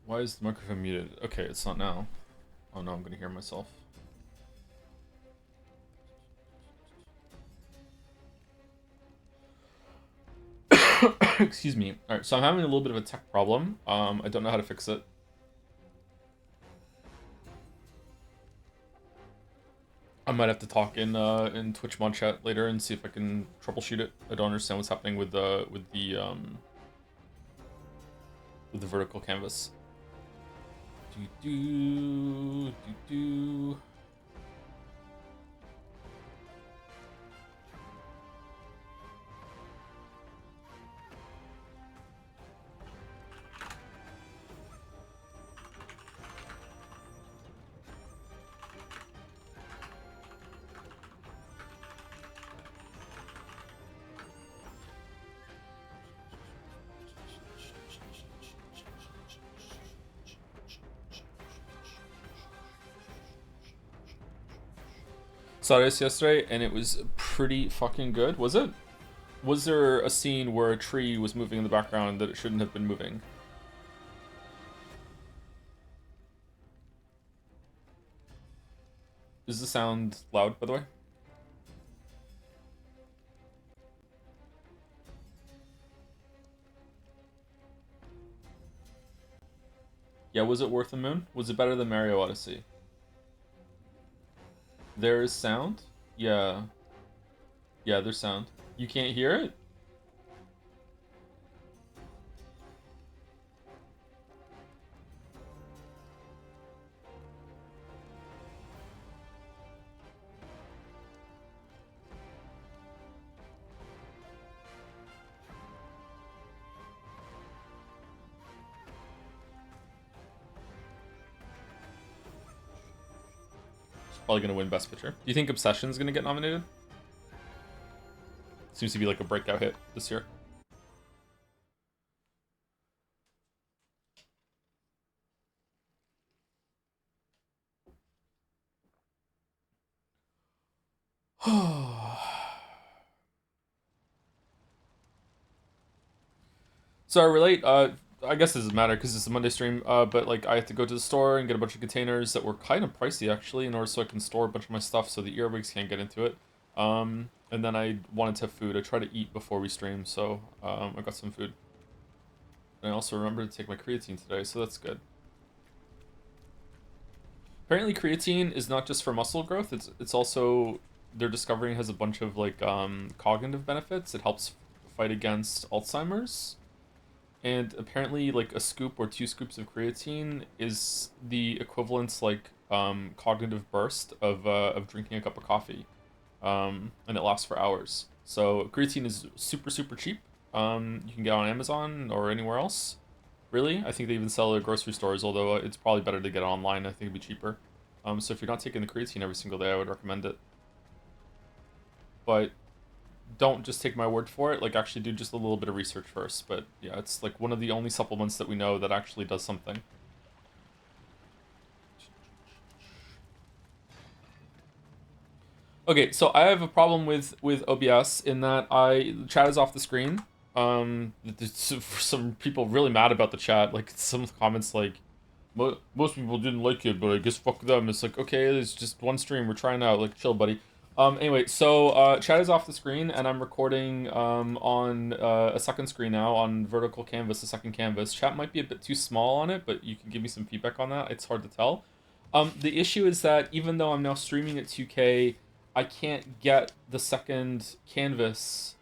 Why is the microphone muted? Okay, it's not now. Oh no, I'm gonna hear myself. Excuse me. Alright, so I'm having a little bit of a tech problem. I don't know how to fix it. I might have to talk in Twitch mod chat later and see if I can troubleshoot it. I don't understand what's happening with the vertical canvas. Do do do do. Saw this yesterday and it was pretty fucking good. Was it? Was there a scene where a tree was moving in the background that it shouldn't have been moving? Is the sound loud, by the way? Yeah, was it worth the moon? Was it better than Mario Odyssey? There is sound? Yeah. Yeah, there's sound. You can't hear it? It's probably gonna win Best Picture. Do you think Obsession's gonna get nominated? Seems to be like a breakout hit this year. So I relate, I guess it doesn't matter because it's a Monday stream, but like I had to go to the store and get a bunch of containers that were kind of pricey actually in order so I can store a bunch of my stuff so the earwigs can't get into it. And then I wanted to have food. I try to eat before we stream, so I got some food. And I also remembered to take my creatine today, so that's good. Apparently creatine is not just for muscle growth, it's also they're discovering has a bunch of like cognitive benefits. It helps fight against Alzheimer's. And apparently like a scoop or two scoops of creatine is the equivalent like cognitive burst of drinking a cup of coffee. And it lasts for hours. So creatine is super super cheap. You can get on Amazon or anywhere else. Really, I think they even sell it at grocery stores. Although it's probably better to get it online. I think it'd be cheaper. So if you're not taking the creatine every single day, I would recommend it. But don't just take my word for it. Like actually do just a little bit of research first. But yeah, it's like one of the only supplements that we know that actually does something. Okay, so I have a problem with OBS in that I chat is off the screen. Some people really mad about the chat. Like some comments like, most people didn't like it, but I guess fuck them. It's like okay, it's just one stream. We're trying out. Like chill, buddy. Anyway, so chat is off the screen, and I'm recording on a second screen now on vertical canvas, a second canvas. Chat might be a bit too small on it, but you can give me some feedback on that. It's hard to tell. The issue is that even though I'm now streaming at 2K, I can't get the second canvas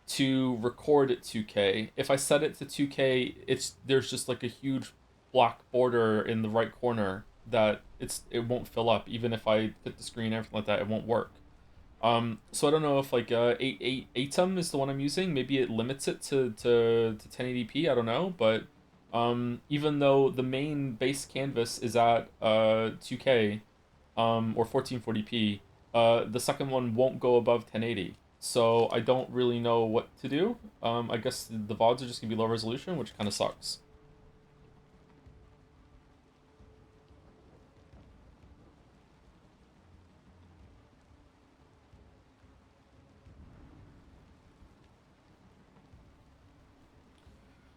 to record at 2K. If I set it to 2K, there's just like a huge black border in the right corner that it won't fill up. Even if I fit the screen, everything like that, it won't work. So I don't know if like 8 ATEM is the one I'm using. Maybe it limits it to 1080p. I don't know, but even though the main base canvas is at 2K or 1440p, the second one won't go above 1080. So I don't really know what to do. I guess the VODs are just gonna be low resolution, which kind of sucks.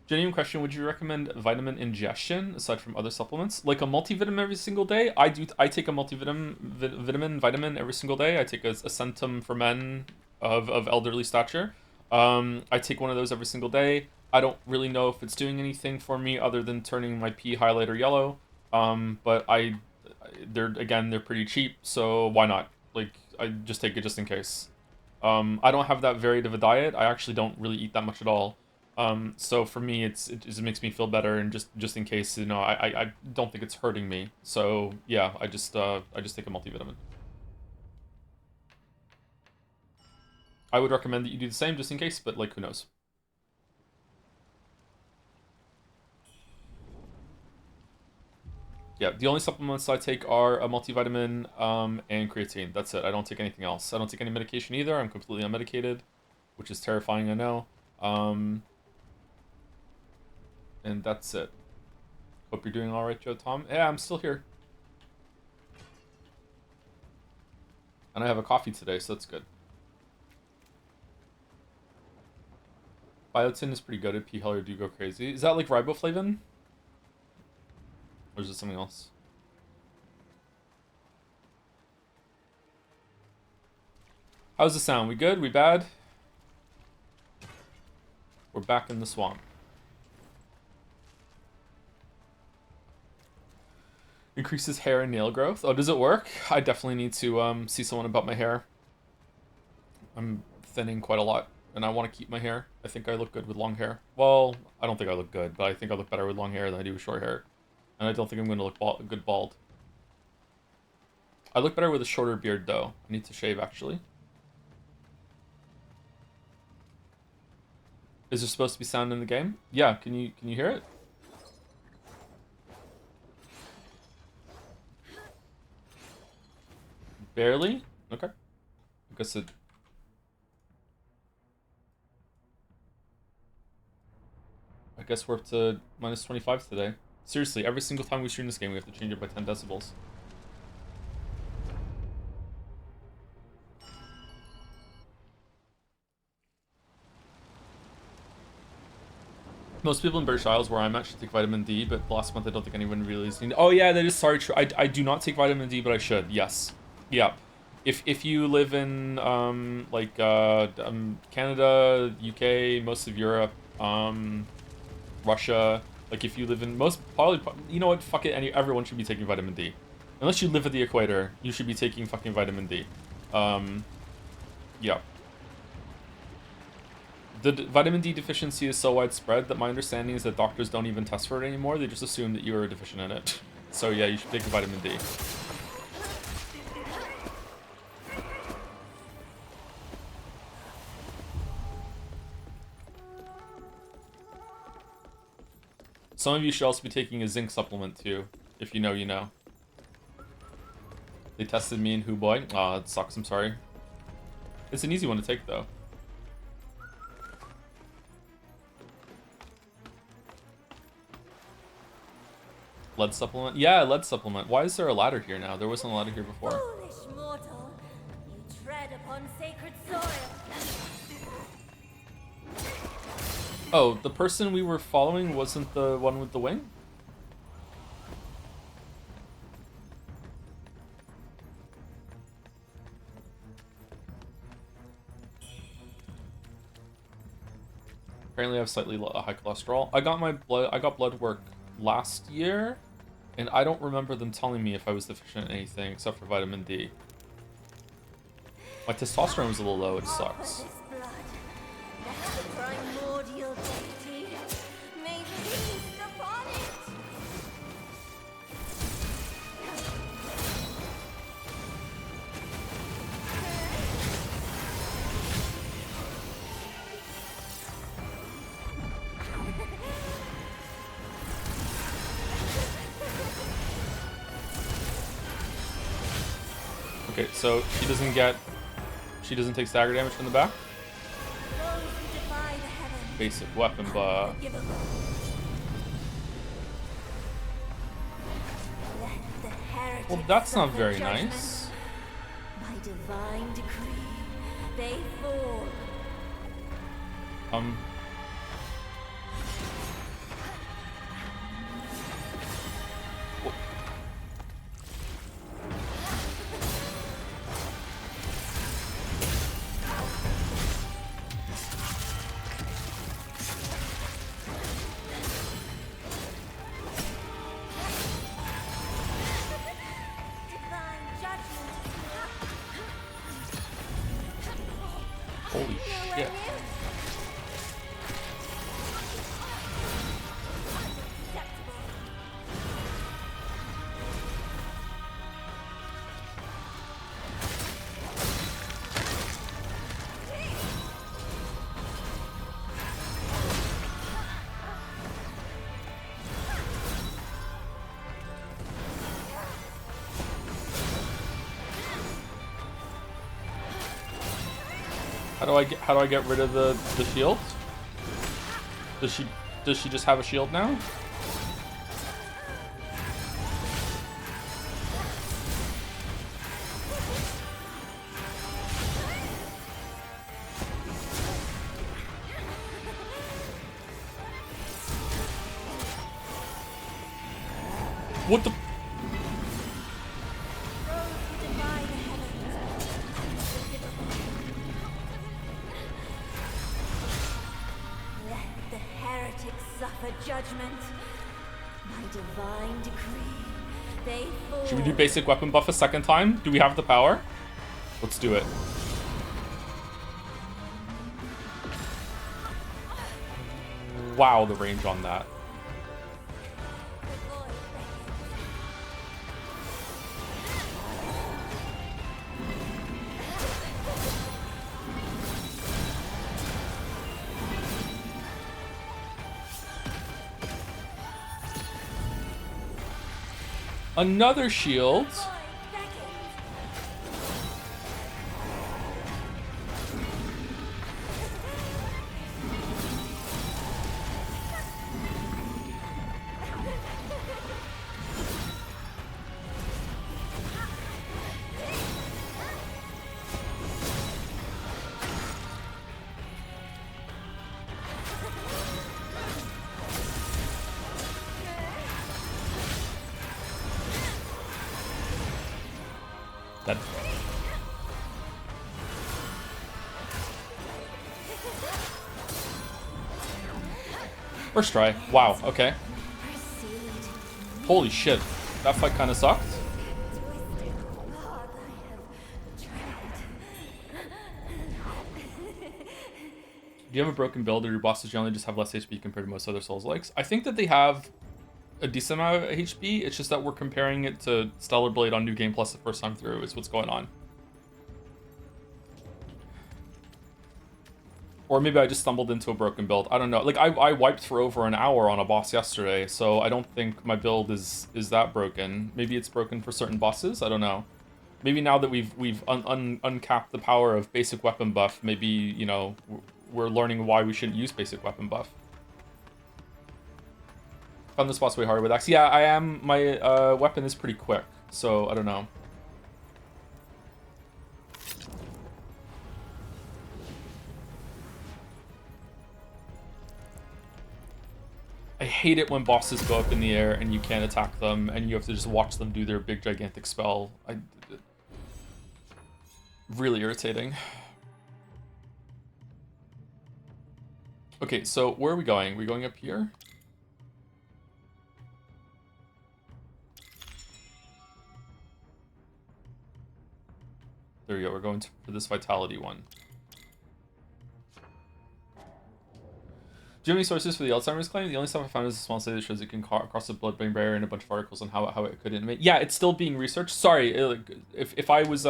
Genuine question: would you recommend vitamin ingestion aside from other supplements, like a multivitamin every single day? I do. I take a vitamin every single day. I take a Centum for men of elderly stature. I take one of those every single day. I don't really know if it's doing anything for me other than turning my pee highlighter yellow. But they're pretty cheap, so why not? Like, I just take it just in case. I don't have that varied of a diet. I actually don't really eat that much at all. So for me, it just makes me feel better, and just in case, you know, I don't think it's hurting me. So yeah, I just take a multivitamin. I would recommend that you do the same just in case, but like, who knows? Yeah, the only supplements I take are a multivitamin and creatine. That's it. I don't take anything else. I don't take any medication either. I'm completely unmedicated, which is terrifying, I know. And that's it. Hope you're doing all right, Joe Tom. Yeah, I'm still here. And I have a coffee today, so that's good. Biotin is pretty good at P. Heller do go crazy. Is that like riboflavin? Or is it something else? How's the sound? We good? We bad? We're back in the swamp. Increases hair and nail growth. Oh, does it work? I definitely need to see someone about my hair. I'm thinning quite a lot, and I want to keep my hair. I think I look good with long hair. Well, I don't think I look good, but I think I look better with long hair than I do with short hair. And I don't think I'm going to look good bald. I look better with a shorter beard, though. I need to shave, actually. Is there supposed to be sound in the game? Yeah, can you hear it? Barely? Okay. I guess it... I guess we're up to minus 25 today. Seriously, every single time we stream this game, we have to change it by 10 decibels. Most people in British Isles, where I'm at, should take vitamin D, but last month I don't think anyone really is. Oh yeah, that is sorry. True. I do not take vitamin D, but I should. Yes. Yeah. If you live in Canada, UK, most of Europe, Russia. Like, if you live in probably, you know what, fuck it, everyone should be taking vitamin D. Unless you live at the equator, you should be taking fucking vitamin D. Yeah. The vitamin D deficiency is so widespread that my understanding is that doctors don't even test for it anymore. They just assume that you are deficient in it. So yeah, you should take the vitamin D. Some of you should also be taking a zinc supplement too. If you know, you know. They tested me in Who Boy. Aw, it sucks, I'm sorry. It's an easy one to take though. Lead supplement? Yeah, lead supplement. Why is there a ladder here now? There wasn't a ladder here before. Foolish mortal, you tread upon sacred soil. Oh, the person we were following wasn't the one with the wing? Apparently I have slightly high cholesterol. I got blood work last year, and I don't remember them telling me if I was deficient in anything except for vitamin D. My testosterone was a little low, it sucks. Okay, so she doesn't take stagger damage from the back? Basic weapon, but... Well, that's not very nice. By divine decree, they fall. how do I get rid of the shield? Does she just have a shield now? What the? Let the heretics suffer judgment. My divine decree. They fall. Should we do basic weapon buff a second time? Do we have the power? Let's do it. Wow, the range on that. Another shield. That. First try. Wow, okay. Holy shit. That fight kind of sucked. Do you have a broken build or your bosses generally just have less HP compared to most other Souls-likes? I think that they have a decent amount of HP. It's just that we're comparing it to Stellar Blade on New Game Plus the first time through is what's going on. Or maybe I just stumbled into a broken build. I don't know. Like, I wiped for over an hour on a boss yesterday, so I don't think my build is that broken. Maybe it's broken for certain bosses. I don't know. Maybe now that we've uncapped the power of basic weapon buff, maybe, you know, we're learning why we shouldn't use basic weapon buff. Found this boss way harder with Axe. Yeah, I am. My weapon is pretty quick, so I don't know. I hate it when bosses go up in the air and you can't attack them and you have to just watch them do their big gigantic spell. Really irritating. Okay, so where are we going? Are we going up here? There we go, we're going for this vitality one. Do you have any sources for the Alzheimer's claim? The only stuff I found is a small study that shows it can cross the blood-brain barrier and a bunch of articles on how it could intimate. Yeah, it's still being researched. Sorry, if I was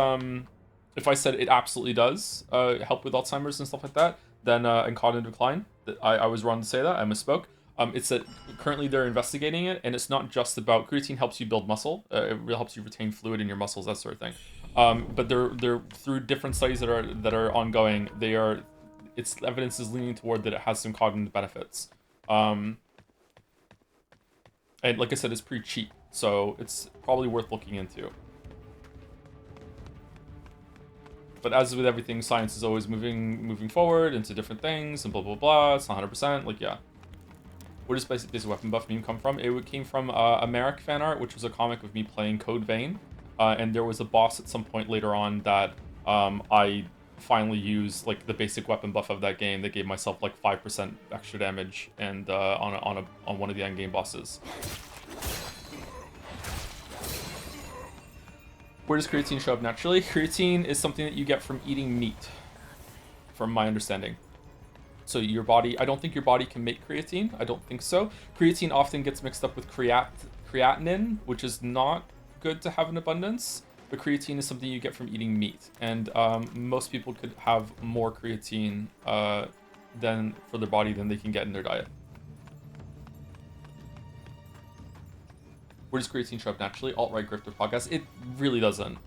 if I said it absolutely does help with Alzheimer's and stuff like that, then and cognitive decline, I was wrong to say that. I misspoke. It's that currently they're investigating it, and it's not just about creatine helps you build muscle. It really helps you retain fluid in your muscles, that sort of thing. But they're through different studies that are ongoing. Its evidence is leaning toward that it has some cognitive benefits. And like I said, it's pretty cheap, so it's probably worth looking into. But as with everything, science is always moving forward into different things and blah blah blah. It's not 100%. Like, yeah. Where does basic weapon buff meme come from? It came from Americ fan art, which was a comic of me playing Code Vein, and there was a boss at some point later on that I finally used like the basic weapon buff of that game that gave myself like 5% extra damage and on one of the end game bosses. Where does creatine show up naturally? Creatine is something that you get from eating meat, from my understanding. So your body, I don't think your body can make creatine. I don't think so. Creatine often gets mixed up with creatinine, which is not good to have in abundance. But creatine is something you get from eating meat. And most people could have more creatine than for their body than they can get in their diet. Where does creatine show up naturally? Alt-right grifter podcast. It really doesn't.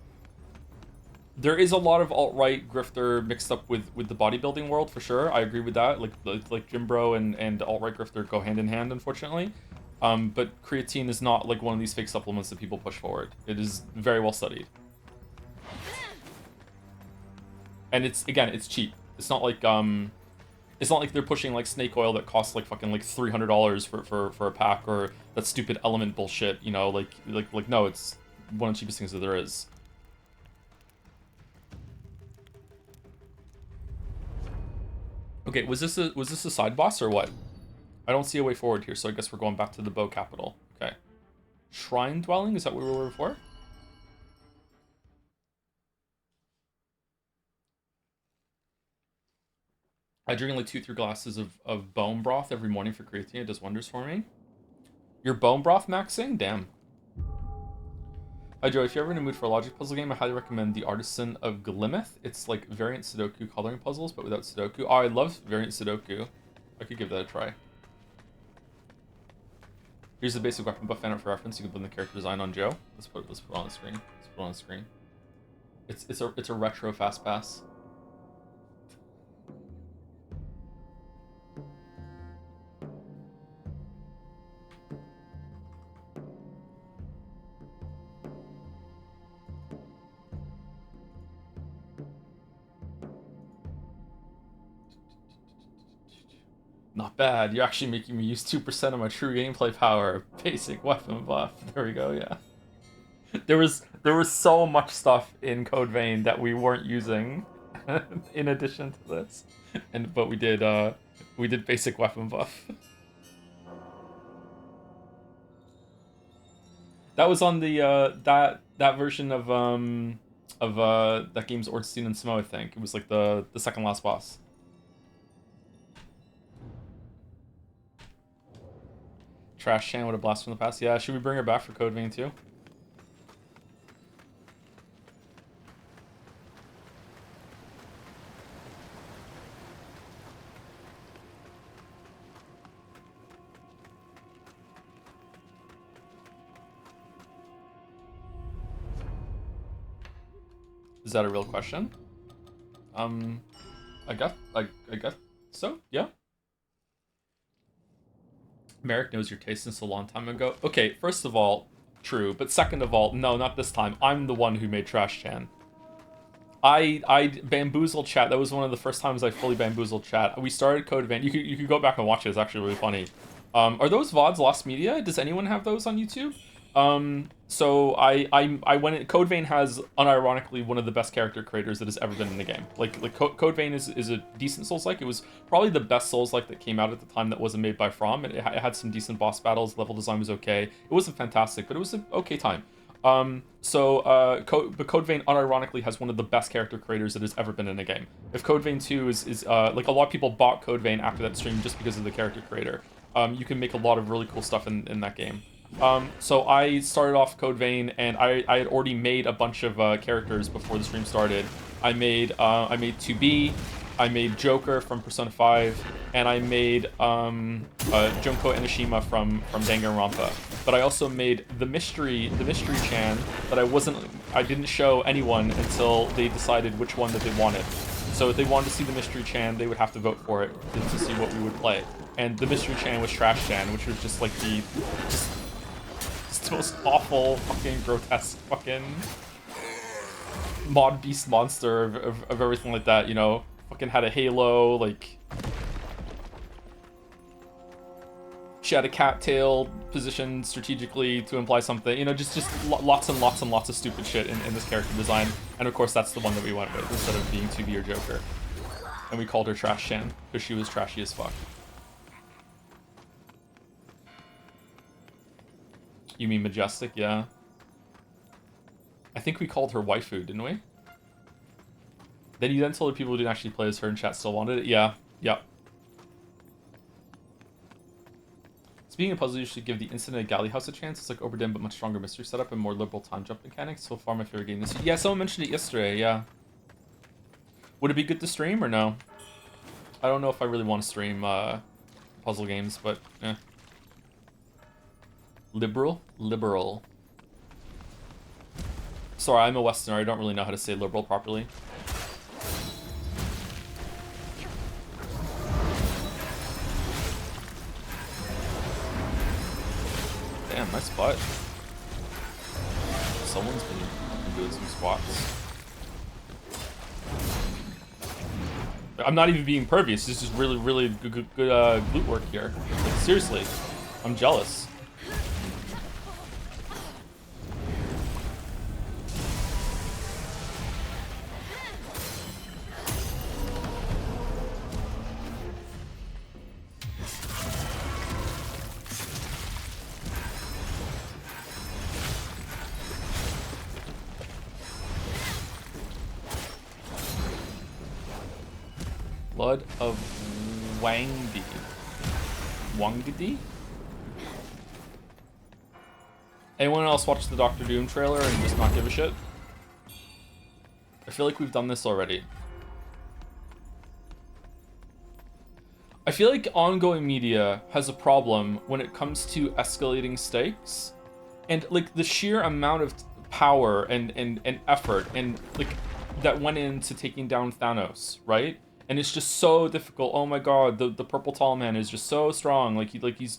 There is a lot of alt-right grifter mixed up with the bodybuilding world for sure. I agree with that. Like Gym Bro and alt-right grifter go hand in hand, unfortunately. But creatine is not like one of these fake supplements that people push forward. It is very well studied. And it's cheap. It's not like they're pushing like snake oil that costs like fucking like $300 for a pack, or that stupid element bullshit, you know, like no, it's one of the cheapest things that there is. Okay, was this a side boss or what? I don't see a way forward here, so I guess we're going back to the bow capital. Okay. Shrine dwelling, is that where we were before? I drink like 2-3 glasses of bone broth every morning for creatine. It does wonders for me. Your bone broth maxing? Damn. Hi Joe, if you're ever in a mood for a logic puzzle game, I highly recommend The Artisan of Glimeth. It's like variant Sudoku coloring puzzles, but without Sudoku. Oh, I love variant Sudoku. I could give that a try. Here's the basic weapon buff fan art for reference. You can blend the character design on Joe. Let's put it on the screen. Let's put it on the screen. It's a retro fast pass. Not bad. You're actually making me use 2% of my true gameplay power. Basic weapon buff. There we go, yeah. There was so much stuff in Code Vein that we weren't using in addition to this. But we did basic weapon buff. That was on the that version of that game's Ornstein and Smo, I think. It was like the second last boss. Trash Chan, what a blast from the past. Yeah, should we bring her back for Code Vein too? Is that a real question? I guess so. Yeah. Merrick knows your taste since a long time ago. Okay, first of all, true. But second of all, no, not this time. I'm the one who made Trash Chan. I bamboozled chat. That was one of the first times I fully bamboozled chat. We started Code Vein. You could go back and watch it. It's actually really funny. Are those VODs lost media? Does anyone have those on YouTube? So I went in, Code Vein has unironically one of the best character creators that has ever been in the game. Like Code Vein is a decent Souls-like. It was probably the best Souls-like that came out at the time that wasn't made by From. It had some decent boss battles. Level design was okay. It wasn't fantastic, but it was an okay time. But Code Vein unironically has one of the best character creators that has ever been in a game. If Code Vein 2 is like a lot of people bought Code Vein after that stream just because of the character creator. You can make a lot of really cool stuff in that game. So I started off Code Vein, and I had already made a bunch of characters before the stream started. I made 2B, I made Joker from Persona 5, and I made Junko Enoshima from Danganronpa. But I also made the mystery Chan that I didn't show anyone until they decided which one that they wanted. So if they wanted to see the mystery Chan, they would have to vote for it to see what we would play. And the mystery Chan was Trash Chan, which was just like the most awful, fucking grotesque, fucking mod beast monster of everything like that, you know? Fucking had a halo, like... She had a cattail positioned strategically to imply something, you know, just lots and lots and lots of stupid shit in this character design. And of course, that's the one that we went with, instead of being 2B or Joker. And we called her Trash Chan, because she was trashy as fuck. You mean Majestic? Yeah. I think we called her Waifu, didn't we? Then you told the people who didn't actually play as her in chat still wanted it? Yeah. Yep. Speaking of puzzles, you should give the Incident at Galley House a chance. It's like Oberdin, but much stronger mystery setup and more liberal time jump mechanics. So far, my favorite game this year. Yeah, someone mentioned it yesterday, yeah. Would it be good to stream or no? I don't know if I really want to stream puzzle games, but eh. Liberal. So sorry, I'm a Westerner. I don't really know how to say liberal properly. Damn, nice butt. Someone's been doing some squats. I'm not even being pervious. This is really, really good glute work here. Like, seriously, I'm jealous. Blood of Wangdi. Wangdi? Anyone else watch the Doctor Doom trailer and just not give a shit? I feel like we've done this already. I feel like ongoing media has a problem when it comes to escalating stakes. And like the sheer amount of power and effort and like that went into taking down Thanos, right? And it's just so difficult. Oh my god, the purple tall man is just so strong. He's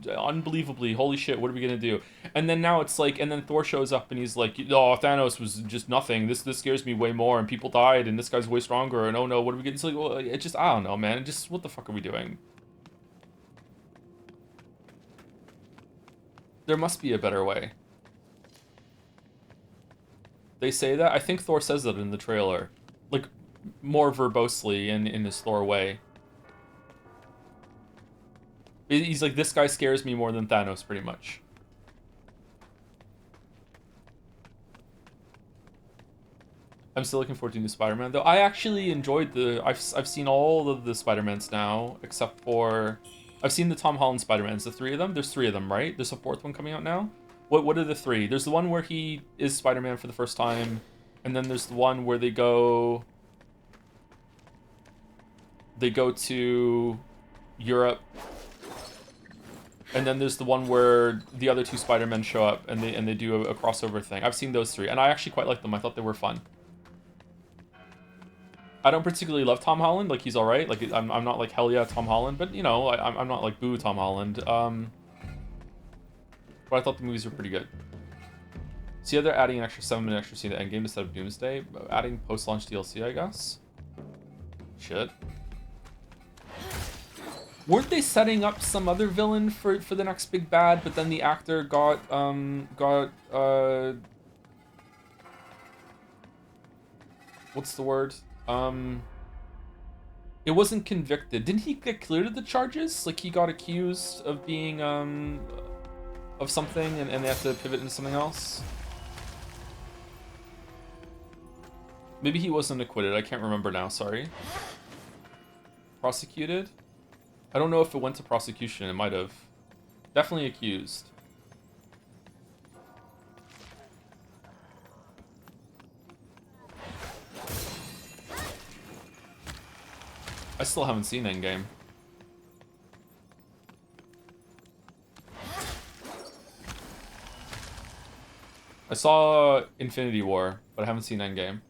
unbelievably, holy shit, what are we gonna do? And then now it's like, and then Thor shows up and he's like, oh, Thanos was just nothing. This scares me way more, and people died, and this guy's way stronger, and oh no, what are we gonna? It's like, well, it just, I don't know, man. Just what the fuck are we doing? There must be a better way. They say that? I think Thor says that in the trailer. Like, more verbosely in his Thor way. He's like, this guy scares me more than Thanos, pretty much. I'm still looking forward to new Spider-Man, though. I actually enjoyed the... I've seen all of the Spider-Mans now, except for... I've seen the Tom Holland Spider-Mans, the 3 of them. There's 3 of them, right? There's a 4th one coming out now? What are the 3? There's the one where he is Spider-Man for the first time, and then there's the one where they go to Europe, and then there's the one where the other 2 Spider-Men show up and they do a crossover thing. I've seen those 3, and I actually quite like them. I thought they were fun. I don't particularly love Tom Holland. Like, he's all right. Like, I'm not like hell yeah Tom Holland, but you know, I'm not like boo Tom Holland. But I thought the movies were pretty good. See how they're adding an extra 7-minute extra scene to Endgame instead of Doomsday, adding post-launch DLC, I guess. Shit. Weren't they setting up some other villain for the next big bad, but then the actor got what's the word? It wasn't convicted. Didn't he get cleared of the charges? Like, he got accused of being of something, and they have to pivot into something else? Maybe he wasn't acquitted. I can't remember now, sorry. Prosecuted? I don't know if it went to prosecution. It might have. Definitely accused. I still haven't seen Endgame. I saw Infinity War, but I haven't seen Endgame.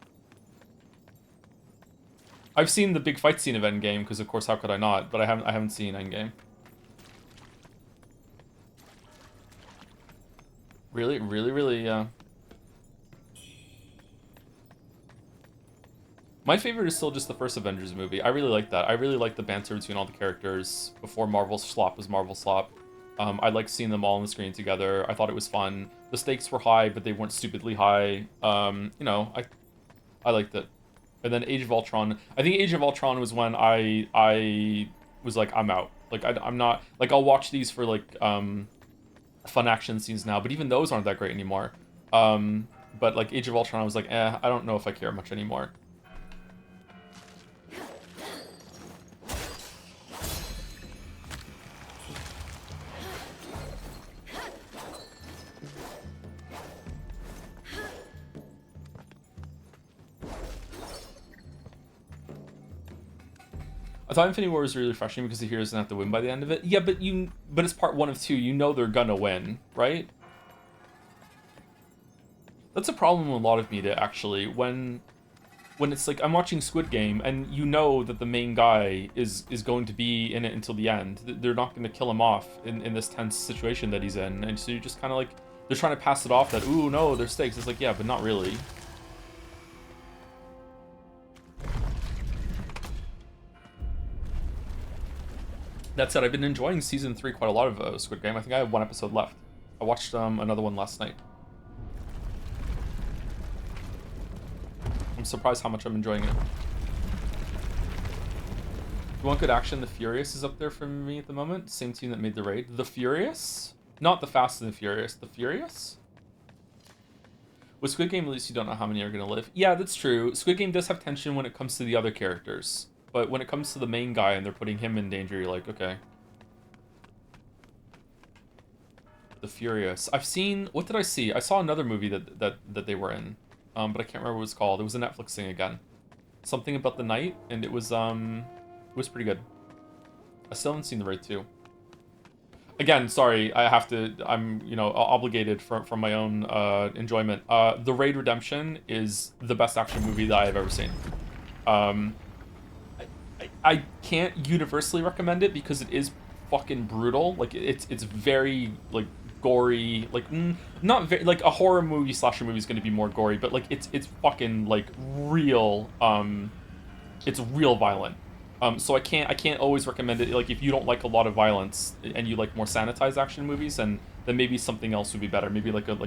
I've seen the big fight scene of Endgame, because of course how could I not, but I haven't seen Endgame. Really, yeah. My favorite is still just the first Avengers movie. I really like that. I really like the banter between all the characters before Marvel Slop was Marvel Slop. I liked seeing them all on the screen together. I thought it was fun. The stakes were high, but they weren't stupidly high. You know, I liked it. And then Age of Ultron. I think Age of Ultron was when I was like, I'm out. Like, I'm not... Like, I'll watch these for, like, fun action scenes now, but even those aren't that great anymore. But, like, Age of Ultron, I was like, I don't know if I care much anymore. I thought Infinity War was really refreshing because the heroes didn't have to win by the end of it. Yeah, but it's part 1 of 2. You know they're gonna win, right? That's a problem with a lot of media, actually. When it's like I'm watching Squid Game and you know that the main guy is going to be in it until the end. They're not going to kill him off in this tense situation that he's in, and so you're just kind of like they're trying to pass it off that ooh no there's stakes. It's like yeah, but not really. That said, I've been enjoying season 3 quite a lot of Squid Game. I think I have one episode left. I watched another one last night. I'm surprised how much I'm enjoying it. If you want good action, The Furious is up there for me at the moment. Same team that made the raid. The Furious? Not the Fast and the Furious. The Furious? With Squid Game, at least you don't know how many are going to live. Yeah, that's true. Squid Game does have tension when it comes to the other characters. But when it comes to the main guy and they're putting him in danger, you're like, okay. The Furious. I've seen... What did I see? I saw another movie that they were in. But I can't remember what it was called. It was a Netflix thing again. Something about the night, and it was pretty good. I still haven't seen The Raid 2. Again, sorry, I have to, I'm, you know, obligated from my own enjoyment. The Raid Redemption is the best action movie that I've ever seen. I can't universally recommend it because it is fucking brutal. Like, it's very, like, gory, like not very like a horror movie slasher movie is going to be more gory, but like it's fucking like real it's real violent. So I can't always recommend it. Like if you don't like a lot of violence and you like more sanitized action movies, and then maybe something else would be better. Maybe like a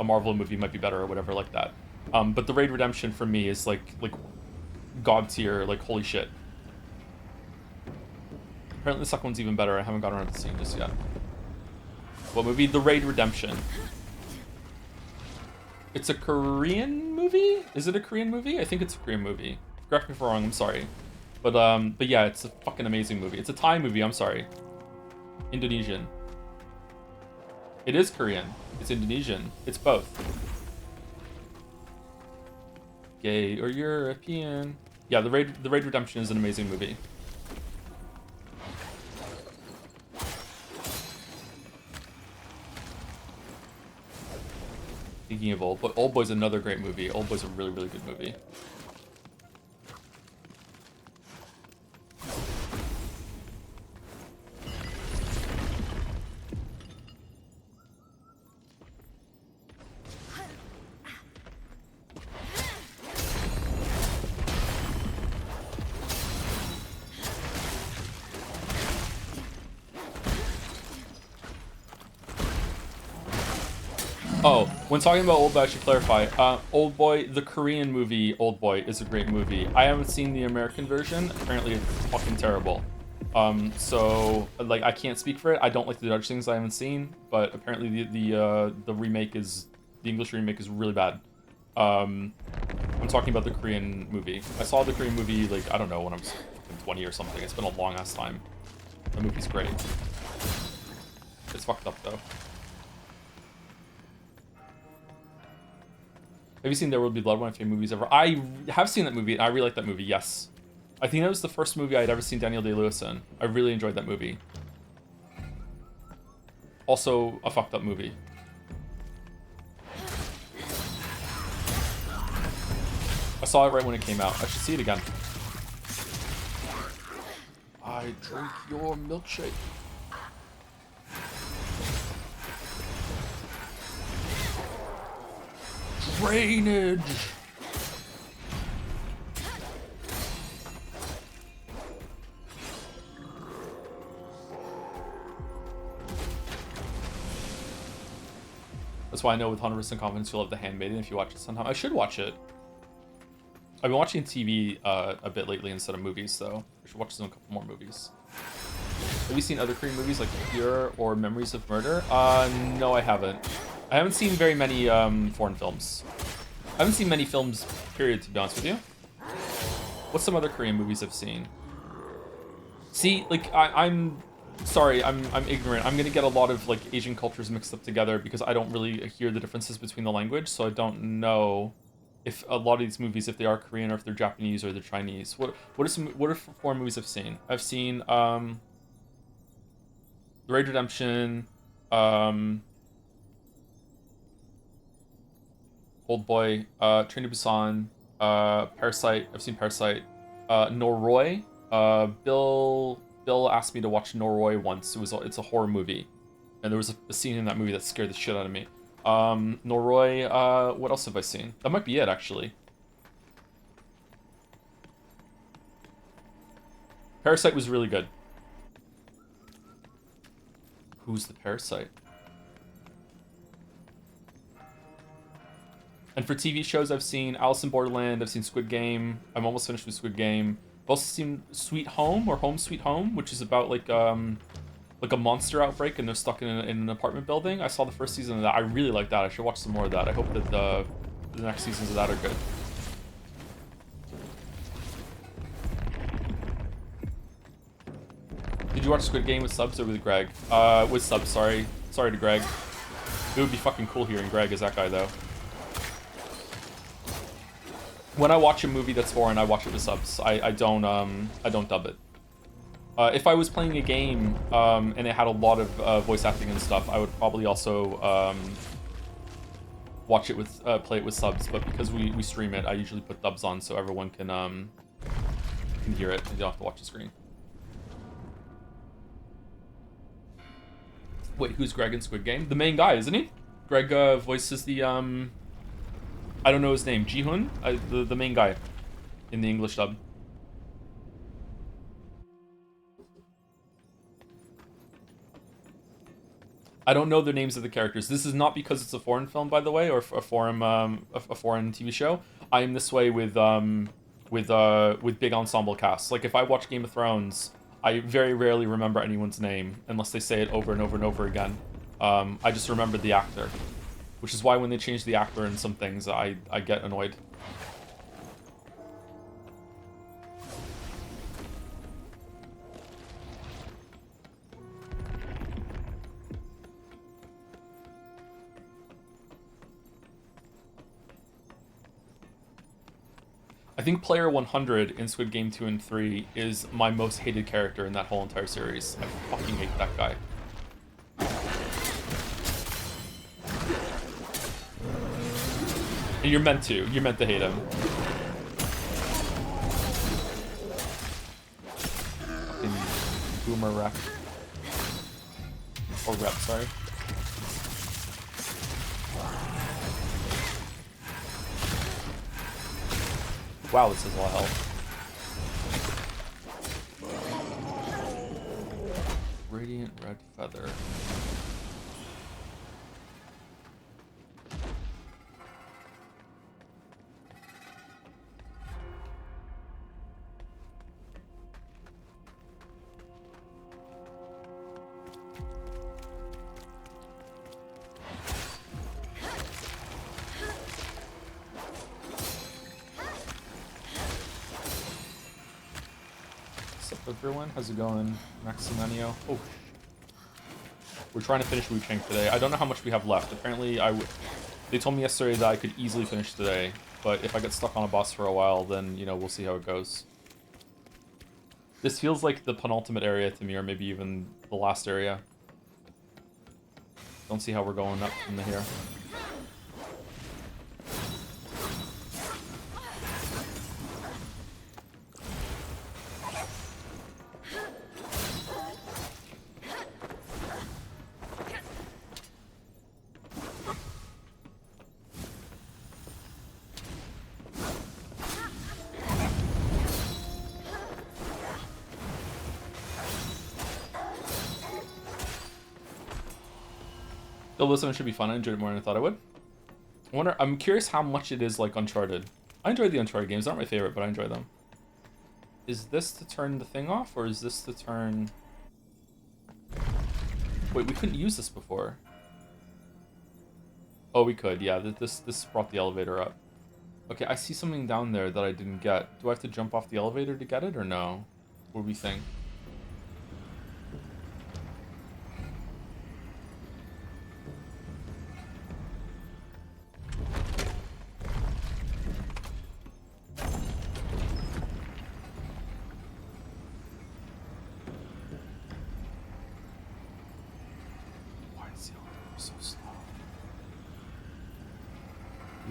Marvel movie might be better or whatever like that. But the Raid Redemption for me is like god tier, like holy shit. Apparently the second one's even better. I haven't gotten around to seeing just yet. What movie? The Raid Redemption. It's a Korean movie? Is it a Korean movie? I think it's a Korean movie. Correct me if I'm wrong, I'm sorry. But yeah, it's a fucking amazing movie. It's a Thai movie, I'm sorry. Indonesian. It is Korean. It's Indonesian. It's both. Gay or European. Yeah, the Raid Redemption is an amazing movie. Speaking of but Old Boy's another great movie. Old Boy's a really, really good movie. Oh, when talking about Old Boy, I should clarify. Old Boy, the Korean movie Old Boy is a great movie. I haven't seen the American version. Apparently it's fucking terrible. So, like, I can't speak for it. I don't like to judge things I haven't seen, but apparently the remake is... The English remake is really bad. I'm talking about the Korean movie. I saw the Korean movie, like, I don't know, when I was 20 or something. It's been a long-ass time. The movie's great. It's fucked up, though. Have you seen There Will Be Blood, one of your favorite movies ever? I have seen that movie, and I really like that movie, yes. I think that was the first movie I'd ever seen Daniel Day-Lewis in. I really enjoyed that movie. Also, a fucked up movie. I saw it right when it came out. I should see it again. I drink your milkshake. Drainage! That's why I know with 100% confidence you'll have The Handmaiden if you watch it sometime. I should watch it. I've been watching TV a bit lately instead of movies, so I should watch some couple more movies. Have you seen other Korean movies like Pure or Memories of Murder? No, I haven't. I haven't seen very many foreign films. I haven't seen many films, period, to be honest with you. What's some other Korean movies I've seen? See, like, I'm sorry, I'm ignorant. I'm gonna get a lot of, like, Asian cultures mixed up together because I don't really hear the differences between the language, so I don't know if a lot of these movies, if they are Korean or if they're Japanese or they're Chinese. What are foreign movies I've seen? I've seen, The Raid Redemption, Old Boy, Train to Busan, Parasite. I've seen Parasite. Noroi. Bill asked me to watch Noroi once. It's a horror movie, and there was a scene in that movie that scared the shit out of me. Noroi. What else have I seen? That might be it, actually. Parasite was really good. Who's the Parasite? And for TV shows, I've seen Alice in Borderland, I've seen Squid Game. I'm almost finished with Squid Game. I've also seen Sweet Home or Home Sweet Home, which is about like a monster outbreak and they're stuck in an apartment building. I saw the first season of that. I really like that. I should watch some more of that. I hope that the next seasons of that are good. Did you watch Squid Game with subs or with Greg? With subs, sorry. Sorry to Greg. It would be fucking cool hearing Greg as that guy, though. When I watch a movie that's foreign, I watch it with subs. I don't dub it. If I was playing a game and it had a lot of voice acting and stuff, I would probably also watch it with play it with subs. But because we stream it, I usually put dubs on so everyone can hear it and you don't have to watch the screen. Wait, who's Greg in Squid Game? The main guy, isn't he? Greg voices the I don't know his name. Ji-hoon, the main guy in the English dub. I don't know the names of the characters. This is not because it's a foreign film, by the way, or a foreign TV show. I am this way with big ensemble casts. Like if I watch Game of Thrones, I very rarely remember anyone's name unless they say it over and over and over again. I just remember the actor, which is why when they change the actor in some things, I get annoyed. I think Player 100 in Squid Game 2 and 3 is my most hated character in that whole entire series. I fucking hate that guy. And you're meant to. You're meant to hate him. Fucking boomer rep. Or rep, sorry. Wow, this is a lot of health. Radiant red feather. Everyone, how's it going? Maximiliano. Oh, we're trying to finish Wuchang today. I don't know how much we have left. Apparently, they told me yesterday that I could easily finish today, but if I get stuck on a boss for a while, then, you know, we'll see how it goes. This feels like the penultimate area to me, or maybe even the last area. Don't see how we're going up from here. This one should be fun. I enjoyed it more than I thought I would. I'm curious how much it is like Uncharted. I enjoyed the Uncharted games. They're not my favorite, but I enjoy them. Is this to turn the thing off, or is this to turn... Wait, we couldn't use this before. Oh, we could. Yeah, this brought the elevator up. Okay, I see something down there that I didn't get. Do I have to jump off the elevator to get it, or no? What do we think?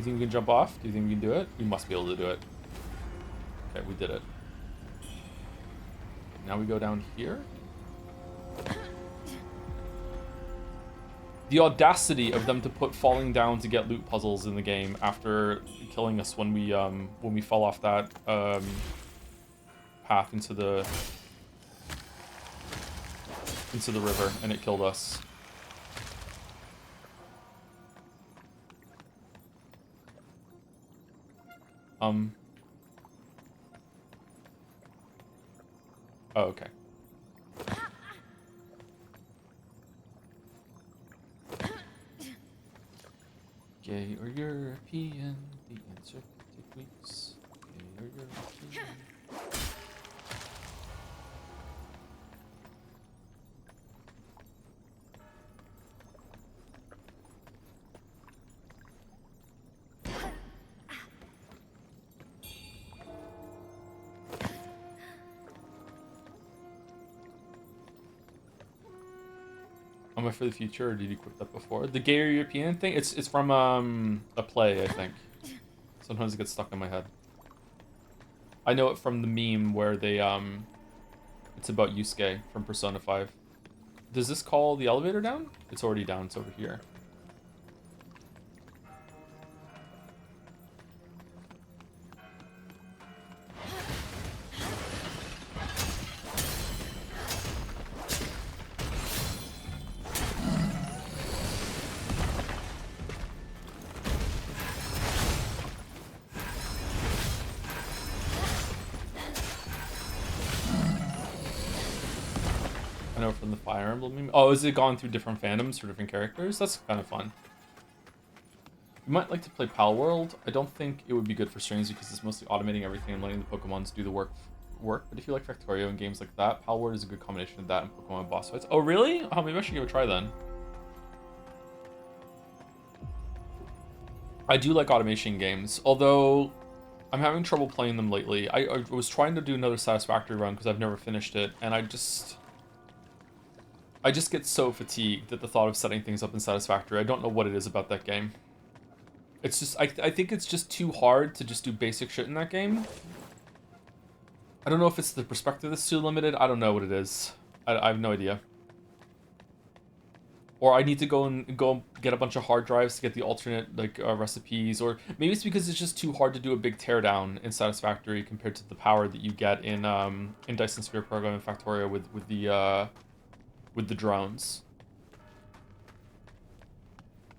You think we can jump off? Do you think we can do it? We must be able to do it. Okay, we did it. Now we go down here. The audacity of them to put falling down to get loot puzzles in the game after killing us when we fell off that path into the river and it killed us. Oh, okay. Gay or European, the answer could take weeks. Gay or European. Am I for the future, or did you quit that before? The gay or European thing? It's from a play, I think. Sometimes it gets stuck in my head. I know it from the meme where they it's about Yusuke from Persona 5. Does this call the elevator down? It's already down, it's over here. I know from the Fire Emblem meme. Oh, is it gone through different fandoms for different characters? That's kind of fun. You might like to play Pal World. I don't think it would be good for streams because it's mostly automating everything and letting the Pokemons do the work. But if you like Factorio and games like that, Pal World is a good combination of that and Pokemon boss fights. Oh, really? Oh, maybe I should give it a try then. I do like automation games, although I'm having trouble playing them lately. I was trying to do another Satisfactory run because I've never finished it, and I just get so fatigued at the thought of setting things up in Satisfactory. I don't know what it is about that game. It's just, I think it's just too hard to just do basic shit in that game. I don't know if it's the perspective that's too limited. I don't know what it is. I have no idea. Or I need to go get a bunch of hard drives to get the alternate recipes, or maybe it's because it's just too hard to do a big teardown in Satisfactory compared to the power that you get in Dyson Sphere Program and Factorio with the drones.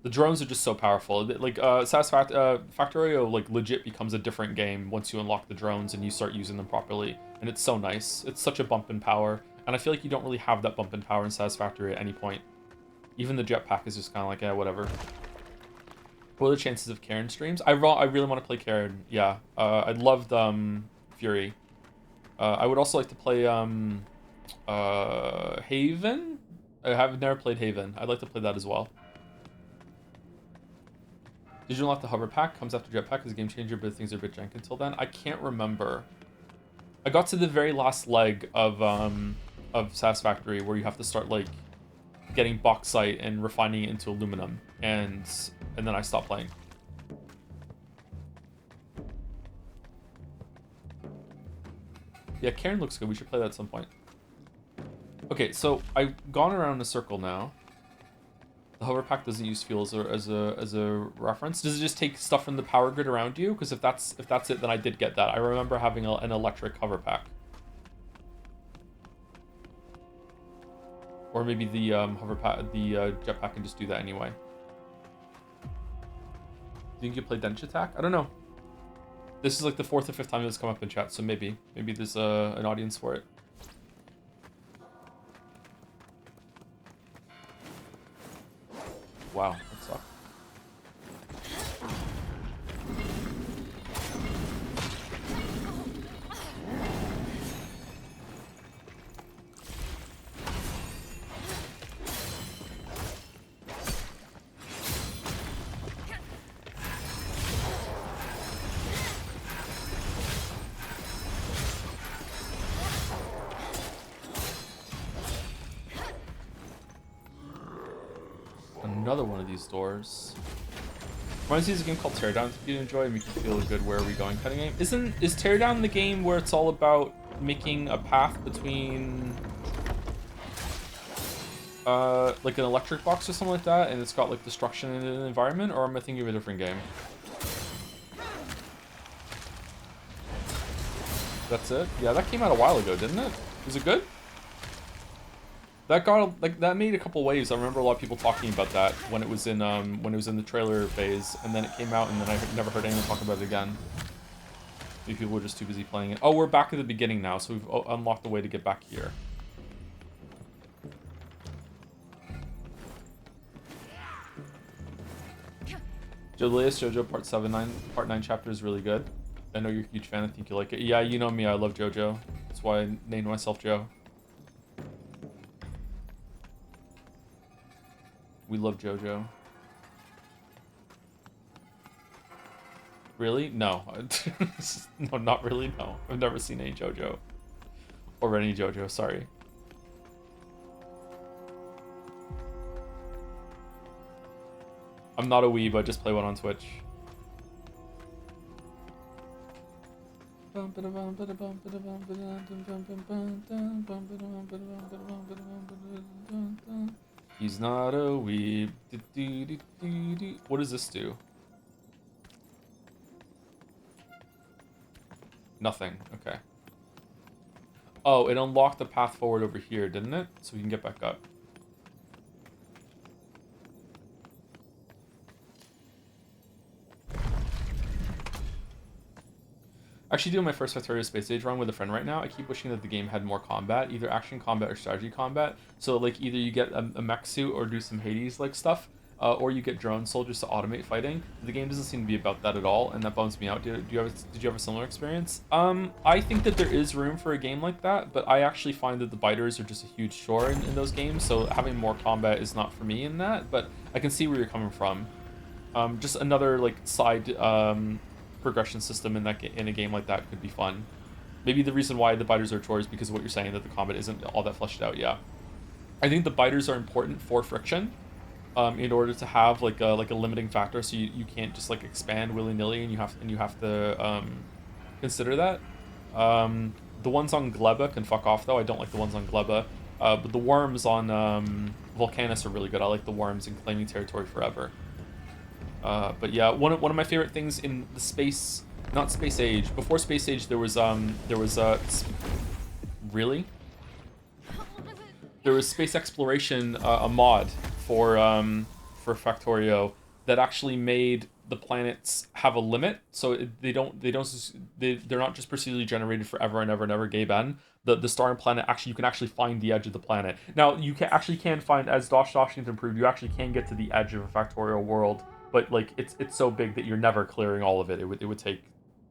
The drones are just so powerful. Like Factorio like legit becomes a different game once you unlock the drones and you start using them properly, and it's so nice. It's such a bump in power, and I feel like you don't really have that bump in power in Satisfactory at any point. Even the jetpack is just kind of like, yeah, whatever. What are the chances of Karen streams? I really want to play Karen. Yeah, I loved Fury. I would also like to play Haven. I have never played Haven. I'd like to play that as well. Did you unlock the hover pack? Comes after jetpack as a game changer, but things are a bit jank until then. I can't remember. I got to the very last leg of Satisfactory where you have to start like getting bauxite and refining it into aluminum, and then I stopped playing. Yeah, Karen looks good. We should play that at some point. Okay, so I've gone around in a circle now. The hover pack doesn't use fuel as a reference. Does it just take stuff from the power grid around you? Because if that's it, then I did get that. I remember having an electric hover pack. Or maybe the jetpack can just do that anyway. Do you think you play Dench Attack? I don't know. This is like the 4th or 5th time it's come up in chat, so maybe there's an audience for it. Wow, that sucked. Another one of these doors. Reminds me of a game called Teardown that you enjoy and make you feel good where are we going kind of game. Is Teardown the game where it's all about making a path between like an electric box or something like that, and it's got like destruction in an environment, or am I thinking of a different game? That's it? Yeah, that came out a while ago, didn't it? Was it good? That got like that made a couple waves. I remember a lot of people talking about that when it was in the trailer phase, and then it came out, and then I never heard anyone talk about it again. Maybe people were just too busy playing it. Oh, we're back at the beginning now, so we've unlocked the way to get back here. JoJo Part 9 chapter is really good. I know you're a huge fan. I think you like it. Yeah, you know me. I love JoJo. That's why I named myself Joe. We love JoJo. Really? No. No, not really. No. I've never seen any JoJo. Or any JoJo, sorry. I'm not a weeb, I just play one on Twitch. He's not a weeb. What does this do? Nothing. Okay. Oh, it unlocked the path forward over here, didn't it? So we can get back up. Actually doing my first Factorio Space Age run with a friend right now. I keep wishing that the game had more combat, either action combat or strategy combat. So like either you get a mech suit or do some Hades-like stuff, or you get drone soldiers to automate fighting. The game doesn't seem to be about that at all, and that bums me out. Did you have a similar experience? I think that there is room for a game like that, but I actually find that the biters are just a huge chore in those games, so having more combat is not for me in that, but I can see where you're coming from. Just another like side progression system in a game like that could be fun. Maybe the reason why the biters are chores is because of what you're saying, that the combat isn't all that fleshed out. Yeah, I think the biters are important for friction, in order to have like a limiting factor, so you can't just like expand willy-nilly, and you have to consider that. The ones on Gleba can fuck off though. I don't like the ones on Gleba, but the worms on Volcanus are really good. I like the worms in Claiming Territory Forever. But yeah, one of my favorite things in the space, not Space Age. Before Space Age, there was really, there was Space Exploration, a mod for Factorio that actually made the planets have a limit, so they're not just procedurally generated forever and ever and ever. Gay Ben, the star and planet, actually you can actually find the edge of the planet. Now you can find, as Washington proved, you actually can get to the edge of a Factorio world. But like it's so big that you're never clearing all of it. It would take,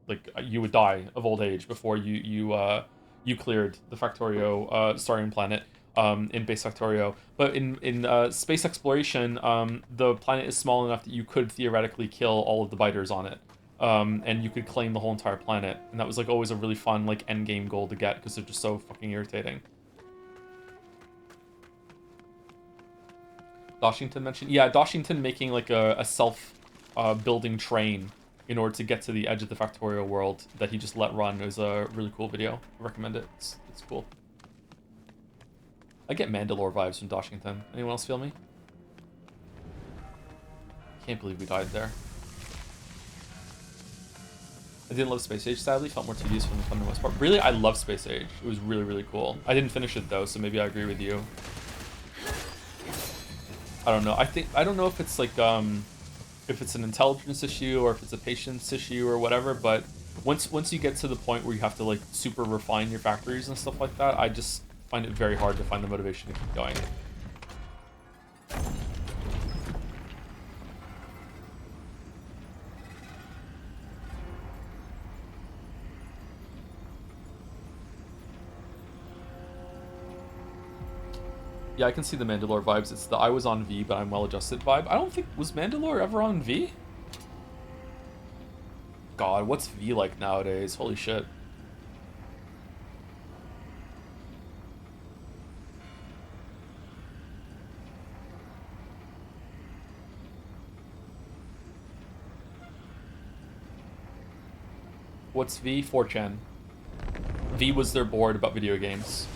like, you would die of old age before you cleared the Factorio starting planet in base Factorio. But in space exploration, the planet is small enough that you could theoretically kill all of the biters on it, and you could claim the whole entire planet. And that was like always a really fun like end game goal to get, because they're just so fucking irritating. Washington mentioned, yeah, Washington making like a self building train in order to get to the edge of the Factorio world that he just let run. It was a really cool video. I recommend it. It's cool. I get Mandalore vibes from Washington. Anyone else feel me? Can't believe we died there. I didn't love Space Age, sadly. Felt more tedious from the most part. Really, I love Space Age. It was really, really cool. I didn't finish it though, so maybe I agree with you. I don't know. I don't know if it's like if it's an intelligence issue or if it's a patience issue or whatever, but once you get to the point where you have to like super refine your factories and stuff like that, I just find it very hard to find the motivation to keep going. Yeah, I can see the Mandalore vibes. It's the I was on V, but I'm well adjusted vibe. I don't think, was Mandalore ever on V? God, what's V like nowadays? Holy shit. What's V? 4chan. V was their board about video games.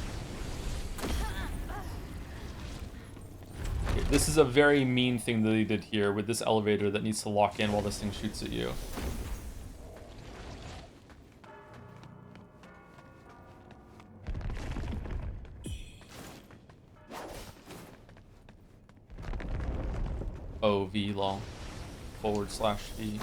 Okay, this is a very mean thing that they did here with this elevator that needs to lock in while this thing shoots at you. Oh, V lol. /V.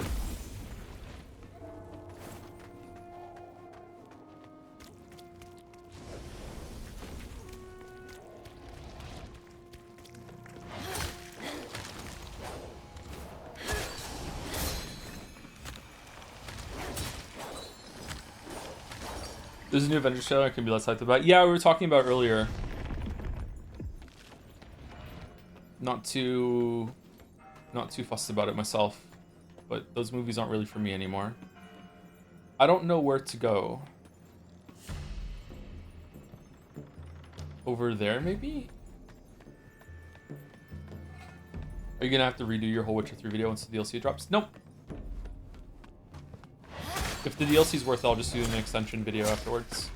There's a new Avengers trailer I can be less hyped about. Yeah, we were talking about earlier. Not too fussed about it myself, but those movies aren't really for me anymore. I don't know where to go. Over there, maybe? Are you gonna have to redo your whole Witcher 3 video once the DLC drops? Nope. If the DLC's worth it, I'll just do an extension video afterwards.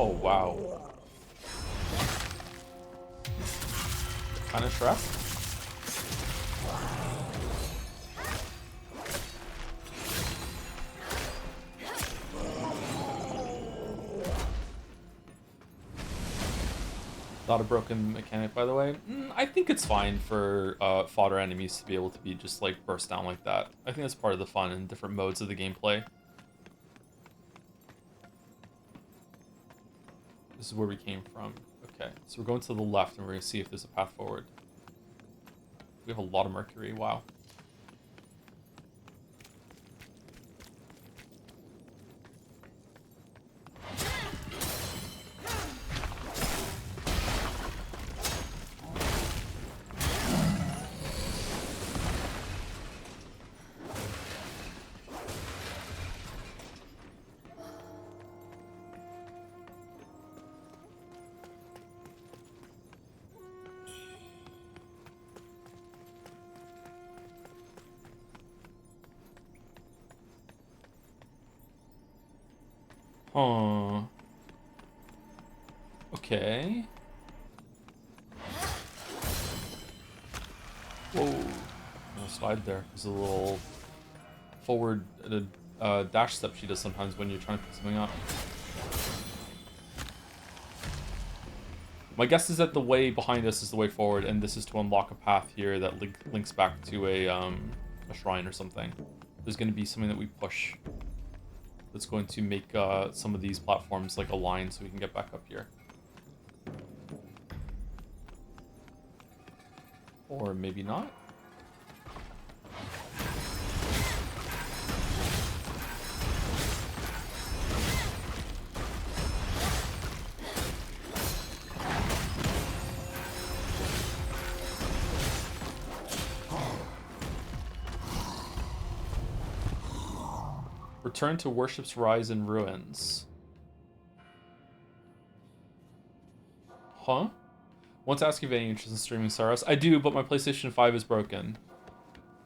Oh, wow. Kind of stressed? Not a broken mechanic, by the way. I think it's fine for fodder enemies to be able to be just like burst down like that. I think that's part of the fun in different modes of the gameplay. This is where we came from. Okay, so we're going to the left and we're going to see if there's a path forward. We have a lot of mercury, wow. Huh. Okay. Whoa. No slide there. There's a little forward dash step she does sometimes when you're trying to pick something up. My guess is that the way behind us is the way forward, and this is to unlock a path here that links back to a shrine or something. There's going to be something that we push that's going to make some of these platforms like align so we can get back up here. Or maybe not. Return to Worship's Rise in Ruins. Huh? Want to ask you if you have any interest in streaming Saros? I do, but my PlayStation 5 is broken.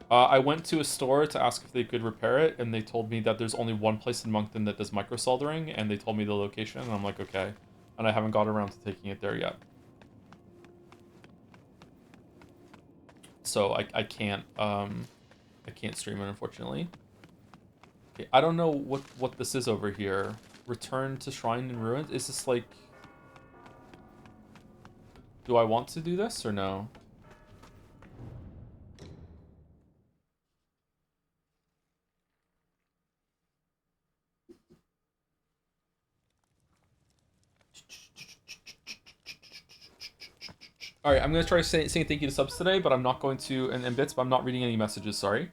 I went to a store to ask if they could repair it, and they told me that there's only one place in Moncton that does micro soldering, and they told me the location, and I'm like, okay. And I haven't got around to taking it there yet. So I can't stream it, unfortunately. Okay, I don't know what this is over here. Return to Shrine in Ruins? Is this like... Do I want to do this or no? Alright, I'm going to try saying thank you to subs today, but I'm not going to... And bits, but I'm not reading any messages, sorry.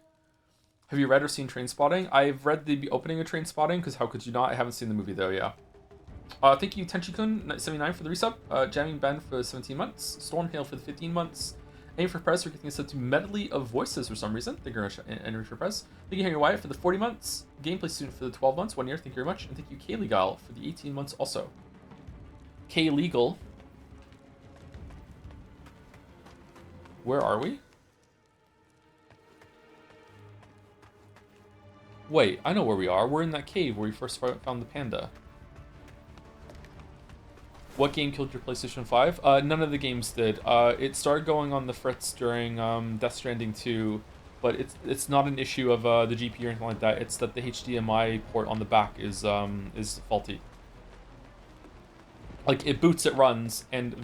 Have you read or seen Trainspotting? I've read the opening of Trainspotting, because how could you not? I haven't seen the movie, though, yeah. Thank you, Tenchi-kun, 79 for the resub. Jamming Ben for 17 months. Stormhail for the 15 months. Aim for Press for getting us to medley of voices for some reason. Thank you very much, Henry for Press. Thank you, Henry Wyatt, for the 40 months. Gameplay student for the 12 months, 1 year. Thank you very much. And thank you, K Legal, for the 18 months also. K Legal. Where are we? Wait, I know where we are. We're in that cave where we first found the panda. What game killed your PlayStation 5? None of the games did. It started going on the fritz during Death Stranding 2, but it's not an issue of the GPU or anything like that. It's that the HDMI port on the back is faulty. Like, it boots, it runs, and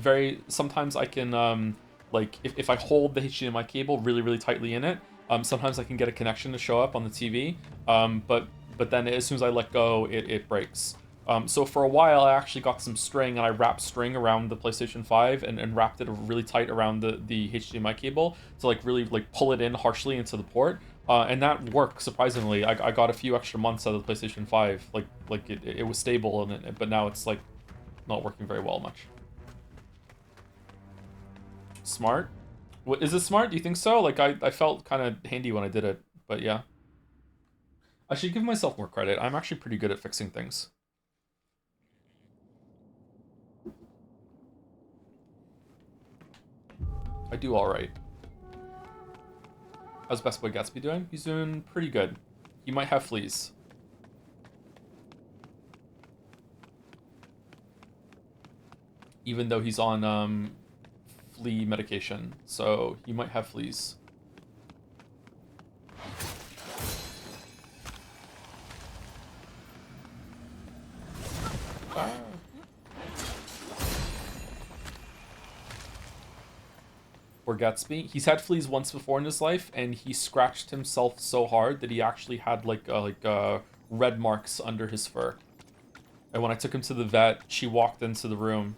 sometimes I can like if I hold the HDMI cable really tightly in it, sometimes I can get a connection to show up on the TV. But then as soon as I let go, it breaks. So for a while, I actually got some string, and I wrapped string around the PlayStation 5 and wrapped it really tight around the HDMI cable to really pull it in harshly into the port. And that worked surprisingly. I got a few extra months out of the PlayStation 5. It was stable, but now it's not working very well much. Smart? What is it smart? Do you think so? I felt kind of handy when I did it, but yeah. I should give myself more credit. I'm actually pretty good at fixing things. I do alright. How's Best Boy Gatsby doing? He's doing pretty good. He might have fleas. Even though he's on flea medication, so he might have fleas. Ah. Poor Gatsby. He's had fleas once before in his life, and he scratched himself so hard that he actually had red marks under his fur. And when I took him to the vet, she walked into the room.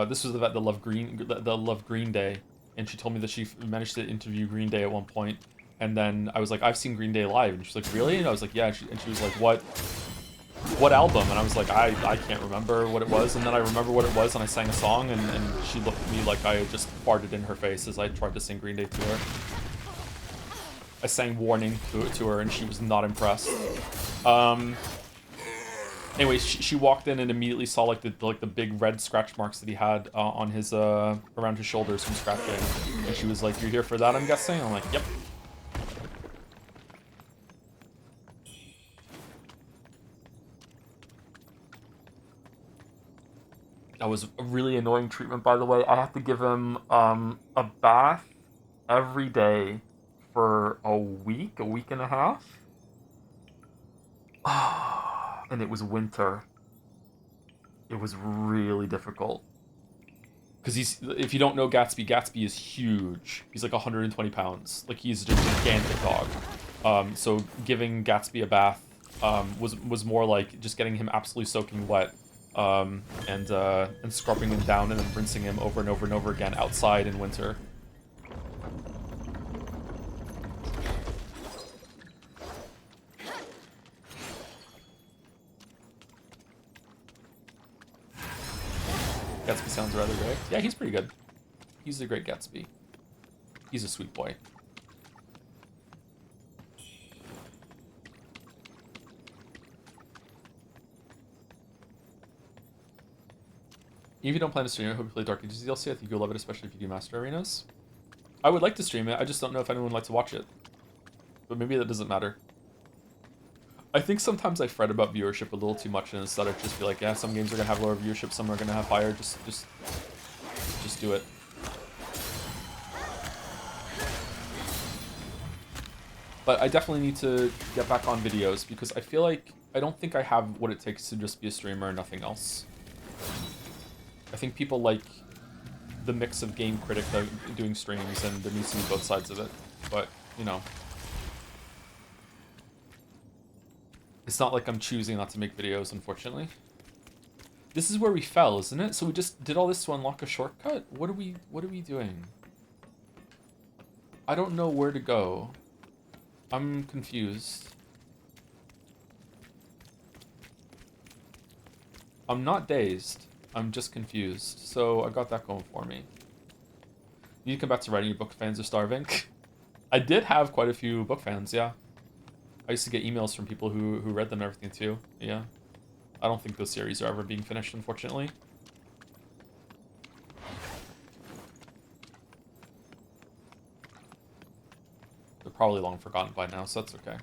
This was the vet that loved Green Day, and she told me that she managed to interview Green Day at one point. And then I was like, I've seen Green Day live, and she's like, really? And I was like, yeah. And she was like, what album? And I was like, I can't remember what it was. And then I remember what it was, and I sang a song, and she looked at me like I just farted in her face as I tried to sing Green Day to her. I sang Warning to her, and she was not impressed. Anyway, she walked in and immediately saw the big red scratch marks that he had on his around his shoulders from scratching, and she was like, "You're here for that, I'm guessing?" I'm like, "Yep." That was a really annoying treatment, by the way. I have to give him a bath every day for a week and a half. And it was winter. It was really difficult. Because if you don't know Gatsby, Gatsby is huge. He's like 120 pounds. He's a gigantic dog. So giving Gatsby a bath was more like just getting him absolutely soaking wet, and scrubbing him down and then rinsing him over and over and over again outside in winter. Gatsby sounds rather great. Yeah, he's pretty good. He's a great Gatsby. He's a sweet boy. If you don't plan to stream it, I hope you play Dark Ages DLC. I think you'll love it, especially if you do Master Arenas. I would like to stream it, I just don't know if anyone would like to watch it. But maybe that doesn't matter. I think sometimes I fret about viewership a little too much, and instead I just be like, yeah, some games are gonna have lower viewership, some are gonna have higher. Just do it. But I definitely need to get back on videos because I feel like I don't think I have what it takes to just be a streamer and nothing else. I think people like the mix of game critic doing streams, and there needs to be both sides of it. But, you know. It's not like I'm choosing not to make videos, unfortunately. This is where we fell, isn't it? So we just did all this to unlock a shortcut? What are we doing? I don't know where to go. I'm confused. I'm not dazed. I'm just confused. So I got that going for me. You come back to writing. Your book fans are starving. I did have quite a few book fans, yeah. I used to get emails from people who read them and everything too. Yeah. I don't think those series are ever being finished, unfortunately. They're probably long forgotten by now, so that's okay.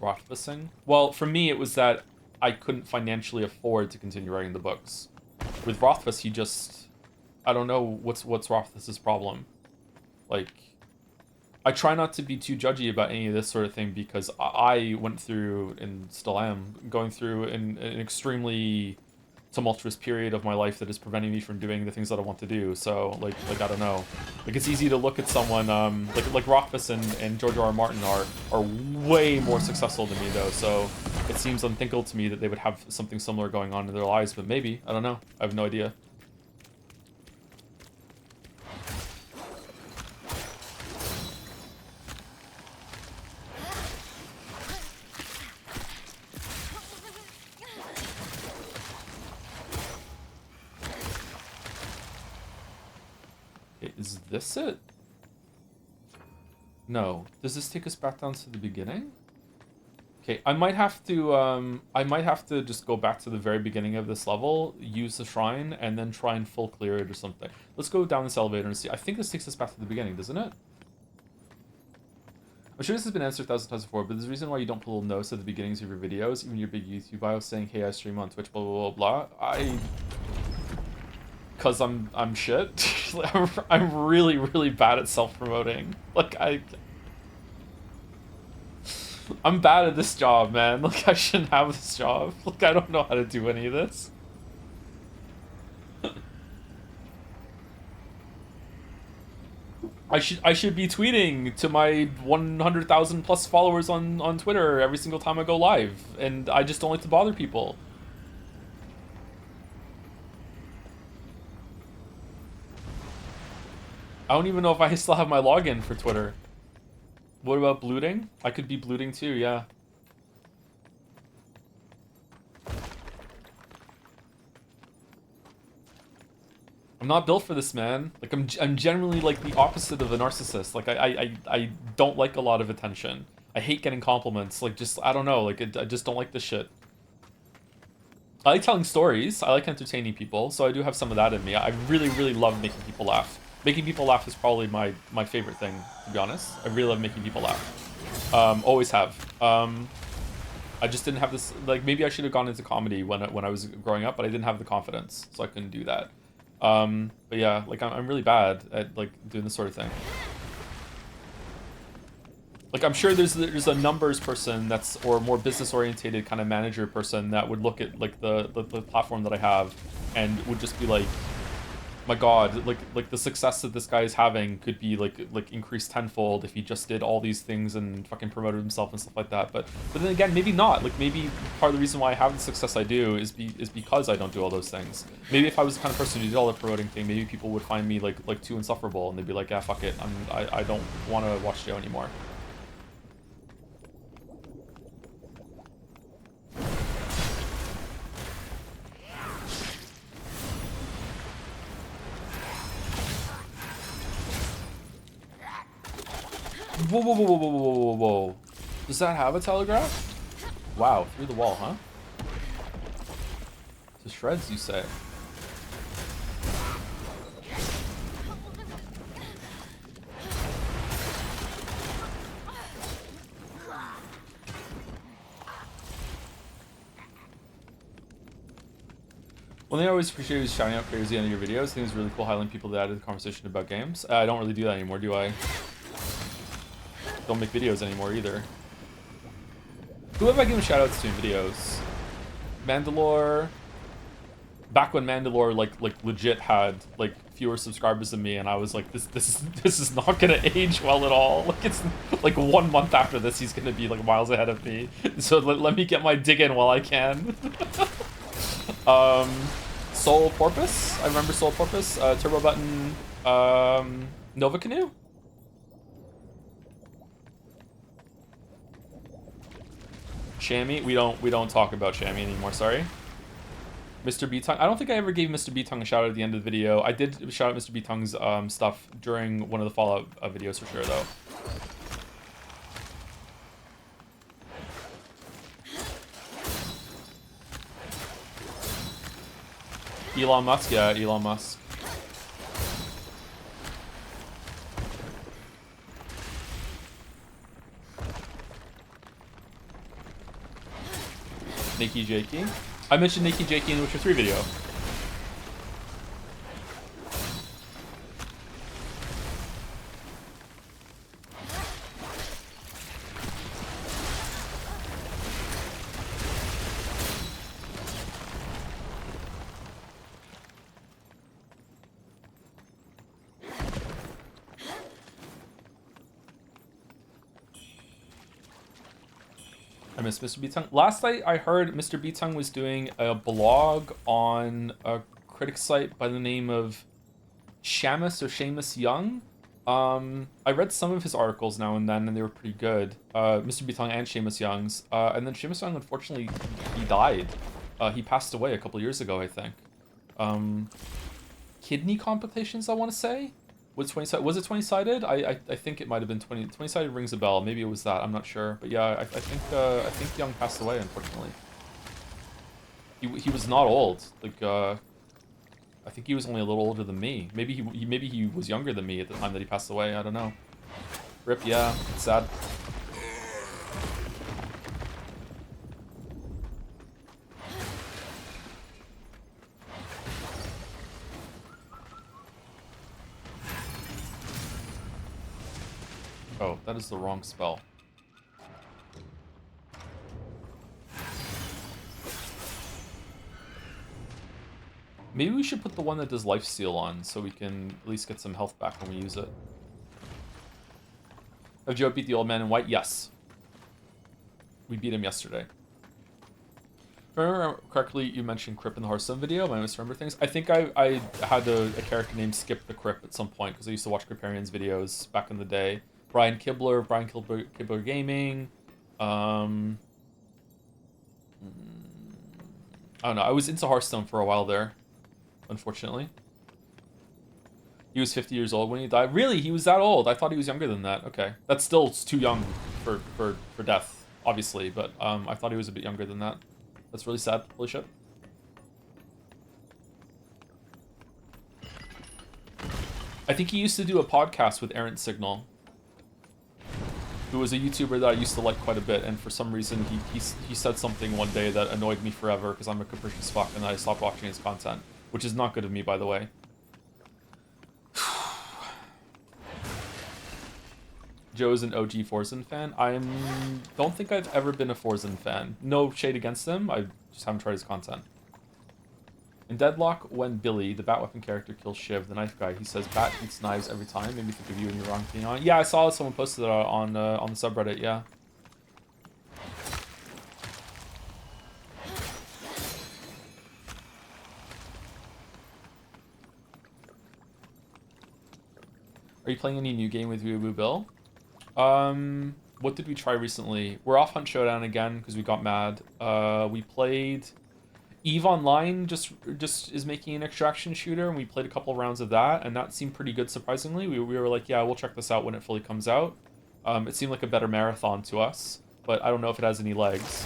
Rothfussing? Well, for me, it was that I couldn't financially afford to continue writing the books. With Rothfuss, he just... I don't know what's Rothfuss's problem. Like, I try not to be too judgy about any of this sort of thing because I went through, and still am, going through an extremely tumultuous period of my life that is preventing me from doing the things that I want to do. So, like I don't know. Like, it's easy to look at someone, like Rothfuss and George R.R. Martin are way more successful than me, though, so it seems unthinkable to me that they would have something similar going on in their lives, but maybe. I don't know. I have no idea. Is this it? No. Does this take us back down to the beginning? Okay, I might have to just go back to the very beginning of this level, use the shrine, and then try and full clear it or something. Let's go down this elevator and see. I think this takes us back to the beginning, doesn't it? I'm sure this has been answered 1,000 times before, but there's a reason why you don't put little notes at the beginnings of your videos, even your big YouTube bio saying, hey, I stream on Twitch, blah, blah, blah, blah. Because I'm shit. I'm really, really bad at self-promoting. Like, I'm bad at this job, man. Like, I shouldn't have this job. Like, I don't know how to do any of this. I should be tweeting to my 100,000 plus followers on Twitter every single time I go live, and I just don't like to bother people. I don't even know if I still have my login for Twitter. What about blooting? I could be blooting too, yeah. I'm not built for this, man. Like, I'm generally like the opposite of a narcissist. Like, I don't like a lot of attention. I hate getting compliments. Like, just, I don't know. Like, I just don't like this shit. I like telling stories. I like entertaining people. So I do have some of that in me. I really, really love making people laugh. Making people laugh is probably my favorite thing, to be honest. I really love making people laugh. Always have. I just didn't have this, like, maybe I should have gone into comedy when I was growing up, but I didn't have the confidence, so I couldn't do that. But yeah, like, I'm really bad at, like, doing this sort of thing. Like, I'm sure there's a numbers person that's, or more business-orientated kind of manager person that would look at, like, the platform that I have and would just be like, my god, like the success that this guy is having could be like increased tenfold if he just did all these things and fucking promoted himself and stuff like that. But then again, maybe not. Like, maybe part of the reason why I have the success I do is because I don't do all those things. Maybe if I was the kind of person who did all the promoting thing, maybe people would find me like too insufferable and they'd be like, yeah, fuck it, I don't want to watch Joe anymore. Whoa, whoa, whoa, whoa, whoa, whoa, whoa, whoa. Does that have a telegraph? Wow, through the wall, huh? To shreds, you say? One thing I always appreciate is shouting out creators at the end of your videos. I think it's really cool highlighting people that added the conversation about games. I don't really do that anymore, do I? Don't make videos anymore either. Who have I given shoutouts to in videos? Mandalore. Back when Mandalore like legit had like fewer subscribers than me, and I was like, this is not gonna age well at all. Like, it's like 1 month after this, he's gonna be like miles ahead of me. So let me get my dig in while I can. Soul Porpoise. I remember Soul Porpoise. Turbo Button. Nova Canoe. Shammy. We don't talk about Shammy anymore. Sorry. Mr. B Tongue. I don't think I ever gave Mr. B Tongue a shout out at the end of the video. I did shout out Mr. B Tongue's stuff during one of the Fallout videos for sure, though. Elon Musk, yeah, Elon Musk. Nikki Jakey. I mentioned Nikki Jakey in the Witcher 3 video. I miss Mr. B-Tongue. Last night I heard Mr. B-Tongue was doing a blog on a critic site by the name of Shamus or Seamus Young. I read some of his articles now and then, and they were pretty good. Mr. B-Tongue and Seamus Young's. And then Seamus Young, unfortunately, he died. He passed away a couple years ago, I think. Kidney complications, I want to say? Was it 20-sided? I think it might have been 20. 20-sided rings a bell. Maybe it was that. I'm not sure. But yeah, I think Young passed away, unfortunately. He was not old. Like I think he was only a little older than me. Maybe he was younger than me at the time that he passed away. I don't know. Rip, yeah, it's sad. Oh, that is the wrong spell. Maybe we should put the one that does lifesteal on, so we can at least get some health back when we use it. Have Joe beat the old man in white? Yes. We beat him yesterday. If I remember correctly, you mentioned Crip in the Hearthstone video. Am I misremember things? I think I had a character named Skip the Crip at some point, because I used to watch Criparian's videos back in the day. Brian Kibler Gaming. I don't know. I was into Hearthstone for a while there, unfortunately. He was 50 years old when he died. Really? He was that old? I thought he was younger than that. Okay. That's still too young for death, obviously, but I thought he was a bit younger than that. That's really sad. Holy shit. I think he used to do a podcast with Errant Signal, who was a YouTuber that I used to like quite a bit, and for some reason he said something one day that annoyed me forever because I'm a capricious fuck, and I stopped watching his content, which is not good of me, by the way. Joe is an OG Forzen fan. Don't think I've ever been a Forzen fan. No shade against him, I just haven't tried his content. In Deadlock, when Billy, the Batweapon character, kills Shiv, the knife guy, he says, "Bat eats knives every time." Made me think of you and your wrong opinion on it. Yeah, I saw someone posted it on the subreddit, yeah. Are you playing any new game with Weeaboo Bill? What did we try recently? We're off Hunt Showdown again because we got mad. We played EVE Online just is making an extraction shooter, and we played a couple rounds of that, and that seemed pretty good, surprisingly. We were like, yeah, we'll check this out when it fully comes out. It seemed like a better marathon to us, but I don't know if it has any legs.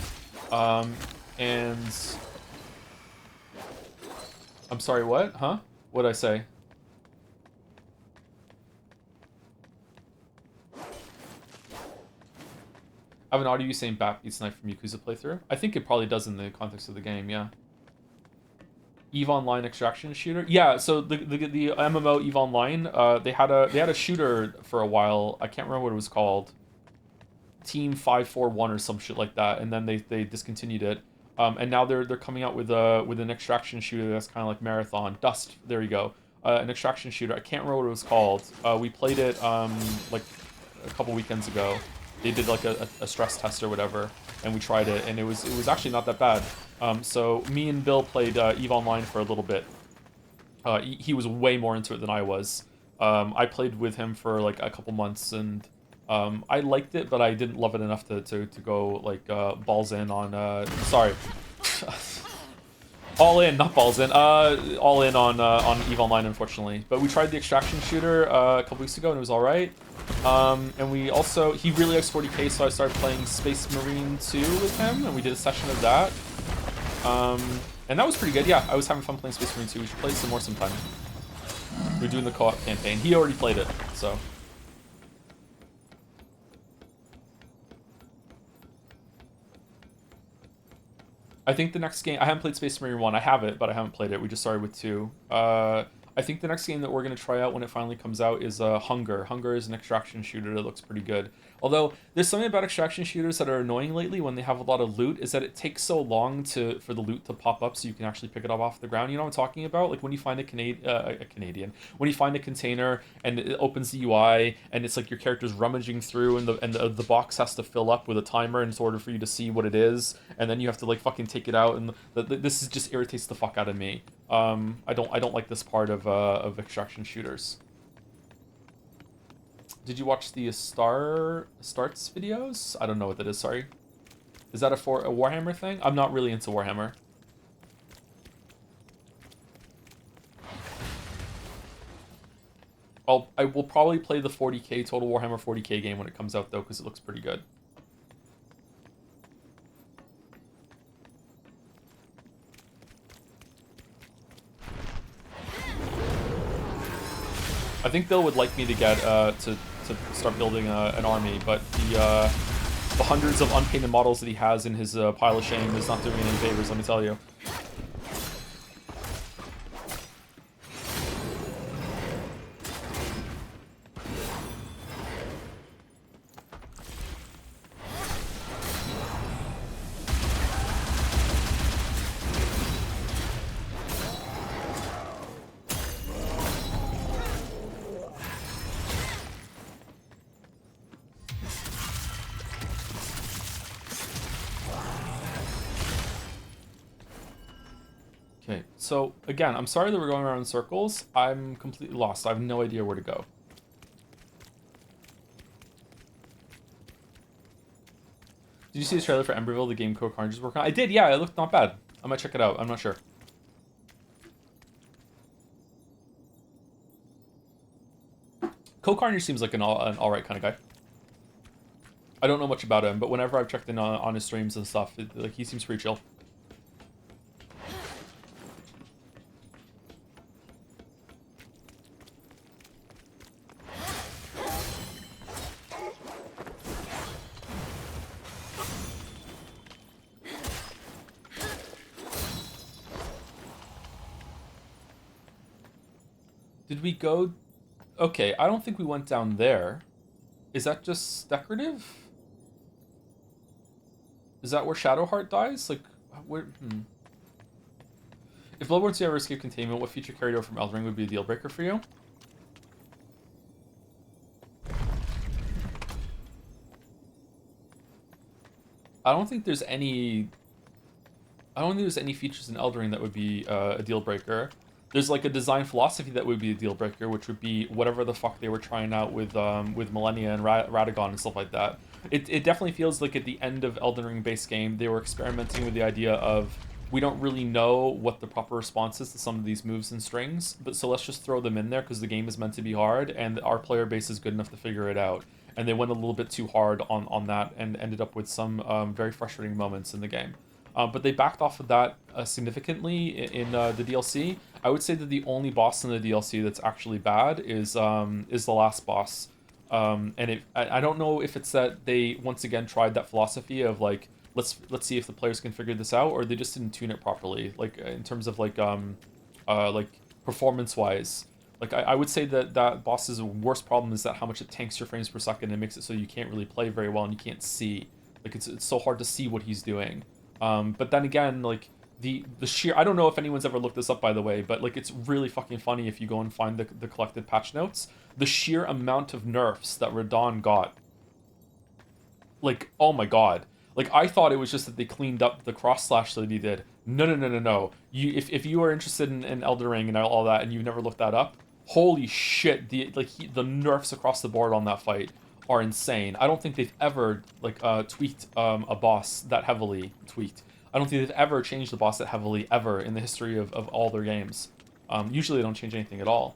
And... I'm sorry, what? Huh? What'd I say? I have an audio saying Bat beats knife from Yakuza playthrough. I think it probably does in the context of the game, yeah. EVE Online extraction shooter. Yeah, so the MMO EVE Online, they had a shooter for a while. I can't remember what it was called. Team 541 or some shit like that, and then they discontinued it. And now they're coming out with an extraction shooter that's kind of like Marathon. Dust, there you go. An extraction shooter. I can't remember what it was called. We played it like a couple weekends ago. They did like a stress test or whatever, and we tried it, and it was actually not that bad. So me and Bill played EVE Online for a little bit. He was way more into it than I was. I played with him for like a couple months, and I liked it, but I didn't love it enough to go like balls in on. Sorry. All in, not balls in. All in on EVE Online, unfortunately. But we tried the extraction shooter a couple weeks ago, and it was all right. And we also, he really likes 40k, so I started playing Space Marine 2 with him, and we did a session of that. And that was pretty good. Yeah, I was having fun playing Space Marine 2. We should play some more sometime. We're doing the co-op campaign. He already played it, so. I think the next game, I haven't played Space Marine 1. I have it, but I haven't played it. We just started with 2. I think the next game that we're going to try out when it finally comes out is Hunger. Hunger is an extraction shooter that looks pretty good. Although, there's something about extraction shooters that are annoying lately when they have a lot of loot, is that it takes so long for the loot to pop up so you can actually pick it up off the ground. You know what I'm talking about? Like when you find when you find a container and it opens the UI and it's like your character's rummaging through and the box has to fill up with a timer in order for you to see what it is, and then you have to like fucking take it out, and this is just irritates the fuck out of me. I don't like this part of extraction shooters. Did you watch the starts videos? I don't know what that is, sorry. Is that a Warhammer thing? I'm not really into Warhammer. I will probably play the 40k, Total Warhammer 40k game when it comes out, though, because it looks pretty good. I think Bill would like me to get to start building an army, but the hundreds of unpainted models that he has in his pile of shame is not doing me any favors, let me tell you. Okay, so again, I'm sorry that we're going around in circles. I'm completely lost. I have no idea where to go. Did you see the trailer for Emberville, the game Code Carnage is working on? I did, yeah, it looked not bad. I might check it out. I'm not sure. Code Carnage seems like an alright kind of guy. I don't know much about him, but whenever I've checked in on his streams and stuff, like he seems pretty chill. Did we go... Okay, I don't think we went down there. Is that just decorative? Is that where Shadowheart dies? Like, where... If Bloodborne 2 ever escaped containment, what feature carried over from Elden Ring would be a deal breaker for you? I don't think there's any... I don't think there's any features in Elden Ring that would be a deal breaker. There's like a design philosophy that would be a deal breaker, which would be whatever the fuck they were trying out with Millennia and Radagon and stuff like that. It definitely feels like at the end of Elden Ring base game, they were experimenting with the idea of we don't really know what the proper response is to some of these moves and strings, but so let's just throw them in there because the game is meant to be hard and our player base is good enough to figure it out. And they went a little bit too hard on that and ended up with some very frustrating moments in the game. But they backed off of that significantly in the DLC. I would say that the only boss in the DLC that's actually bad is the last boss. And I don't know if it's that they once again tried that philosophy of like let's see if the players can figure this out, or they just didn't tune it properly, like in terms of like performance wise. Like I would say that boss's worst problem is that how much it tanks your frames per second and makes it so you can't really play very well and you can't see. Like it's so hard to see what he's doing. But then again, like the sheer, I don't know if anyone's ever looked this up, by the way, but like it's really fucking funny if you go and find the collected patch notes. The sheer amount of nerfs that Radahn got like, oh my god. Like, I thought it was just that they cleaned up the cross slash that he did. No, no, no, no, no. If you are interested in Elden Ring and all that, and you've never looked that up, holy shit! The nerfs across the board on that fight are insane. I don't think they've ever tweaked a boss that heavily tweaked. I don't think they've ever changed the boss that heavily ever in the history of all their games. Usually they don't change anything at all.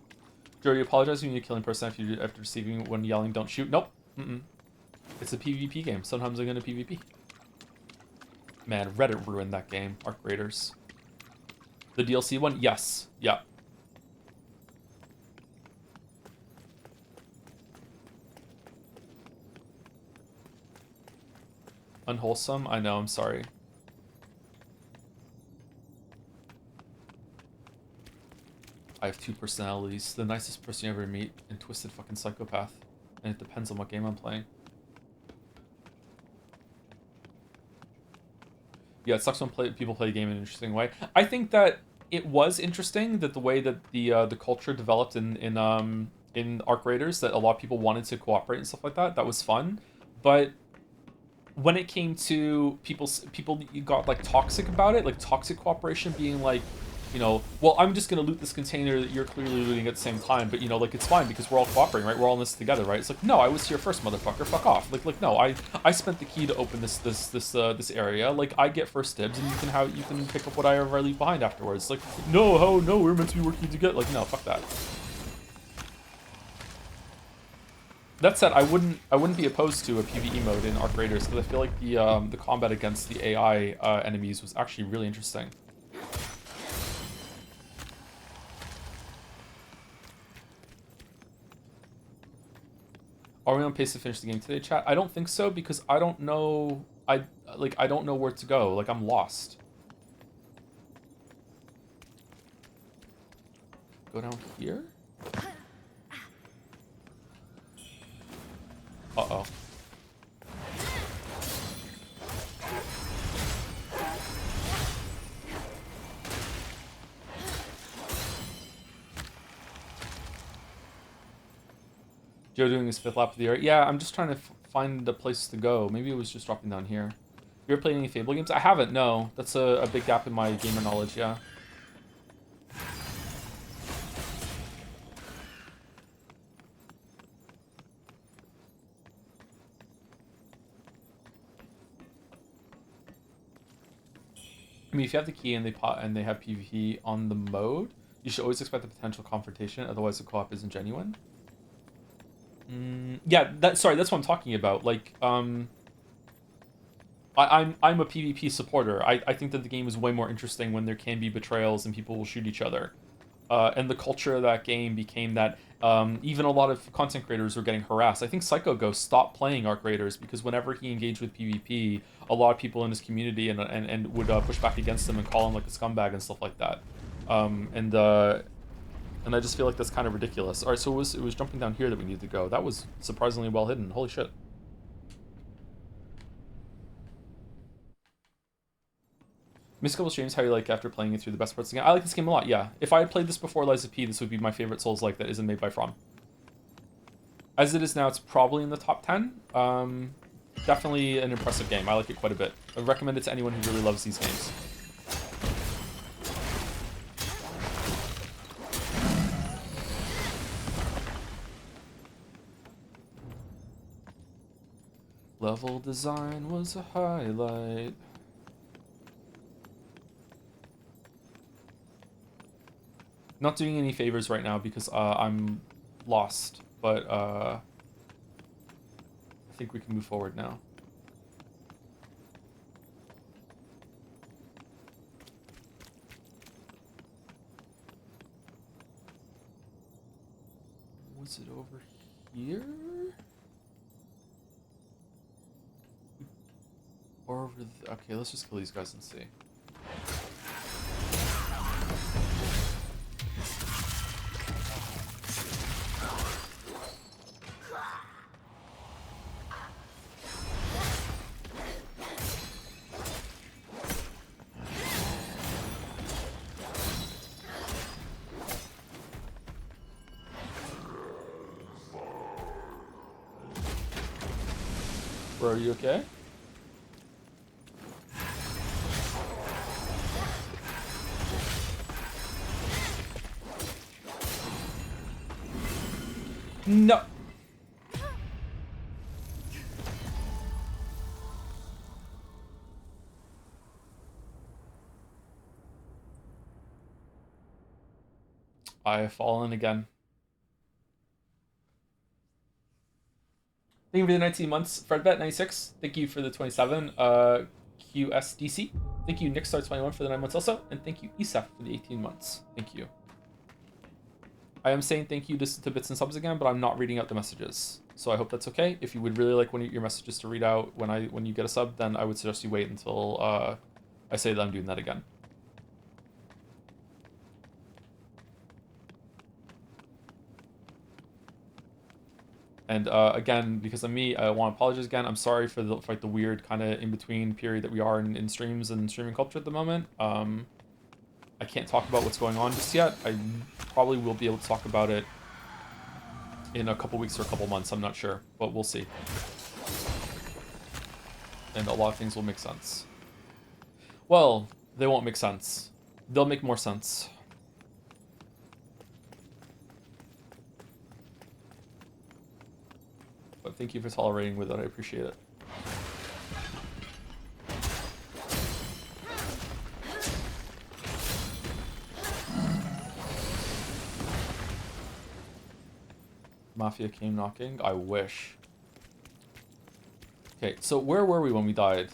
Joe, you apologize when you're killing person after receiving when yelling don't shoot. Nope. It's a PvP game. Sometimes I'm gonna PvP. Man, Reddit ruined that game. Arc Raiders. The DLC one? Yes. Yeah. Unwholesome? I know, I'm sorry. I have two personalities. The nicest person you ever meet, and twisted fucking psychopath. And it depends on what game I'm playing. Yeah, it sucks when people play a game in an interesting way. I think that it was interesting that the way that the culture developed in Arc Raiders, that a lot of people wanted to cooperate and stuff like that. That was fun, but when it came to people got like toxic about it, like toxic cooperation, being like, you know, well, I'm just gonna loot this container that you're clearly looting at the same time, but you know, like, it's fine because we're all cooperating, right? We're all in this together, right? It's like, no, I was here first, motherfucker. Fuck off. Like, no, I spent the key to open this area. Like, I get first dibs, and you can pick up what I ever leave behind afterwards. Like, no, no, we're meant to be working together. Like, no, fuck that. That said, I wouldn't be opposed to a PvE mode in Arc Raiders because I feel like the combat against the AI enemies was actually really interesting. Are we on pace to finish the game today, chat? I don't think so because I don't know. I don't know where to go. Like, I'm lost. Go down here? Uh-oh. Joe doing his 5th lap of the area. Yeah, I'm just trying to find a place to go. Maybe it was just dropping down here. You ever played any Fable games? I haven't, no. That's a big gap in my gamer knowledge, yeah. I mean, if you have the key and they have PvP on the mode, you should always expect a potential confrontation, otherwise the co-op isn't genuine. Yeah, that's what I'm talking about. Like, I'm a PvP supporter. I think that the game is way more interesting when there can be betrayals and people will shoot each other. And the culture of that game became that even a lot of content creators were getting harassed. I think Psycho Ghost stopped playing Arc Raiders because whenever he engaged with PvP, a lot of people in his community and would push back against him and call him like a scumbag and stuff like that. And I just feel like that's kind of ridiculous. All right, so it was jumping down here that we needed to go. That was surprisingly well hidden. Holy shit. Miss a couple streams, how you like after playing it through the best parts of the game? I like this game a lot, yeah. If I had played this before Lies of P, this would be my favorite Souls-like that isn't made by From. As it is now, it's probably in the top 10. Definitely an impressive game. I like it quite a bit. I would recommend it to anyone who really loves these games. Level design was a highlight. Not doing any favors right now because I'm lost, but I think we can move forward now. Was it over here? Or over the... Okay, let's just kill these guys and see. Bro, are you okay? No. I have fallen again. Thank you for the 19 months. FredBet96, thank you for the 27. QSDC, thank you. NickStar21 for the 9 months also. And thank you, ESEF, for the 18 months. Thank you. I am saying thank you to bits and subs again, but I'm not reading out the messages. So I hope that's okay. If you would really like one of your messages to read out when you get a sub, then I would suggest you wait until I say that I'm doing that again. And again, because of me, I want to apologize again. I'm sorry for the weird kind of in-between period that we are in streams and streaming culture at the moment. I can't talk about what's going on just yet. I probably will be able to talk about it in a couple weeks or a couple months. I'm not sure, but we'll see. And a lot of things will make sense. Well, they won't make sense. They'll make more sense. But thank you for tolerating with it. I appreciate it. Mafia came knocking. I wish. Okay, so where were we when we died?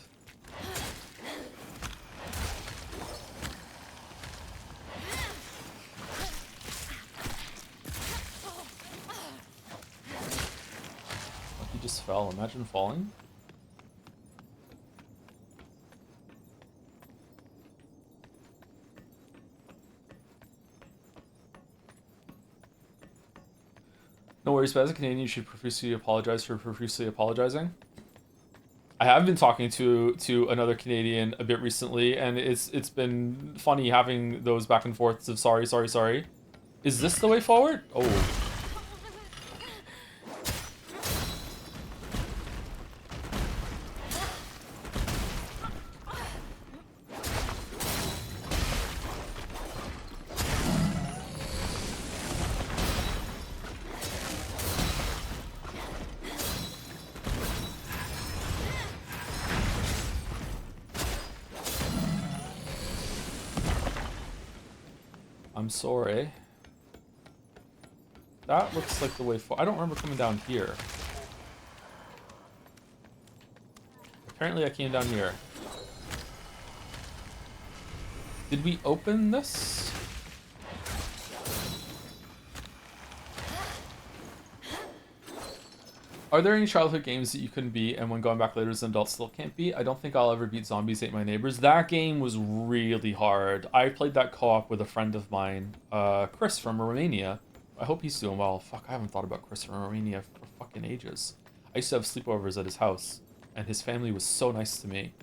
He just fell. Imagine falling. No worries, but as a Canadian, you should profusely apologize for profusely apologizing. I have been talking to another Canadian a bit recently, and it's been funny having those back and forths of sorry, sorry, sorry. Is this the way forward? Oh. I'm sorry. That looks like the way forward. I don't remember coming down here. Apparently I came down here. Did we open this? Are there any childhood games that you couldn't beat and when going back later as an adult still can't beat? I don't think I'll ever beat Zombies Ate My Neighbors. That game was really hard. I played that co-op with a friend of mine, Chris from Romania. I hope he's doing well. Fuck, I haven't thought about Chris from Romania for fucking ages. I used to have sleepovers at his house, and his family was so nice to me.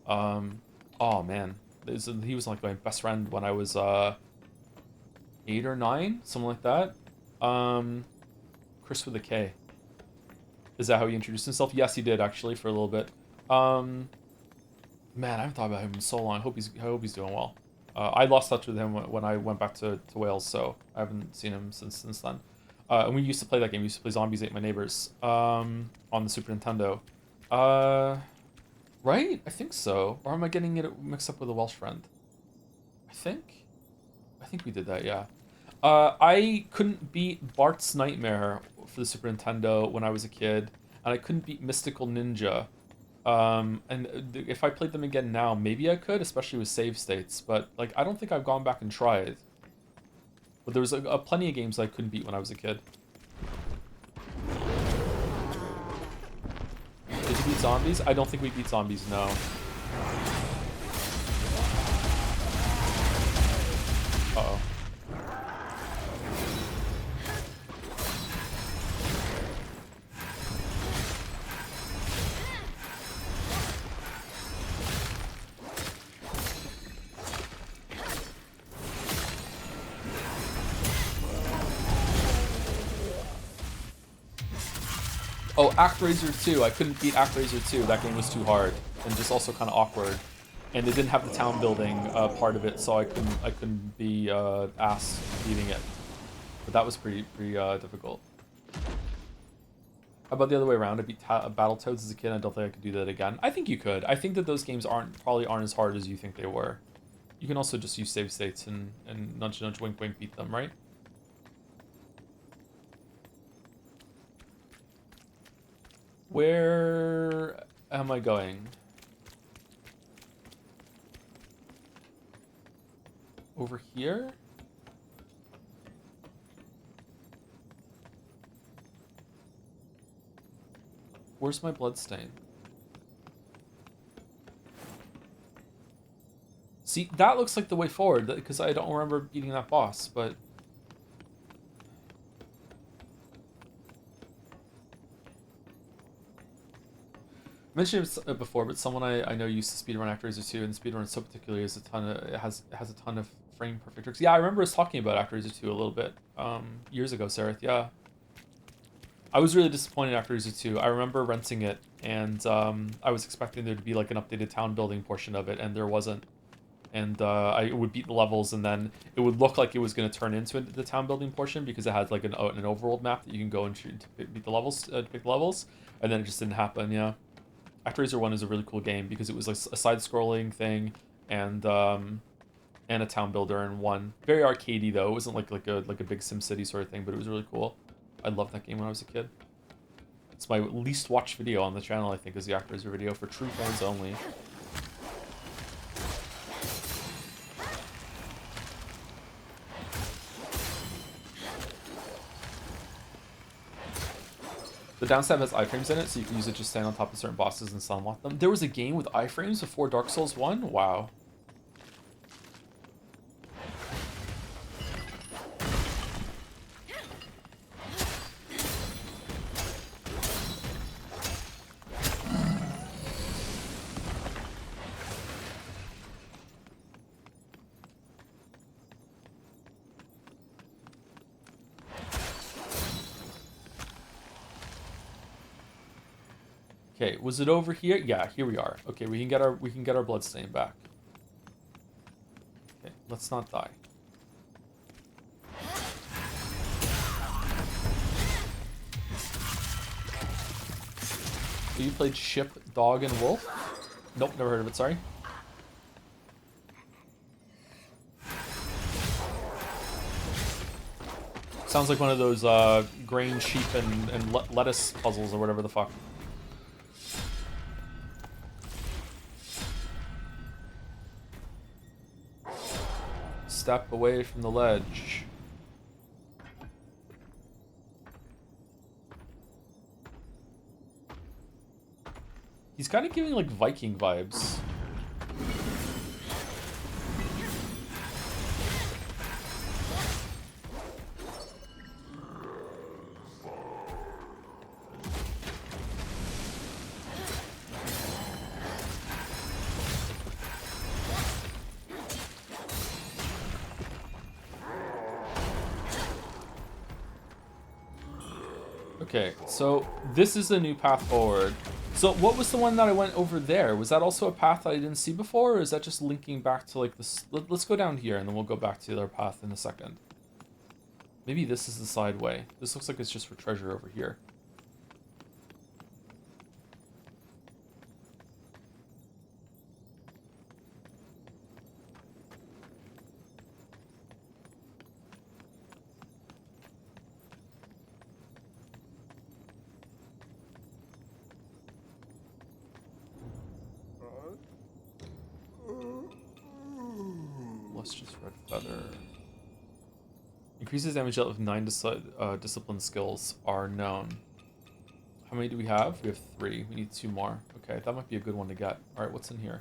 Oh man. He was like my best friend when I was 8 or 9, something like that. Chris with a K. Is that how he introduced himself? Yes, he did actually for a little bit. Man, I haven't thought about him in so long. I hope he's doing well. I lost touch with him when I went back to Wales, so I haven't seen him since then. And we used to play that game. We used to play Zombies Ate My Neighbors on the Super Nintendo. Right? I think so. Or am I getting it mixed up with a Welsh friend? I think we did that, yeah. I couldn't beat Bart's Nightmare for the Super Nintendo when I was a kid, and I couldn't beat Mystical Ninja. And if I played them again now, maybe I could, especially with save states, but like I don't think I've gone back and tried. But there was plenty of games I couldn't beat when I was a kid. Did you beat Zombies? I don't think we beat Zombies, no. Uh-oh. Oh, ActRaiser 2. I couldn't beat ActRaiser 2. That game was too hard and just also kind of awkward. And it didn't have the town building part of it, so I couldn't be ass beating it. But that was pretty difficult. How about the other way around? I beat Battletoads as a kid. I don't think I could do that again. I think you could. I think that those games probably aren't as hard as you think they were. You can also just use save states and nudge nudge wink wink beat them, right? Where am I going? Over here? Where's my bloodstain? See, that looks like the way forward, because I don't remember beating that boss, but... I mentioned it before, but someone I know used to speedrun ActRaiser 2, and speedrun so particularly has a ton of frame perfect tricks. Yeah, I remember us talking about ActRaiser 2 a little bit years ago, Sareth. Yeah, I was really disappointed after ActRaiser 2. I remember renting it, and I was expecting there to be like an updated town building portion of it, and there wasn't. And I would beat the levels, and then it would look like it was going to turn into the town building portion because it had like an overworld map that you can go and shoot to beat the levels, pick the levels, and then it just didn't happen. Yeah. ActRaiser 1 is a really cool game because it was like a side-scrolling thing and a town builder in one. Very arcadey though. It wasn't like a big SimCity sort of thing, but it was really cool. I loved that game when I was a kid. It's my least watched video on the channel, I think, is the ActRaiser video for true fans only. The downside has iframes in it, so you can use it to stand on top of certain bosses and unlock them. There was a game with iframes before Dark Souls 1? Wow. Okay, was it over here? Yeah, here we are. Okay, we can get our bloodstain back. Okay, let's not die. You played Ship, Dog, and Wolf? Nope, never heard of it, sorry. Sounds like one of those grain, sheep, and lettuce puzzles or whatever the fuck. Step away from the ledge. He's kind of giving like Viking vibes. Okay, so this is the new path forward. So what was the one that I went over there? Was that also a path that I didn't see before, or is that just linking back to like this? Let's go down here and then we'll go back to the other path in a second. Maybe this is the side way. This looks like it's just for treasure over here. Lustrous red feather. Increases damage dealt with 9 discipline skills are known. How many do we have? We have 3. We need 2 more. Okay, that might be a good one to get. Alright, what's in here?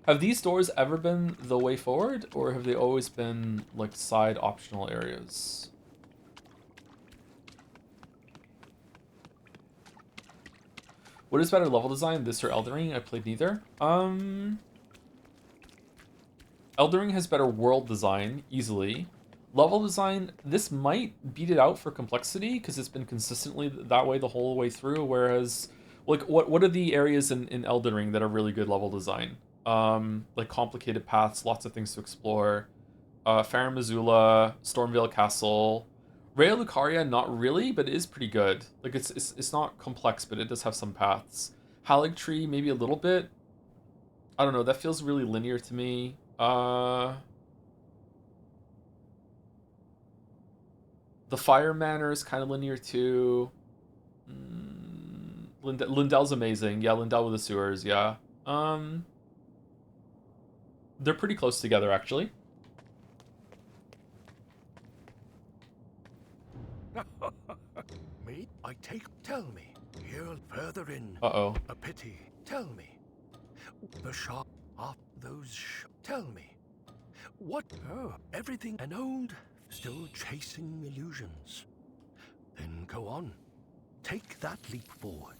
Have these doors ever been the way forward, or have they always been like side optional areas? What is better level design, this or Elden Ring? I played neither. Elden Ring has better world design, easily. Level design, this might beat it out for complexity, because it's been consistently that way the whole way through, whereas, like, what are the areas in Elden Ring that are really good level design? Like, complicated paths, lots of things to explore. Farum Azula, Stormvale Castle. Raya Lucaria, not really, but it is pretty good. Like, it's not complex, but it does have some paths. Haligtree, maybe a little bit. I don't know, that feels really linear to me. The Fire Manor is kind of linear too. Lindell's amazing. Yeah, Lindell with the sewers, yeah. They're pretty close together, actually. Me? I take. Tell me. Here further in. Uh-oh. A pity. Tell me. The shop. Off those. Tell me. What? Oh, everything. An old. Still chasing illusions. Then go on. Take that leap forward.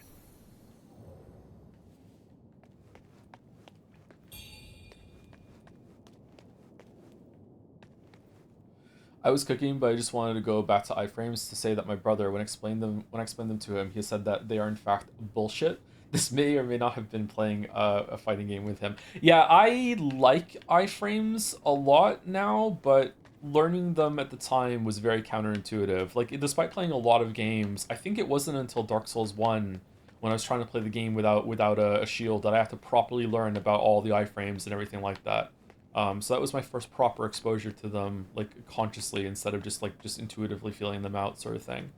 I was cooking, but I just wanted to go back to iframes to say that my brother, when I explained them to him, he said that they are in fact bullshit. This may or may not have been playing a fighting game with him. Yeah, I like iframes a lot now, but learning them at the time was very counterintuitive. Like, despite playing a lot of games, I think it wasn't until Dark Souls 1, when I was trying to play the game without a shield, that I had to properly learn about all the iframes and everything like that. So that was my first proper exposure to them, like, consciously, instead of just intuitively feeling them out, sort of thing.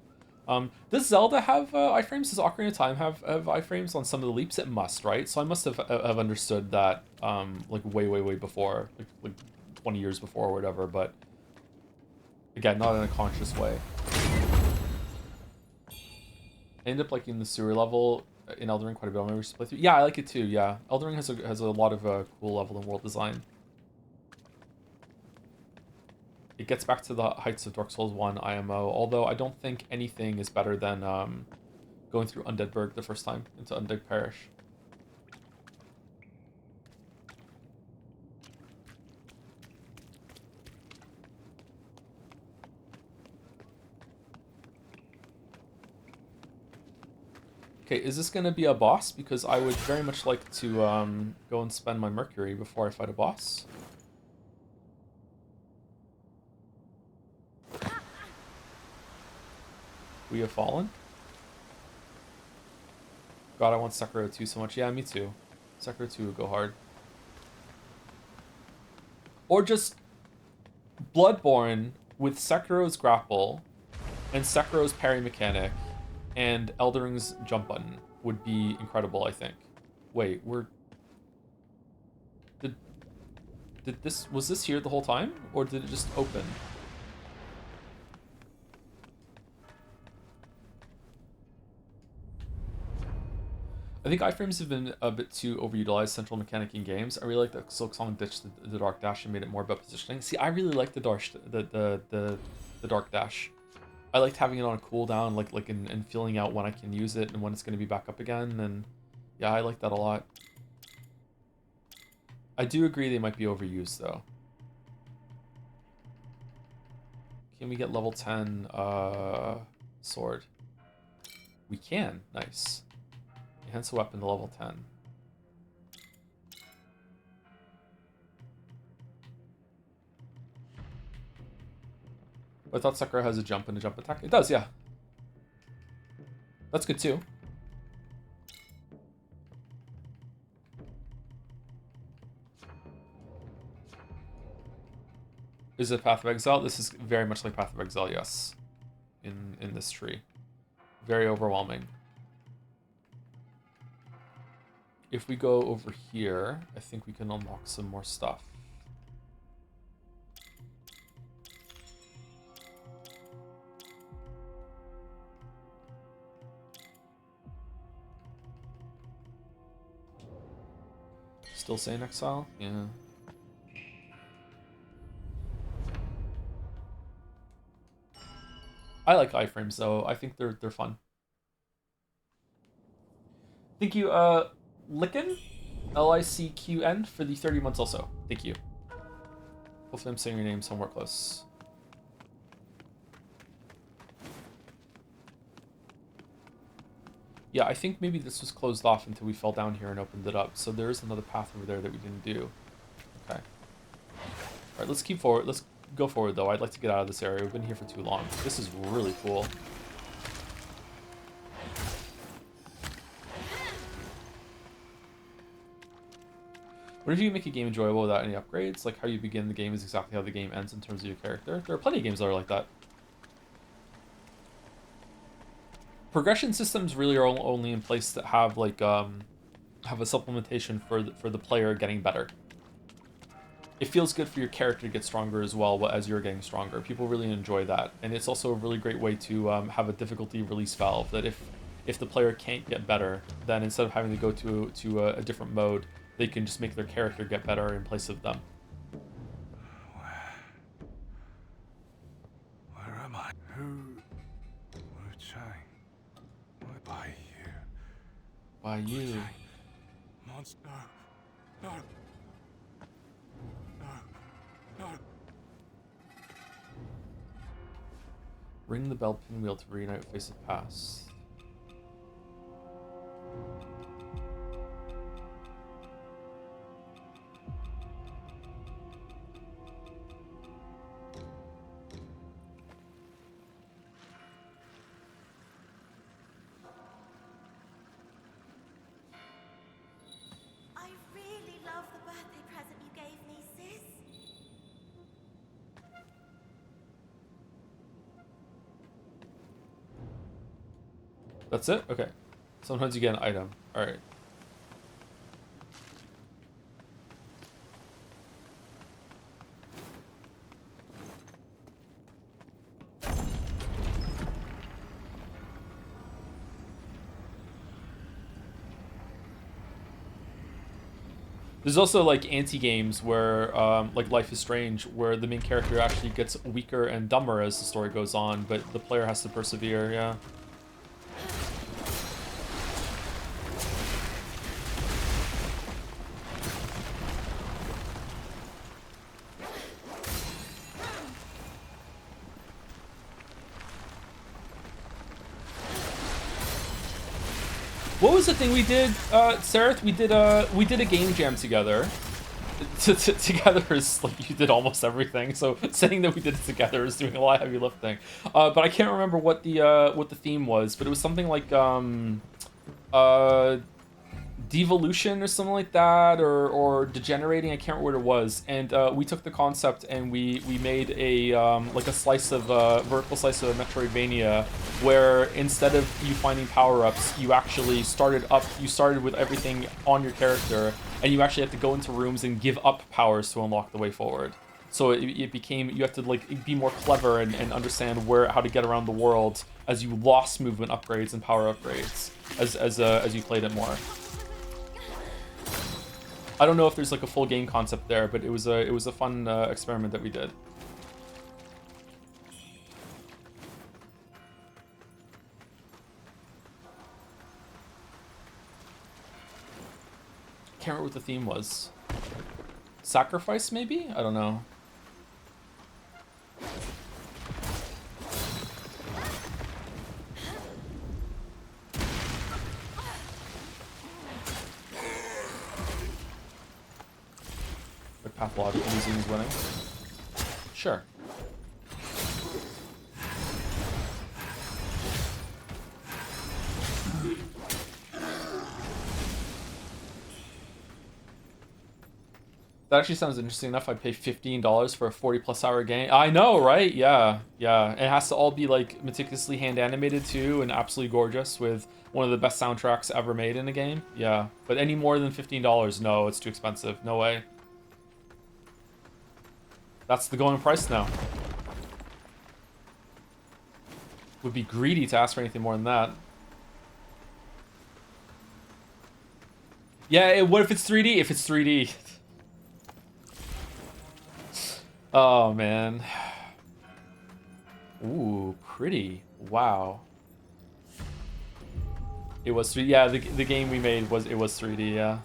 Does Zelda have iframes? Does Ocarina of Time have iframes on some of the leaps? It must, right? So I must have understood that like way before, like 20 years before or whatever. But again, not in a conscious way. I end up liking the sewer level in Elden Ring quite a bit on my recent playthrough. Yeah, I like it too. Yeah, Elden Ring has a lot of cool level and world design. It gets back to the heights of Dark Souls 1 IMO, although I don't think anything is better than going through Undeadburg the first time into Undead Parish. Okay, is this going to be a boss? Because I would very much like to go and spend my Mercury before I fight a boss. We have fallen. God, I want Sekiro 2 so much. Yeah, me too. Sekiro 2 would go hard. Or just Bloodborne with Sekiro's grapple and Sekiro's parry mechanic and Elden Ring's jump button would be incredible, I think. Wait, was this here the whole time? Or did it just open? I think iframes have been a bit too overutilized central mechanic in games. I really like that Silksong ditched the dark dash and made it more about positioning. See, I really like the dark dash. I liked having it on a cooldown, and feeling out when I can use it and when it's going to be back up again. And yeah, I like that a lot. I do agree they might be overused though. Can we get level 10 sword? We can. Nice. Enhance a weapon to level 10. I thought Sekiro has a jump and a jump attack. It does, yeah. That's good too. Is it Path of Exile? This is very much like Path of Exile, yes. In this tree. Very overwhelming. If we go over here, I think we can unlock some more stuff. Still saying Exile? Yeah. I like iframes though. I think they're fun. Thank you, Licken, LICQN, for the 30 months also. Thank you. Hopefully I'm saying your name somewhere close. Yeah, I think maybe this was closed off until we fell down here and opened it up. So there is another path over there that we didn't do. Okay. All right, let's keep forward. Let's go forward, though. I'd like to get out of this area. We've been here for too long. This is really cool. What if you make a game enjoyable without any upgrades? Like how you begin the game is exactly how the game ends in terms of your character. There are plenty of games that are like that. Progression systems really are only in place that have like have a supplementation for the player getting better. It feels good for your character to get stronger as well as you're getting stronger. People really enjoy that, and it's also a really great way to have a difficulty release valve. That if the player can't get better, then instead of having to go to a different mode, they can just make their character get better in place of them. Where am I? Who? Wuchang. Why you? Why you? Monster. No. No. No. Ring the bell pinwheel to reunite with Face of Past. I really love the birthday present you gave me, sis. That's it? Okay. Sometimes you get an item. Alright. There's also like anti-games where, like Life is Strange, where the main character actually gets weaker and dumber as the story goes on, but the player has to persevere, yeah. What was the thing we did, Sareth? We did a game jam together. Together is like you did almost everything. So saying that we did it together is doing a lot of heavy lifting. But I can't remember what the theme was. But it was something like devolution or something like that, or degenerating. I can't remember what it was. And we took the concept and we made a like a slice of vertical slice of a Metroidvania, where instead of you finding power-ups, you actually started with everything on your character, and you actually had to go into rooms and give up powers to unlock the way forward. So it became, you have to like be more clever and understand how to get around the world as you lost movement upgrades and power upgrades as you played it more. I don't know if there's like a full game concept there, but it was a fun experiment that we did. Can't remember what the theme was. Sacrifice, maybe? I don't know. The pathological museum is winning. Sure. That actually sounds interesting enough. I'd pay $15 for a 40+ hour game. I know, right? Yeah, yeah. It has to all be like meticulously hand animated too, and absolutely gorgeous with one of the best soundtracks ever made in a game. Yeah, but any more than $15, no, it's too expensive. No way. That's the going price now. Would be greedy to ask for anything more than that. Yeah, what if it's 3D? If it's 3D. Oh, man. Ooh, pretty. Wow. It was 3D. Yeah, the game we made was 3D. Yeah.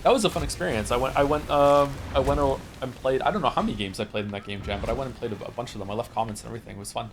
That was a fun experience. I went and played. I don't know how many games I played in that game jam, but I went and played a bunch of them. I left comments and everything. It was fun.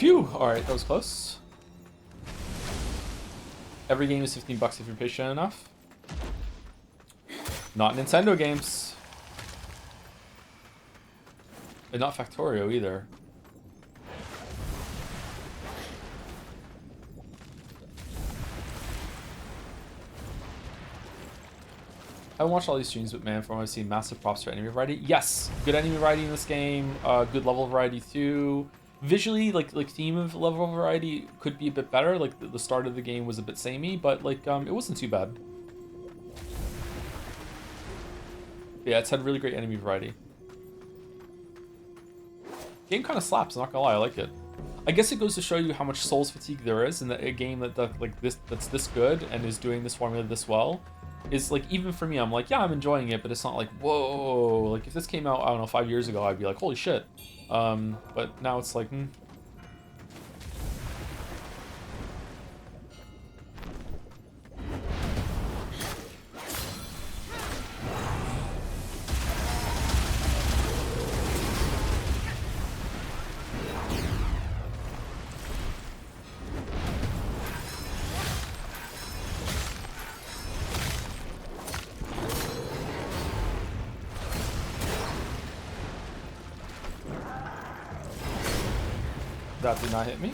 Phew! Alright, that was close. Every game is 15 bucks if you're patient enough. Not Nintendo games. And not Factorio either. I watched all these streams, but man, from what I've seen, massive props for enemy variety. Yes, good enemy variety in this game. Good level variety too. Visually, like theme of level variety could be a bit better. Like the start of the game was a bit samey, but like it wasn't too bad. Yeah, it's had really great enemy variety. Game kind of slaps, not gonna lie, I like it. I guess it goes to show you how much Souls fatigue there is in a game that's this good and is doing this formula this well. Is like, even for me, I'm like, yeah, I'm enjoying it, but it's not like, whoa. Like if this came out, I don't know, 5 years ago, I'd be like, holy shit. But now it's like, that did not hit me.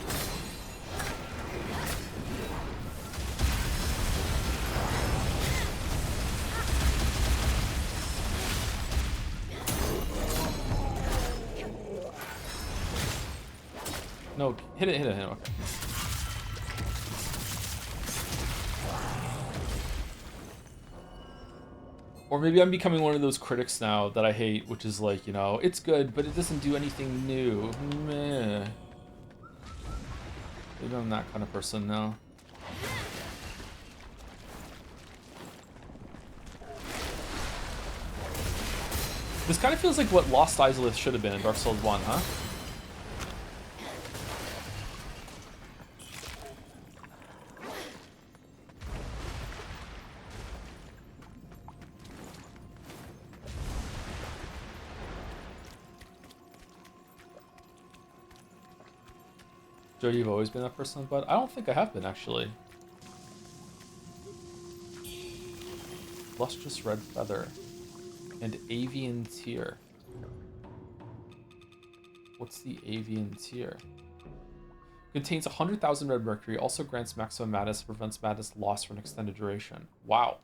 No, hit it, okay. Or maybe I'm becoming one of those critics now that I hate, which is like, you know, it's good, but it doesn't do anything new. Meh. Maybe I'm that kind of person now. This kind of feels like what Lost Izalith should have been in Dark Souls 1, huh? Joe, you've always been that person, but I don't think I have been, actually. Lustrous Red Feather. And Avian Tear. What's the Avian Tear? Contains 100,000 red mercury, also grants maximum madness, prevents madness loss for an extended duration. Wow.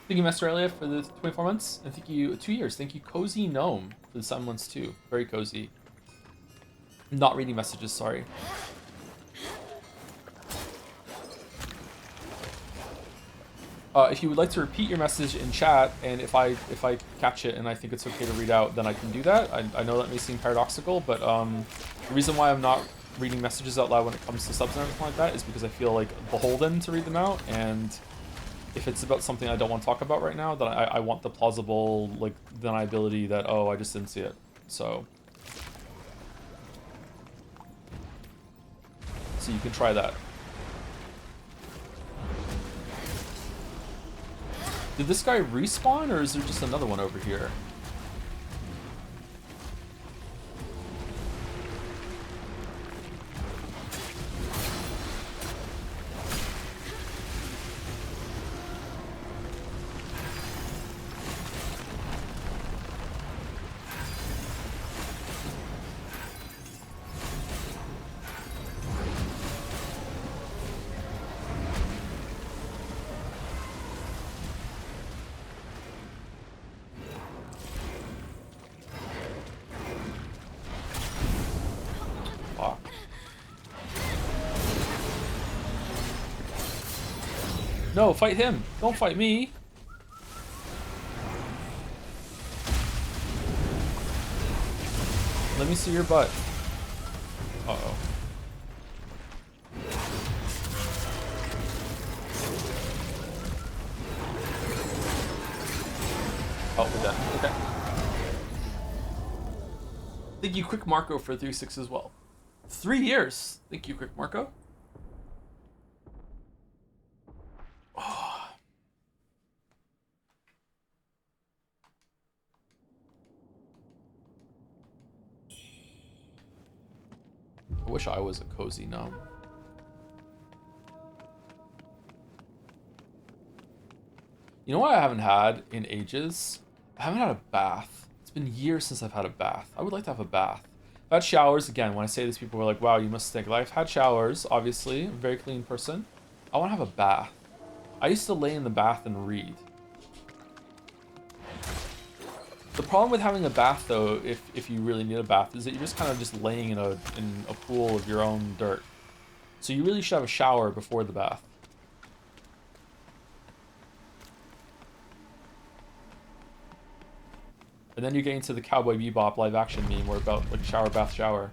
Thank you, Master Elia, for the 24 months, and thank you, 2 years. Thank you, Cozy Gnome, for the 7 months too. Very cozy. Not reading messages, sorry. If you would like to repeat your message in chat, and if I catch it and I think it's okay to read out, then I can do that. I know that may seem paradoxical, but the reason why I'm not reading messages out loud when it comes to subs and everything like that is because I feel like beholden to read them out, and if it's about something I don't want to talk about right now, then I want the plausible like deniability that, oh, I just didn't see it. So you can try that. Did this guy respawn, or is there just another one over here? No, fight him. Don't fight me. Let me see your butt. Uh-oh. Oh, we're done. Okay. Thank you, Quick Marco, for 3-6 as well. 3 years. Thank you, Quick Marco. I wish I was a cozy gnome. You know what I haven't had in ages? I haven't had a bath. It's been years since I've had a bath. I would like to have a bath. I've had showers. Again, when I say this, people are like, wow, you must stink. I've had showers, obviously. I'm a very clean person. I want to have a bath. I used to lay in the bath and read. The problem with having a bath, though, if you really need a bath, is that you're just kind of just laying in a pool of your own dirt. So you really should have a shower before the bath. And then you get into the Cowboy Bebop live action meme where about like shower, bath, shower.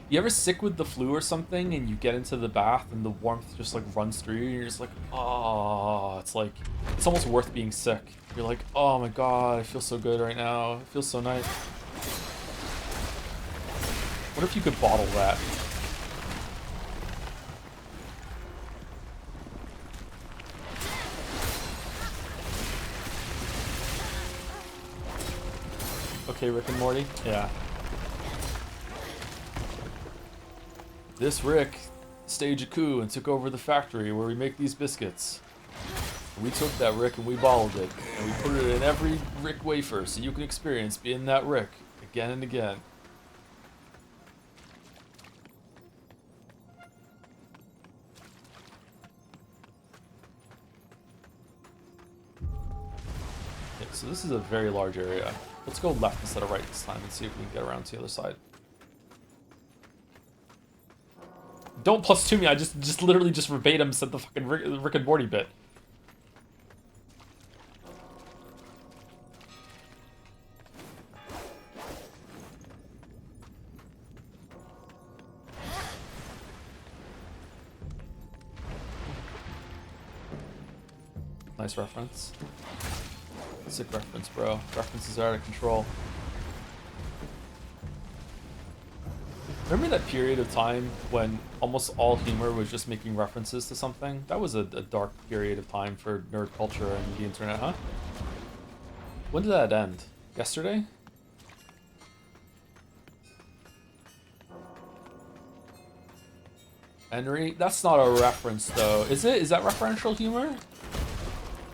You ever sick with the flu or something and you get into the bath and the warmth just like runs through you and you're just like, oh, it's like, it's almost worth being sick. You're like, oh my god, I feel so good right now. It feels so nice. What if you could bottle that? Okay, Rick and Morty? Yeah. This Rick staged a coup and took over the factory where we make these biscuits. We took that Rick and we bottled it, and we put it in every Rick wafer so you can experience being that Rick again and again. Okay, so this is a very large area. Let's go left instead of right this time and see if we can get around to the other side. Don't +2 me, I just literally just verbatim said the fucking Rick and Morty bit. Nice reference. Sick reference, bro. References are out of control. Remember that period of time when almost all humor was just making references to something? That was a dark period of time for nerd culture and the internet, huh? When did that end? Yesterday? Henry? That's not a reference, though. Is it? Is that referential humor?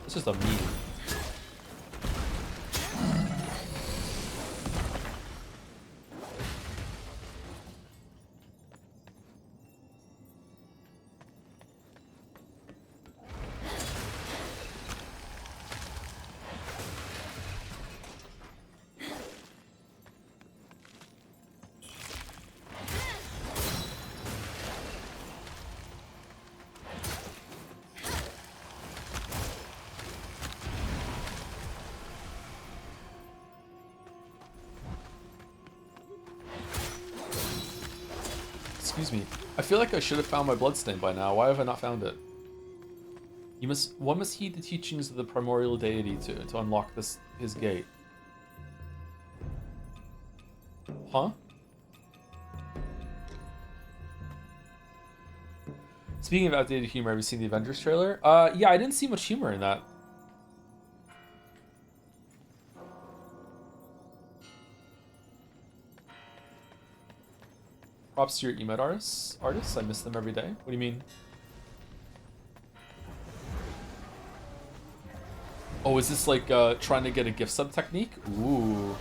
It's just a meme. Excuse me. I feel like I should have found my bloodstain by now. Why have I not found it? One must heed the teachings of the primordial deity to unlock his gate. Huh? Speaking of outdated humor, have you seen the Avengers trailer? Yeah, I didn't see much humor in that. Props to your emote artists. I miss them every day. What do you mean? Oh, is this like trying to get a gift sub technique? Ooh.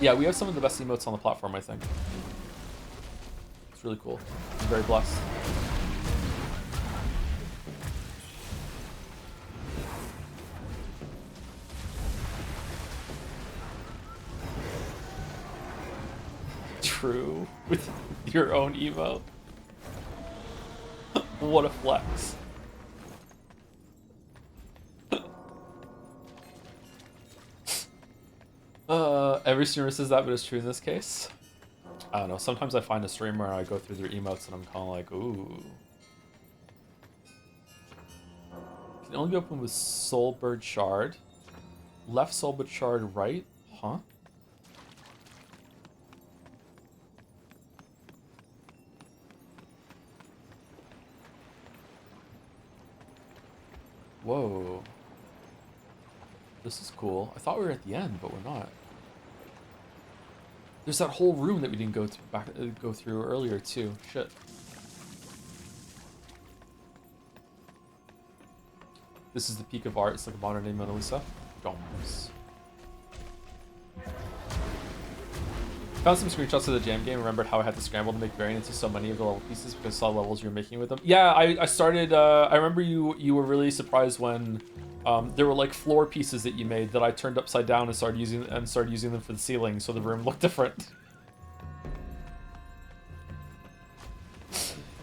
Yeah, we have some of the best emotes on the platform, I think. It's really cool. I'm very blessed. True. With your own emote. What a flex. Every streamer says that, but it's true in this case. I don't know. Sometimes I find a streamer and I go through their emotes and I'm kind of like, ooh. Can only be opened with Soulbird Shard. Left Soulbird Shard, right? Huh? Whoa. This is cool. I thought we were at the end, but we're not. There's that whole room that we didn't go through earlier too. Shit. This is the peak of art. It's like a modern day Mona Lisa. Doms. Found some screenshots of the jam game. Remembered how I had to scramble to make variants of so many of the level pieces because I saw levels you were making with them. Yeah, I started. I remember you were really surprised when there were like floor pieces that you made that I turned upside down and started using them for the ceiling, so the room looked different.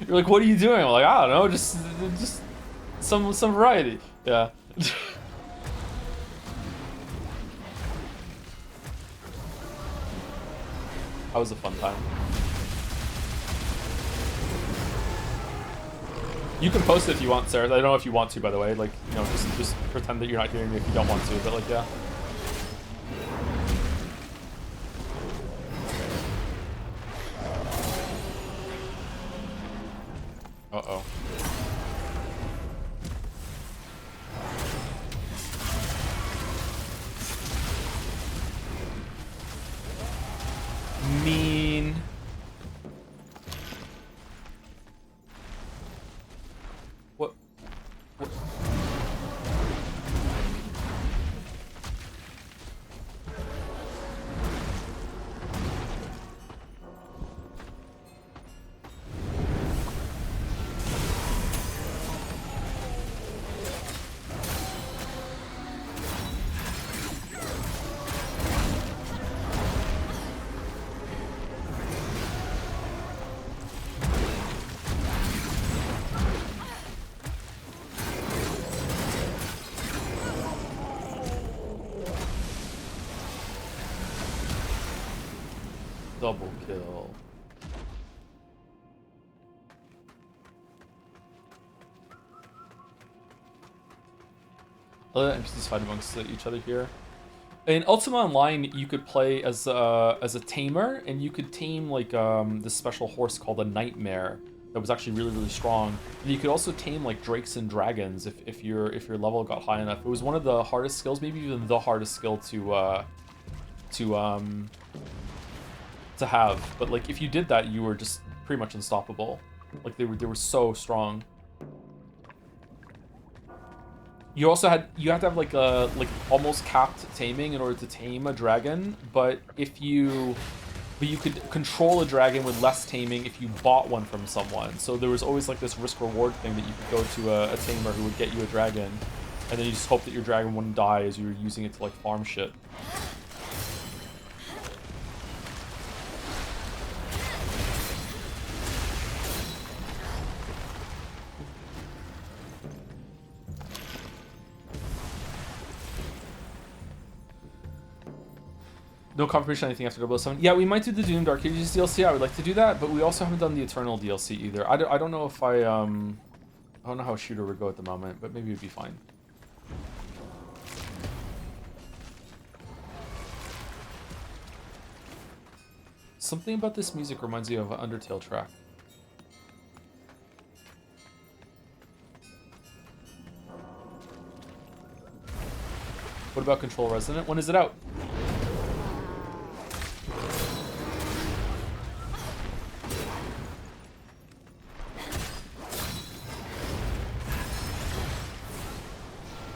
You're like, what are you doing? I'm like, I don't know, just some variety. Yeah. That was a fun time. You can post it if you want, Sarah. I don't know if you want to, by the way. Like, you know, just pretend that you're not hearing me if you don't want to. But like, yeah. Uh-oh. Mean. What? Double kill. Other NPCs fight amongst each other here. In Ultima Online, you could play as a tamer, and you could tame like this special horse called a Nightmare that was actually really strong. And you could also tame like drakes and dragons if your level got high enough. It was one of the hardest skills, maybe even the hardest skill to have. But like if you did that, you were just pretty much unstoppable. Like they were so strong. You also have to have like a almost capped taming in order to tame a dragon, but you could control a dragon with less taming if you bought one from someone. So there was always like this risk reward thing that you could go to a tamer who would get you a dragon, and then you just hope that your dragon wouldn't die as you were using it to like farm shit. No confirmation anything after 007. Yeah, we might do the Doomed Arcade DLC. I would like to do that, but we also haven't done the Eternal DLC either. I don't know if I don't know how Shooter would go at the moment, but maybe it'd be fine. Something about this music reminds me of an Undertale track. What about Control Resonant? When is it out?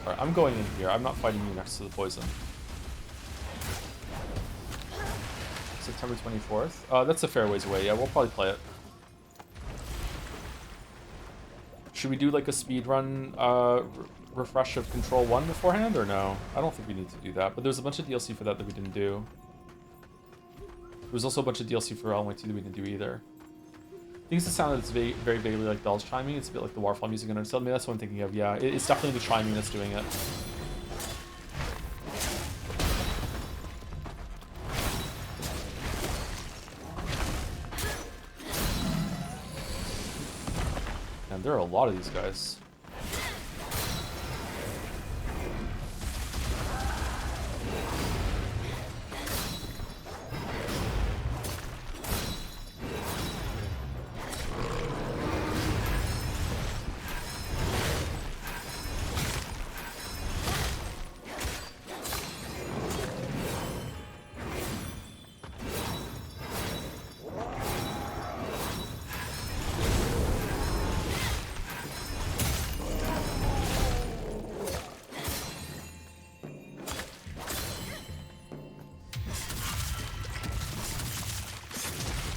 Alright, I'm going in here. I'm not fighting you next to the poison. September 24th. That's a fair ways away. Yeah, we'll probably play it. Should we do like a speed run refresh of Control 1 beforehand, or no? I don't think we need to do that, but there's a bunch of DLC for that we didn't do. There was also a bunch of DLC for Alan Wake 2 that we didn't do either. I think it's the sound that's very vaguely like bells chiming. It's a bit like the waterfall music in Undertale. Maybe that's what I'm thinking of. Yeah, it's definitely the chiming that's doing it. And there are a lot of these guys.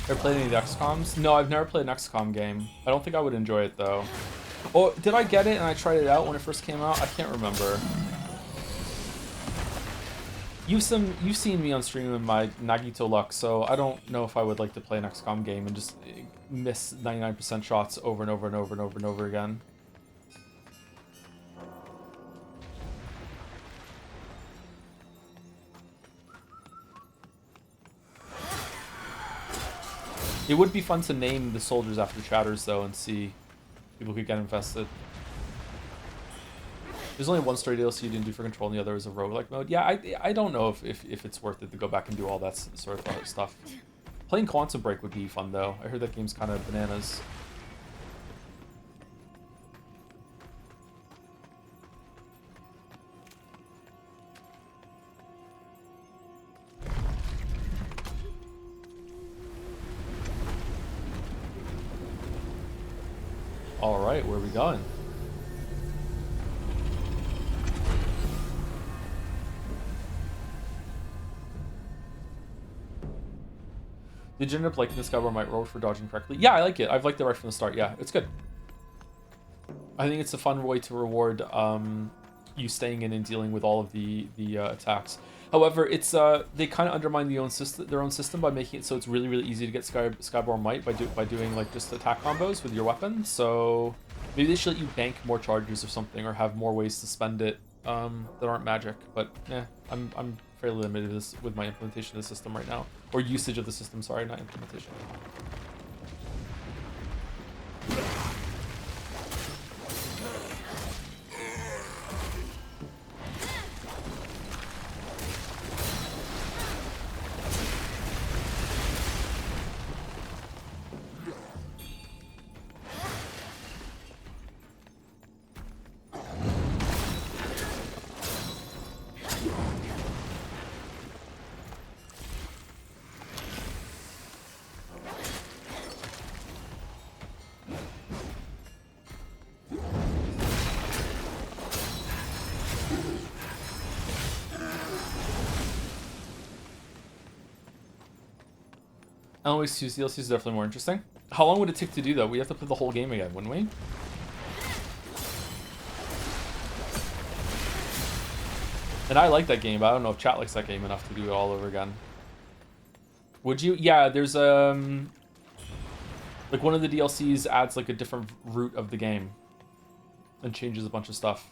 Ever played any of the XCOMs? No, I've never played an XCOM game. I don't think I would enjoy it though. Oh, did I get it and I tried it out when it first came out? I can't remember. You've seen me on stream in my Nagito luck, so I don't know if I would like to play an XCOM game and just miss 99% shots over and over and over and over and over again. It would be fun to name the soldiers after chatters, though, and see people could get infested. There's only one story DLC you didn't do for Control, and the other is a roguelike mode. Yeah, I don't know if it's worth it to go back and do all that sort of stuff. Playing Quantum Break would be fun, though. I heard that game's kind of bananas. Alright, where are we going? Did you end up liking this guy where might roll for dodging correctly? Yeah, I like it. I've liked it right from the start. Yeah, it's good. I think it's a fun way to reward you staying in and dealing with all of the attacks. However, it's they kind of undermine their own system by making it so it's really easy to get Skyborn Might by doing like just attack combos with your weapon. So maybe they should let you bank more charges or something, or have more ways to spend it that aren't magic. But yeah, I'm fairly limited with my implementation of the system right now, or usage of the system. Sorry, not implementation. Alan Wake 2's DLC is definitely more interesting. How long would it take to do that? We have to play the whole game again, wouldn't we? And I like that game, but I don't know if chat likes that game enough to do it all over again. Would you? Yeah, there's like one of the DLCs adds like a different route of the game and changes a bunch of stuff,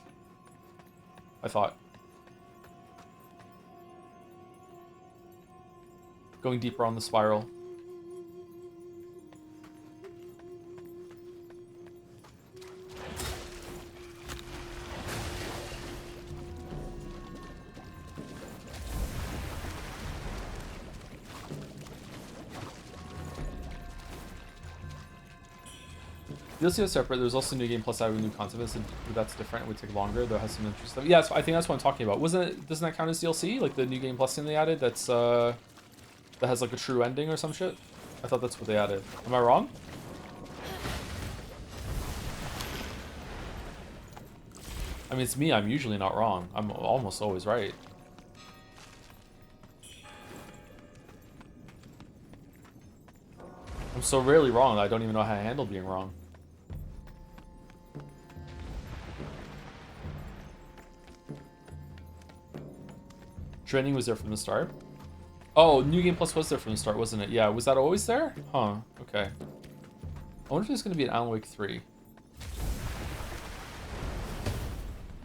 I thought. Going deeper on the spiral. DLC is separate. There's also new game plus added with new concepts, and that's different. It would take longer, though. It has some interesting stuff. Yeah, I think that's what I'm talking about. Wasn't it? Doesn't that count as DLC? Like the new game plus thing they added? That's that has like a true ending or some shit. I thought that's what they added. Am I wrong? I mean, it's me. I'm usually not wrong. I'm almost always right. I'm so rarely wrong that I don't even know how to handle being wrong. Training was there from the start. Oh, New Game Plus was there from the start, wasn't it? Yeah, was that always there? Huh, okay. I wonder if there's going to be an Alan Wake 3.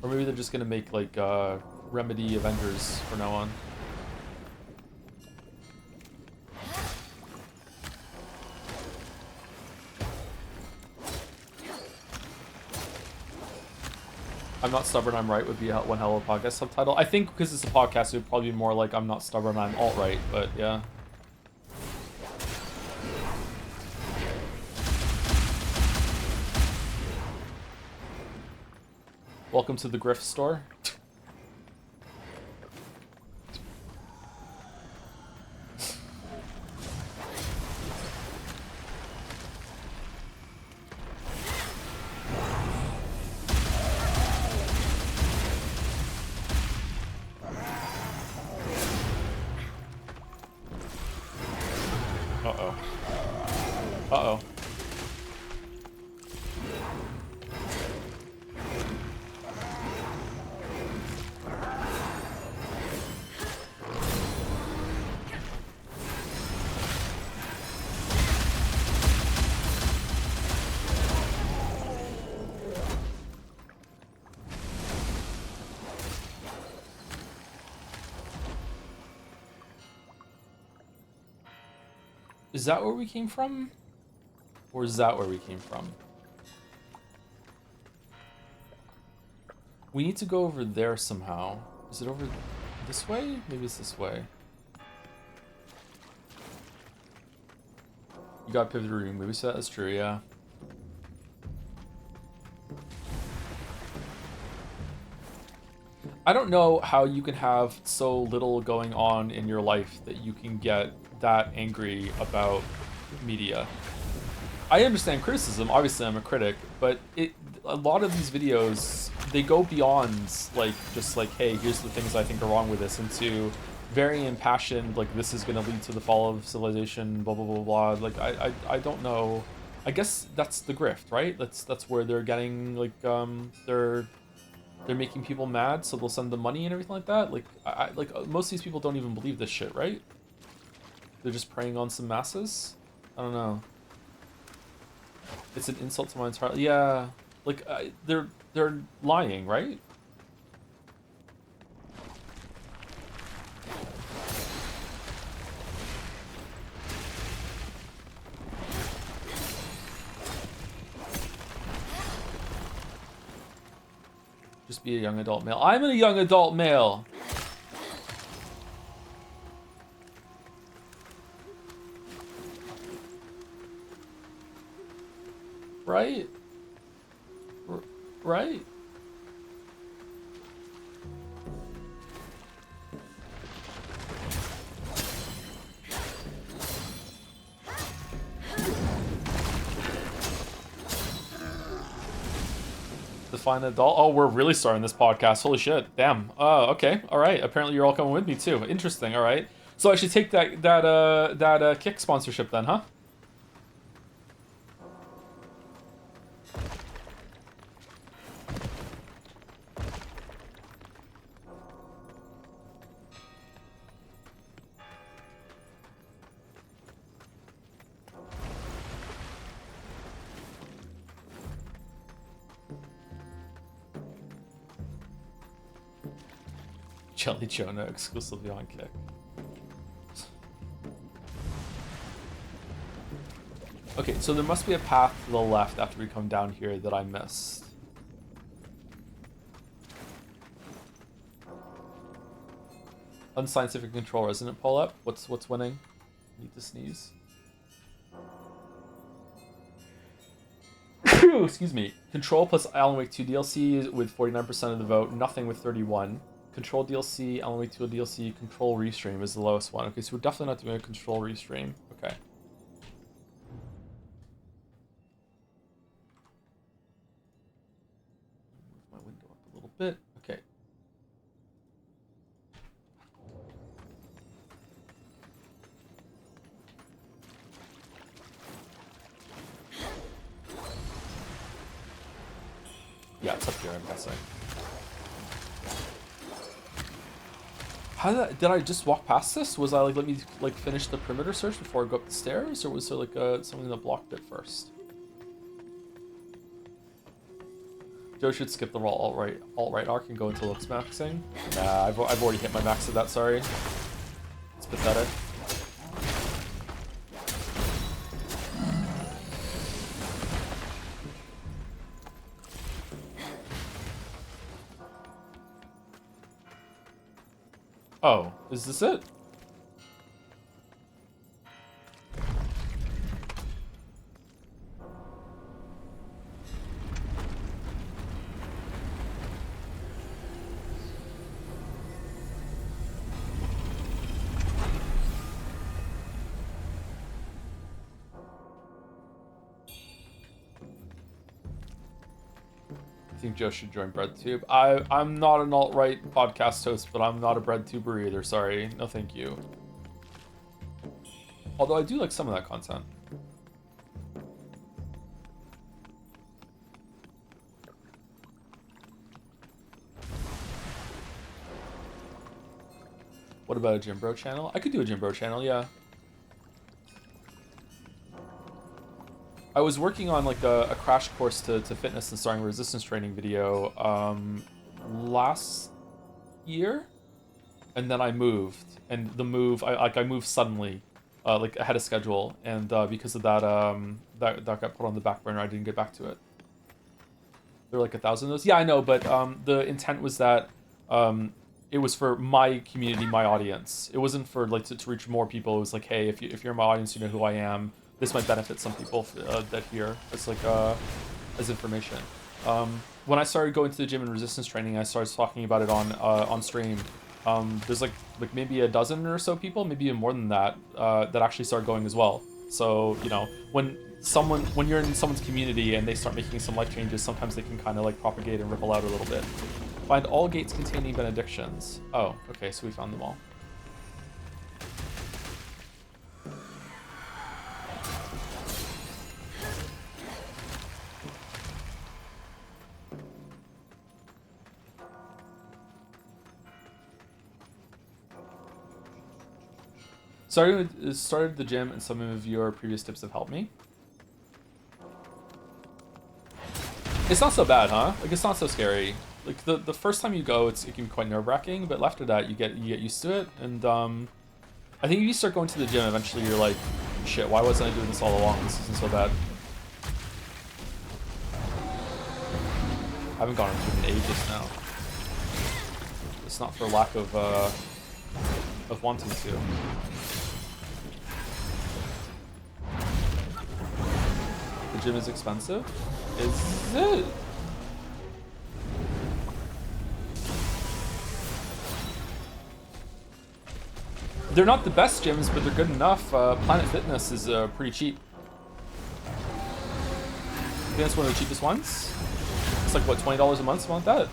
Or maybe they're just going to make, like, Remedy Avengers from now on. I'm not stubborn, I'm right would be one hell of a podcast subtitle. I think because it's a podcast, it would probably be more like I'm not stubborn, I'm alt-right, but yeah. Welcome to the Grift store. Uh-oh. Uh-oh. Is that where we came from? Or is that where we came from? We need to go over there somehow. Is it over this way? Maybe it's this way. You got pivot room. Maybe so that's true, yeah. I don't know how you can have so little going on in your life that you can get that angry about media. I understand criticism, obviously I'm a critic, but a lot of these videos, they go beyond like just like, hey, here's the things I think are wrong with this, into very impassioned, like this is gonna lead to the fall of civilization, blah blah blah blah. Like I don't know. I guess that's the grift, right? That's where they're getting like they're making people mad, so they'll send them money and everything like that. Like like most of these people don't even believe this shit, right? They're just preying on some masses. I don't know. It's an insult to my entire... Yeah, like they're lying, right? Just be a young adult male. I'm a young adult male. Right? Right? Define adult. Oh, we're really starting this podcast. Holy shit. Damn. Okay. All right. Apparently you're all coming with me too. Interesting. All right. So I should take that Kick sponsorship then, huh? Jelly Jonah exclusively on Kick. Okay, so there must be a path to the left after we come down here that I missed. Unscientific control resonant pull up. What's winning? Need to sneeze. Excuse me. Control plus Alan Wake 2 DLC with 49% of the vote. Nothing with 31. Control DLC, Alan Wake 2 DLC, Control Restream is the lowest one. Okay, so we're definitely not doing a Control Restream. Okay. Move my window up a little bit. Okay. Yeah, it's up here, I'm guessing. Did I just walk past this? Was I like, let me like finish the perimeter search before I go up the stairs? Or was there like something that blocked it first? Joe should skip the alt-right arc and into looks maxing. Nah, I've already hit my max of that, sorry. It's pathetic. Oh, is this it? I think Joe should join BreadTube. I'm not an alt-right podcast host, but I'm not a BreadTuber either. Sorry, no thank you. Although I do like some of that content. What about a Jim Bro channel? I could do a Jim Bro channel, yeah. I was working on like a crash course to fitness and starting resistance training video last year, and then I moved, and the move I moved suddenly, like ahead of schedule, and because of that that got put on the back burner. I didn't get back to it. There were like 1,000 of those. Yeah, I know, but the intent was that it was for my community, my audience. It wasn't for like to reach more people. It was like, hey, if you're in my audience, you know who I am. This might benefit some people that hear as like as information. When I started going to the gym and resistance training, I started talking about it on stream. There's like maybe a dozen or so people, maybe even more than that, that actually started going as well. So you know, when you're in someone's community and they start making some life changes, sometimes they can kind of like propagate and ripple out a little bit. Find all gates containing benedictions. Oh, okay, so we found them all. Started the gym, and some of your previous tips have helped me. It's not so bad, huh? Like, it's not so scary. Like, the first time you go, it can be quite nerve-wracking, but after that, you get used to it. And I think if you start going to the gym, eventually you're like, shit, why wasn't I doing this all along? This isn't so bad. I haven't gone to the gym in ages now. It's not for lack of wanting to. The gym is expensive? Is it? They're not the best gyms, but they're good enough. Planet Fitness is pretty cheap. I think that's one of the cheapest ones. It's like, what, $20 a month, something like that?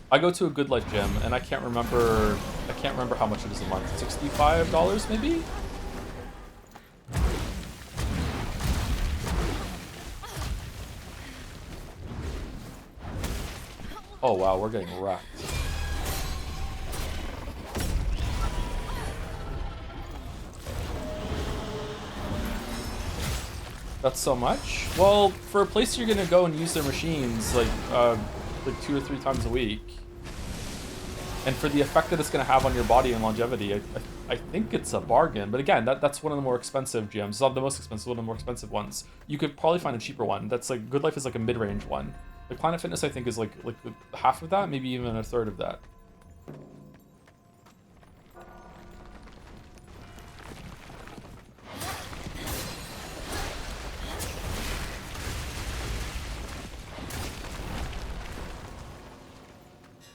I go to a Good Life gym, and I can't remember how much it is a month. $65 maybe? Oh wow, we're getting wrecked. That's so much? Well, for a place you're gonna go and use their machines like 2 or 3 times a week, and for the effect that it's gonna have on your body and longevity, I think it's a bargain. But again, that's one of the more expensive gyms. It's not the most expensive, one of the more expensive ones. You could probably find a cheaper one. That's like Good Life is like a mid-range one. Like Planet Fitness, I think, is like half of that, maybe even a third of that.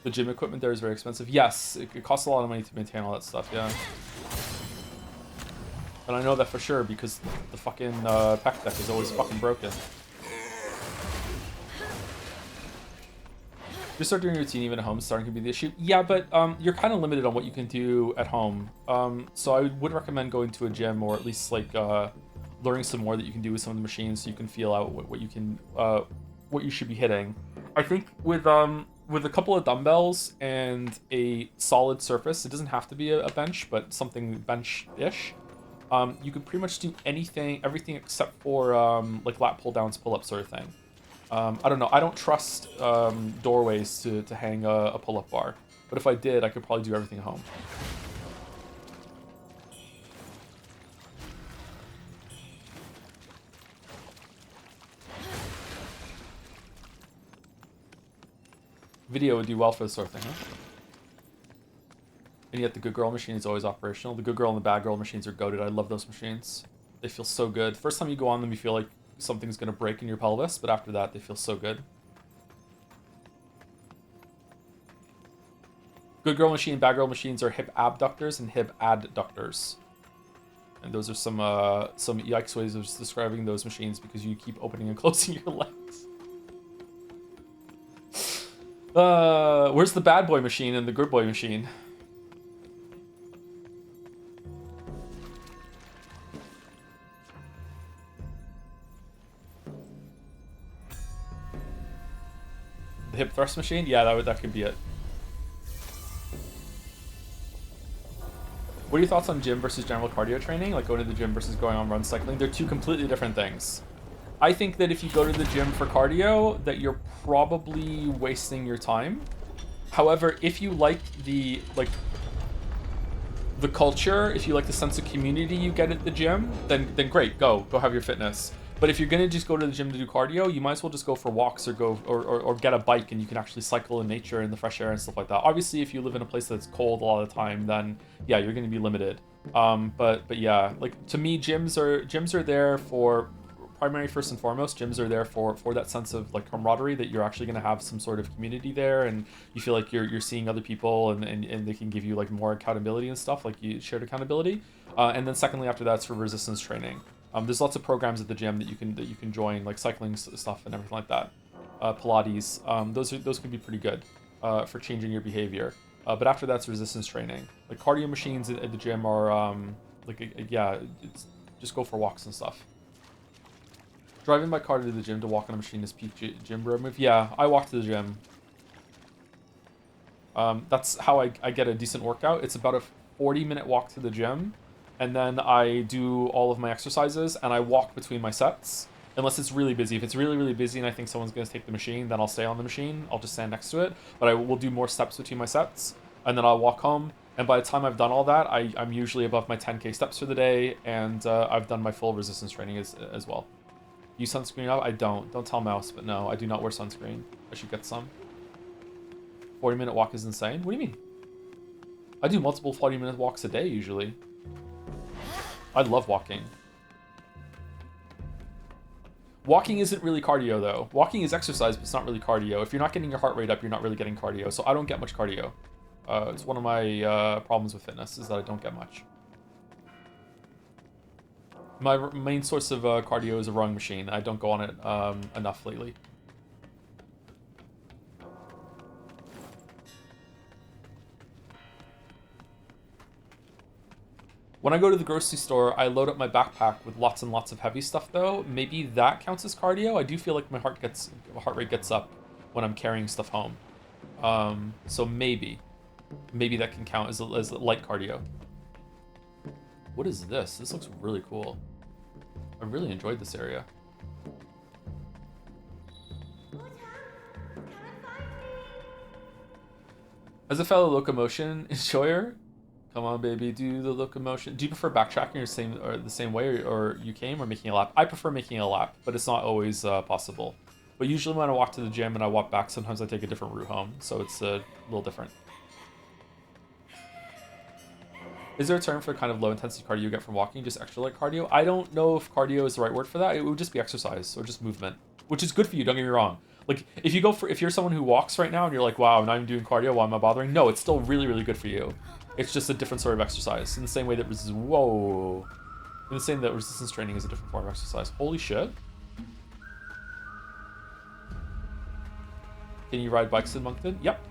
The gym equipment there is very expensive. Yes, it costs a lot of money to maintain all that stuff, yeah. And I know that for sure because the fucking pec deck is always fucking broken. Just start doing a routine even at home, starting to be the issue. Yeah, but you're kind of limited on what you can do at home. So I would recommend going to a gym, or at least like learning some more that you can do with some of the machines, so you can feel out what you can, what you should be hitting. I think with a couple of dumbbells and a solid surface, it doesn't have to be a bench, but something bench-ish. You could pretty much do everything except for like lat pull downs, pull-ups sort of thing. I don't know. I don't trust doorways to hang a pull-up bar, but if I did, I could probably do everything at home. Video would do well for this sort of thing, huh? And yet the Good Girl machine is always operational. The Good Girl and the Bad Girl machines are goated. I love those machines. They feel so good. First time you go on them, you feel like something's going to break in your pelvis, but after that, they feel so good. Good Girl machine and Bad Girl machines are hip abductors and hip adductors. And those are some yikes ways of describing those machines because you keep opening and closing your legs. Where's the bad boy machine and the good boy machine? The hip thrust machine? Yeah, that could be it. What are your thoughts on gym versus general cardio training? Like going to the gym versus going on run cycling? They're two completely different things. I think that if you go to the gym for cardio, that you're probably wasting your time. However, if you like the culture, if you like the sense of community you get at the gym, then great, go have your fitness. But if you're gonna just go to the gym to do cardio, you might as well just go for walks or go or get a bike, and you can actually cycle in nature in the fresh air and stuff like that. Obviously, if you live in a place that's cold a lot of the time, then yeah, you're gonna be limited. But yeah, like to me, gyms are there for primary first and foremost. Gyms are there for that sense of like camaraderie, that you're actually going to have some sort of community there, and you feel like you're seeing other people, and they can give you like more accountability and stuff, like you shared accountability. And then secondly, after that, it's for resistance training. There's lots of programs at the gym that you can join, like cycling stuff and everything like that. Pilates, those can be pretty good for changing your behavior. But after that's resistance training. Like cardio machines at the gym are it's just go for walks and stuff. Driving my car to the gym to walk on a machine is peak gym bro move. Yeah, I walk to the gym. That's how I get a decent workout. It's about a 40-minute walk to the gym, and then I do all of my exercises, and I walk between my sets. Unless it's really busy. If it's really, really busy and I think someone's going to take the machine, then I'll stay on the machine. I'll just stand next to it. But I will do more steps between my sets, and then I'll walk home. And by the time I've done all that, I'm usually above my 10K steps for the day, and I've done my full resistance training as well. Use sunscreen up? I don't. Don't tell Mouse, but no, I do not wear sunscreen. I should get some. 40-minute walk is insane? What do you mean? I do multiple 40-minute walks a day, usually. I love walking. Walking isn't really cardio, though. Walking is exercise, but it's not really cardio. If you're not getting your heart rate up, you're not really getting cardio. So I don't get much cardio. It's one of my problems with fitness, is that I don't get much. My main source of cardio is a rowing machine. I don't go on it enough lately. When I go to the grocery store, I load up my backpack with lots and lots of heavy stuff, though. Maybe that counts as cardio. I do feel like my heart rate gets up when I'm carrying stuff home. So maybe that can count as light cardio. What is this? This looks really cool. I really enjoyed this area. As a fellow locomotion enjoyer, come on, baby, do the locomotion. Do you prefer backtracking the same way, or you came, or making a lap? I prefer making a lap, but it's not always possible. But usually when I walk to the gym and I walk back, sometimes I take a different route home, so it's a little different. Is there a term for kind of low intensity cardio you get from walking? Just extra light cardio? I don't know if cardio is the right word for that. It would just be exercise or just movement, which is good for you. Don't get me wrong. Like if you're someone who walks right now and you're like, wow, now I'm doing cardio, why am I bothering? No, it's still really, really good for you. It's just a different sort of exercise. In the same way that in the same that resistance training is a different form of exercise. Holy shit. Can you ride bikes in Moncton? Yep.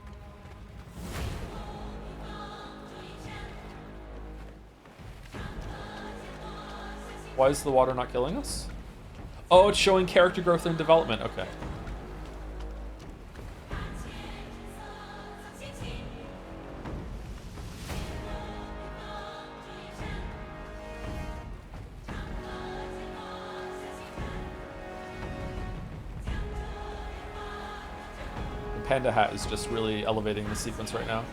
Why is the water not killing us? Oh, it's showing character growth and development. Okay. The panda hat is just really elevating the sequence right now.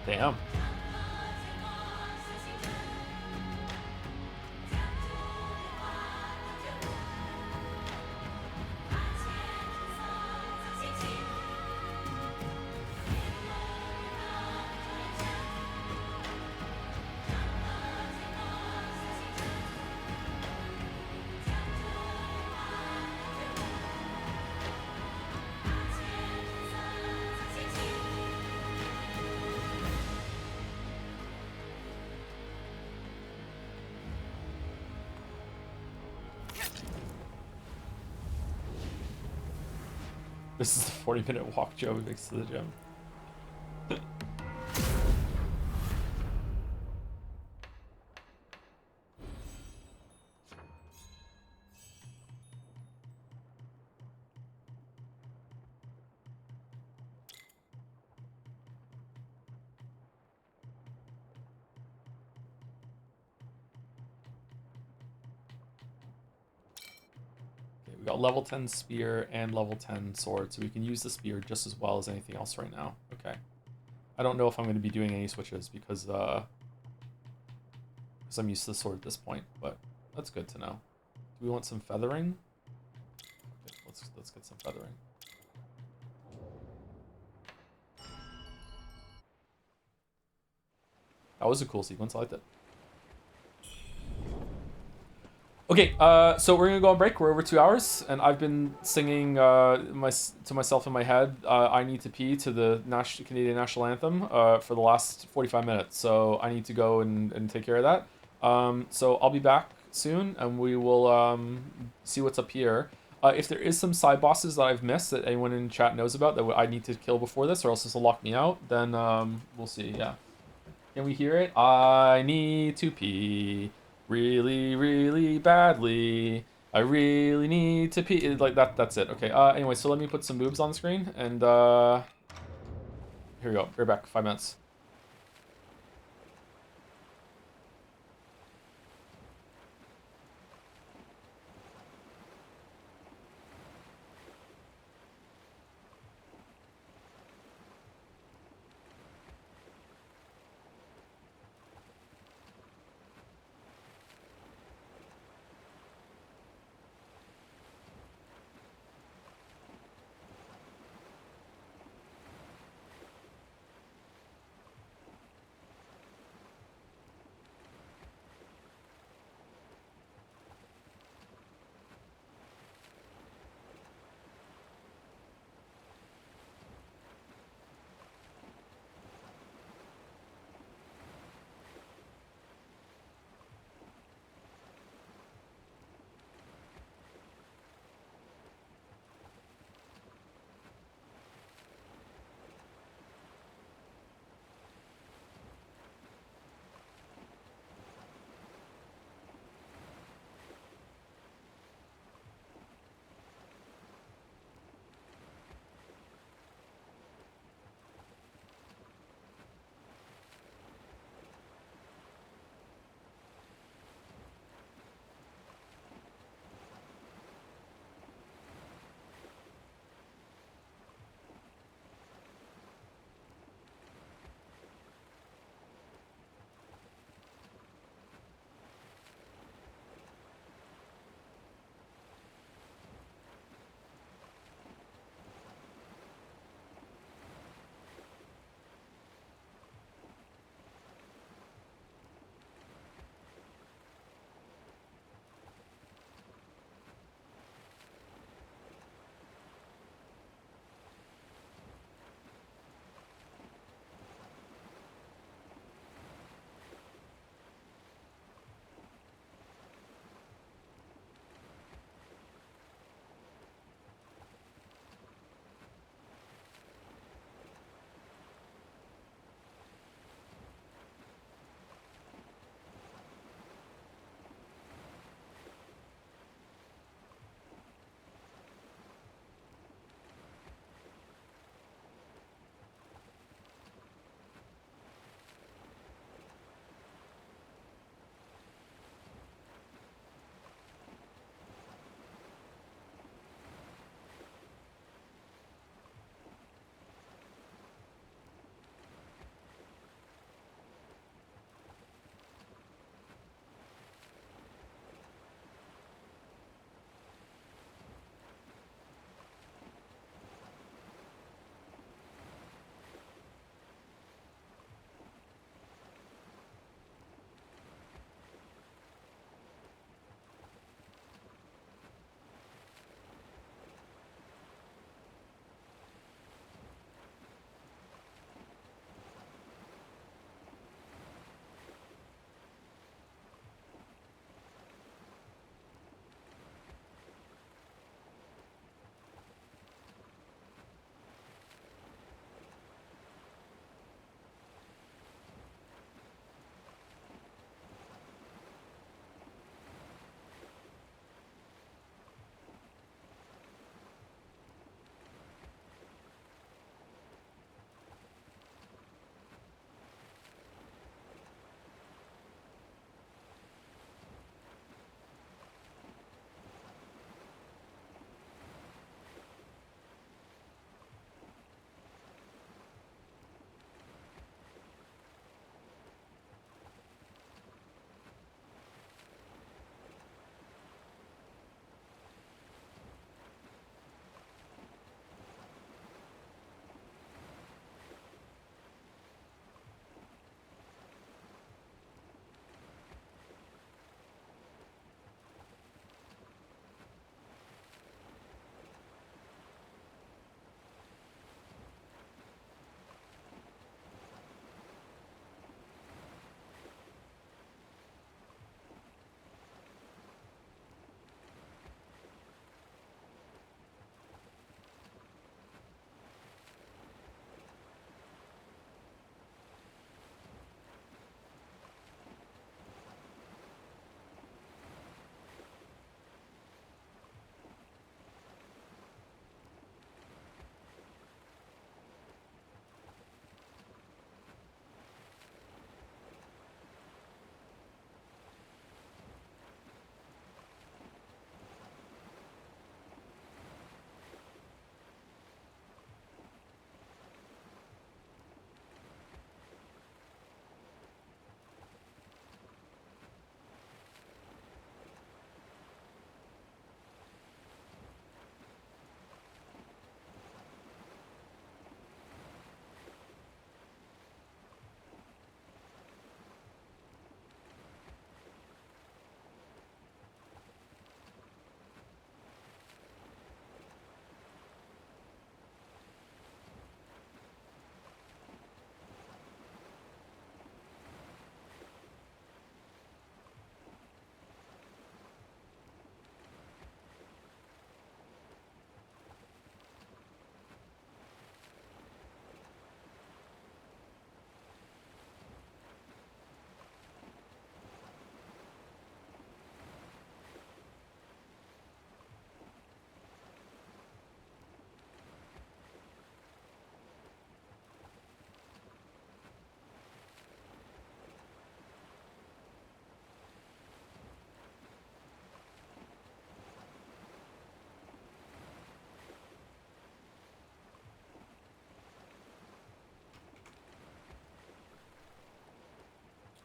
Damn. This is the 40-minute walk Joe makes to the gym. We got level 10 spear and level 10 sword, so we can use the spear just as well as anything else right now. Okay. I don't know if I'm going to be doing any switches because I'm used to the sword at this point, but that's good to know. Do we want some feathering? Okay, let's get some feathering. That was a cool sequence. I liked it. Okay, so we're gonna go on break. We're over 2 hours, and I've been singing to myself in my head. I need to pee to the Canadian national anthem for the last 45 minutes. So I need to go and take care of that. So I'll be back soon, and we will see what's up here. If there is some side bosses that I've missed that anyone in chat knows about that I need to kill before this, or else this will lock me out, then we'll see. Yeah. Can we hear it? I need to pee. Really, really badly. I really need to pee. Like that's it. Okay. Anyway, so let me put some boobs on the screen and here we go. We're back. 5 minutes.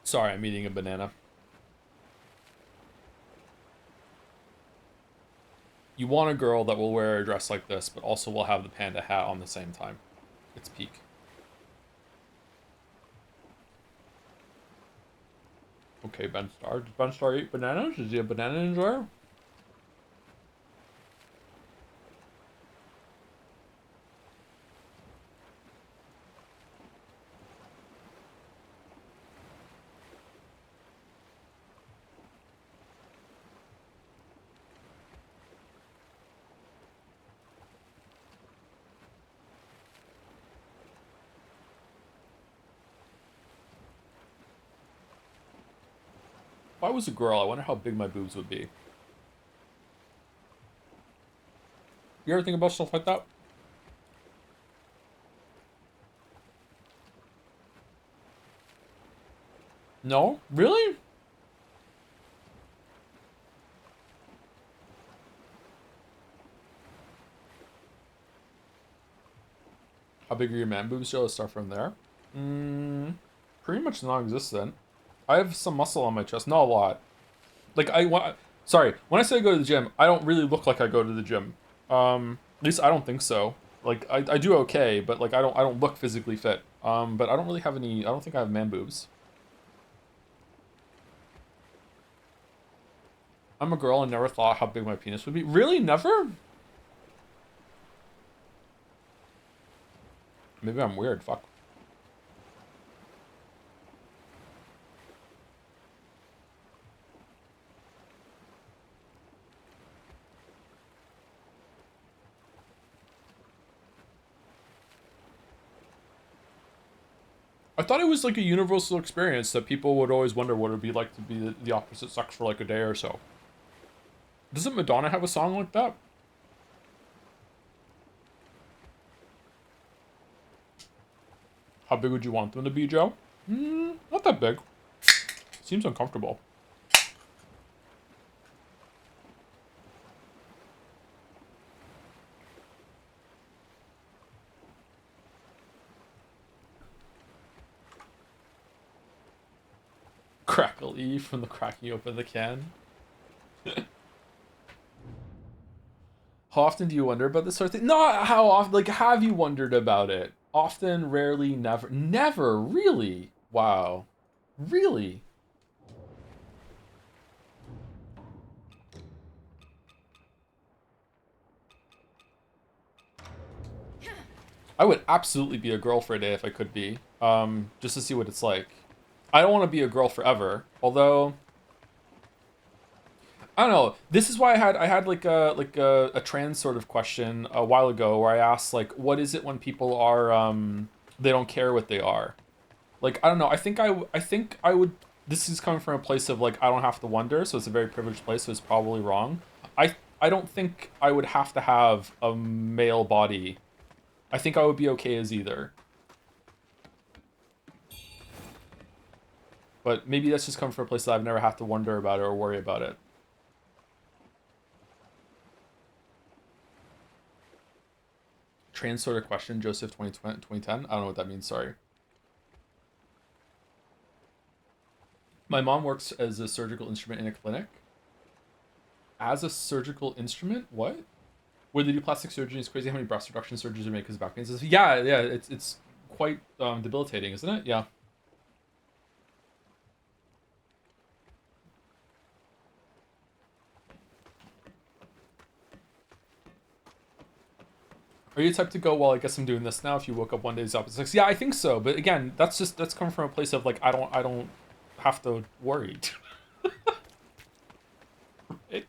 Sorry, I'm eating a banana. You want a girl that will wear a dress like this, but also will have the panda hat on the same time. It's peak. Okay, Ben Star. Does Ben Star eat bananas? Is he a banana enjoyer? If I was a girl, I wonder how big my boobs would be. You ever think about stuff like that? No? Really? How big are your man boobs, Joe? Let's start from there. Pretty much non-existent. I have some muscle on my chest, not a lot. Like sorry, when I say I go to the gym, I don't really look like I go to the gym. At least I don't think so. Like I do okay, but like I don't look physically fit. But I don't really have any. I don't think I have man boobs. I'm a girl and never thought how big my penis would be. Really, never? Maybe I'm weird. Fuck. I thought it was like a universal experience that people would always wonder what it would be like to be the opposite sex for like a day or so. Doesn't Madonna have a song like that? How big would you want them to be, Joe? Not that big. Seems uncomfortable. Crackle E from the cracking open the can. How often do you wonder about this sort of thing? Not how often. Like, have you wondered about it? Often, rarely, never. Never, really? Wow. Really? I would absolutely be a girl for a day if I could be. Just to see what it's like. I don't want to be a girl forever. Although, I don't know. This is why I had like a trans sort of question a while ago where I asked like, what is it when people are they don't care what they are? Like, I don't know. I think I would. This is coming from a place of like I don't have to wonder, so it's a very privileged place. So it's probably wrong. I don't think I would have to have a male body. I think I would be okay as either. But maybe that's just coming from a place that I've never had to wonder about it or worry about it. Trans sort of question, Joseph 2010. I don't know what that means, sorry. My mom works as a surgical instrument in a clinic. As a surgical instrument? What? Where they do plastic surgery? It's crazy how many breast reduction surgeries are made because of back pain. Yeah, it's quite debilitating, isn't it? Yeah. Are you the type to go, well, I guess I'm doing this now if you woke up one day as opposite sex? Yeah, I think so. But again, that's coming from a place of like I don't have to worry. Right?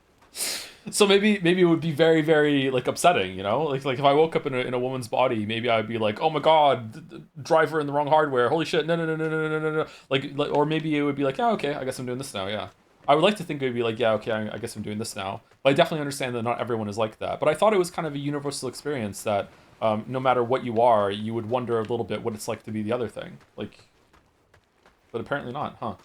So maybe it would be very, very like upsetting, you know? Like if I woke up in a woman's body, maybe I'd be like, oh my god, driver in the wrong hardware. Holy shit, no. Like or maybe it would be like, yeah, okay, I guess I'm doing this now, yeah. I would like to think it would be like, yeah, okay, I guess I'm doing this now. But I definitely understand that not everyone is like that. But I thought it was kind of a universal experience that no matter what you are, you would wonder a little bit what it's like to be the other thing. Like, but apparently not, huh?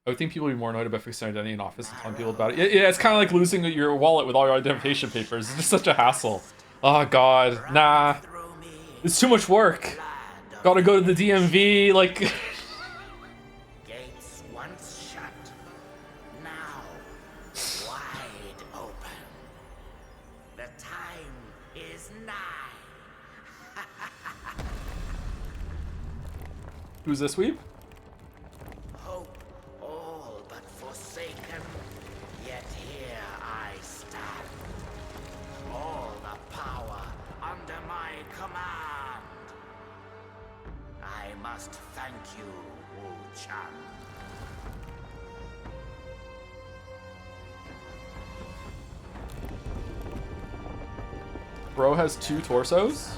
I would think people would be more annoyed about fixing identity in office and telling people about it. Yeah, it's kind of like losing your wallet with all your identification papers. It's just such a hassle. Oh god, nah. It's too much work. Gotta go to the DMV, like... Gates once shut, now wide open. The time is nigh. Who's this weep? Hope all but forsaken, yet here I stand. All the power under my command. I must thank you, Wuchang. Bro has 2 torsos?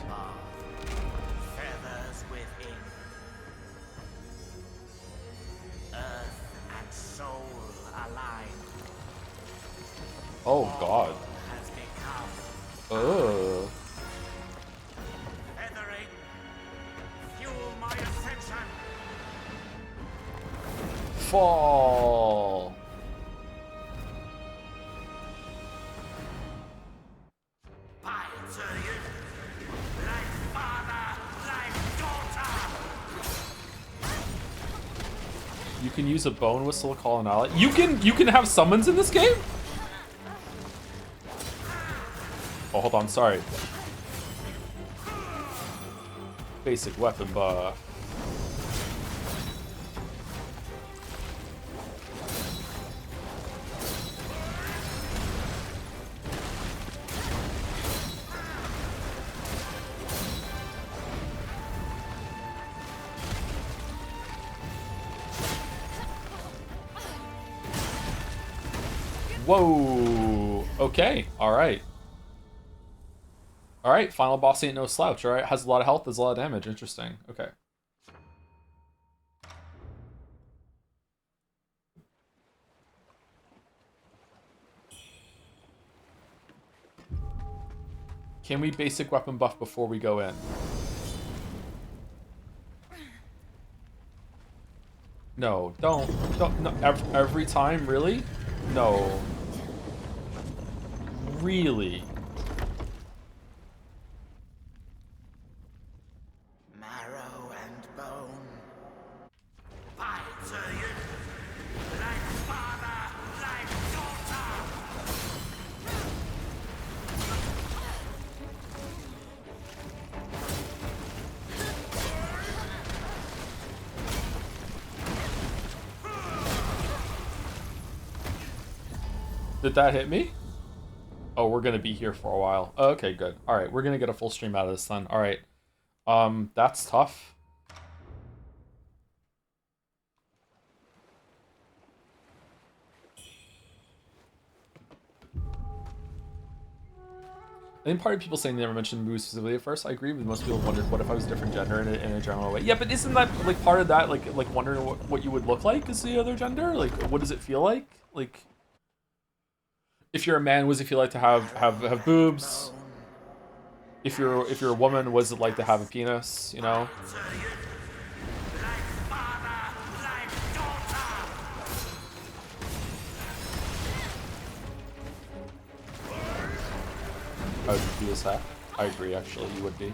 Feathers within. Earth and soul aligned. Oh god. Has become Ugh. feathering. Fuel my ascension. Fall. By Zurian, like father, like daughter. You can use a bone whistle to call an ally. You can have summons in this game? Oh, hold on, sorry. Basic weapon buff. Whoa. Okay. All right. All right. Final boss ain't no slouch. All right. Has a lot of health. Does a lot of damage. Interesting. Okay. Can we basic weapon buff before we go in? No. Don't. No. Every time, really? No. Really? Marrow and bone. By Zurian, like father, like daughter. Did that hit me? Oh, we're gonna be here for a while. Okay, good. All right, we're gonna get a full stream out of this then. All right. That's tough. I think part of people saying they never mentioned moves specifically at first. I agree, but most people wondered what if I was a different gender in a general way. Yeah, but isn't that like part of that, like wondering what you would look like as the other gender? Like, what does it feel like? Like, if you're a man, what does it feel like to have boobs? If you're a woman, what does it like to have a penis? You know? Like father, like daughter. I would be as heck. I agree, actually, you would be.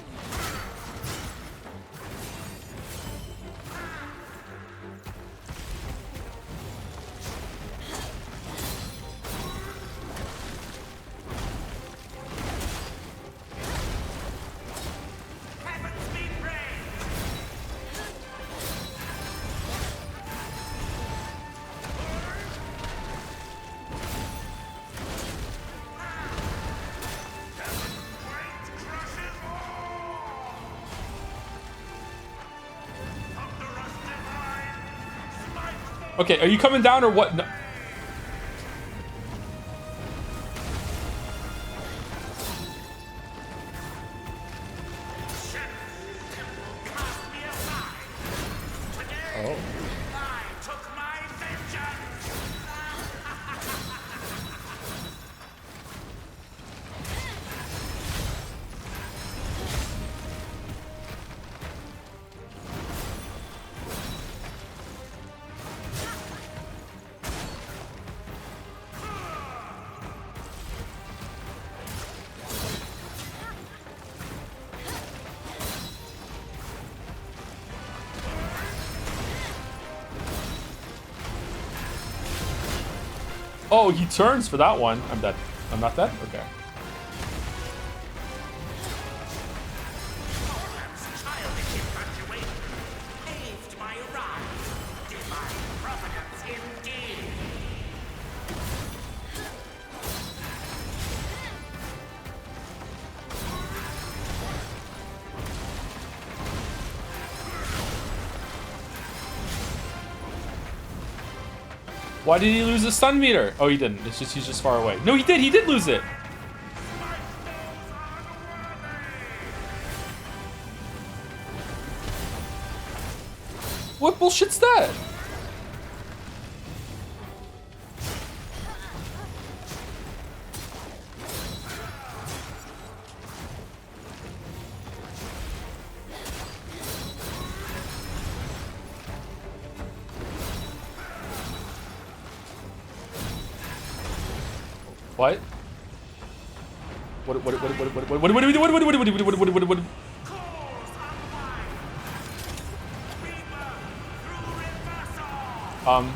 Heavens be praised. Okay, are you coming down or what? No. Oh. I took my vengeance. Oh, he turns for that one. I'm dead. I'm not dead? Okay. Childish infatuation paved my rise. Divine providence indeed. Why did he lose the stun meter? Oh, he didn't. It's just he's just far away. No, he did. He did lose it. What bullshit's that? What? What? Um.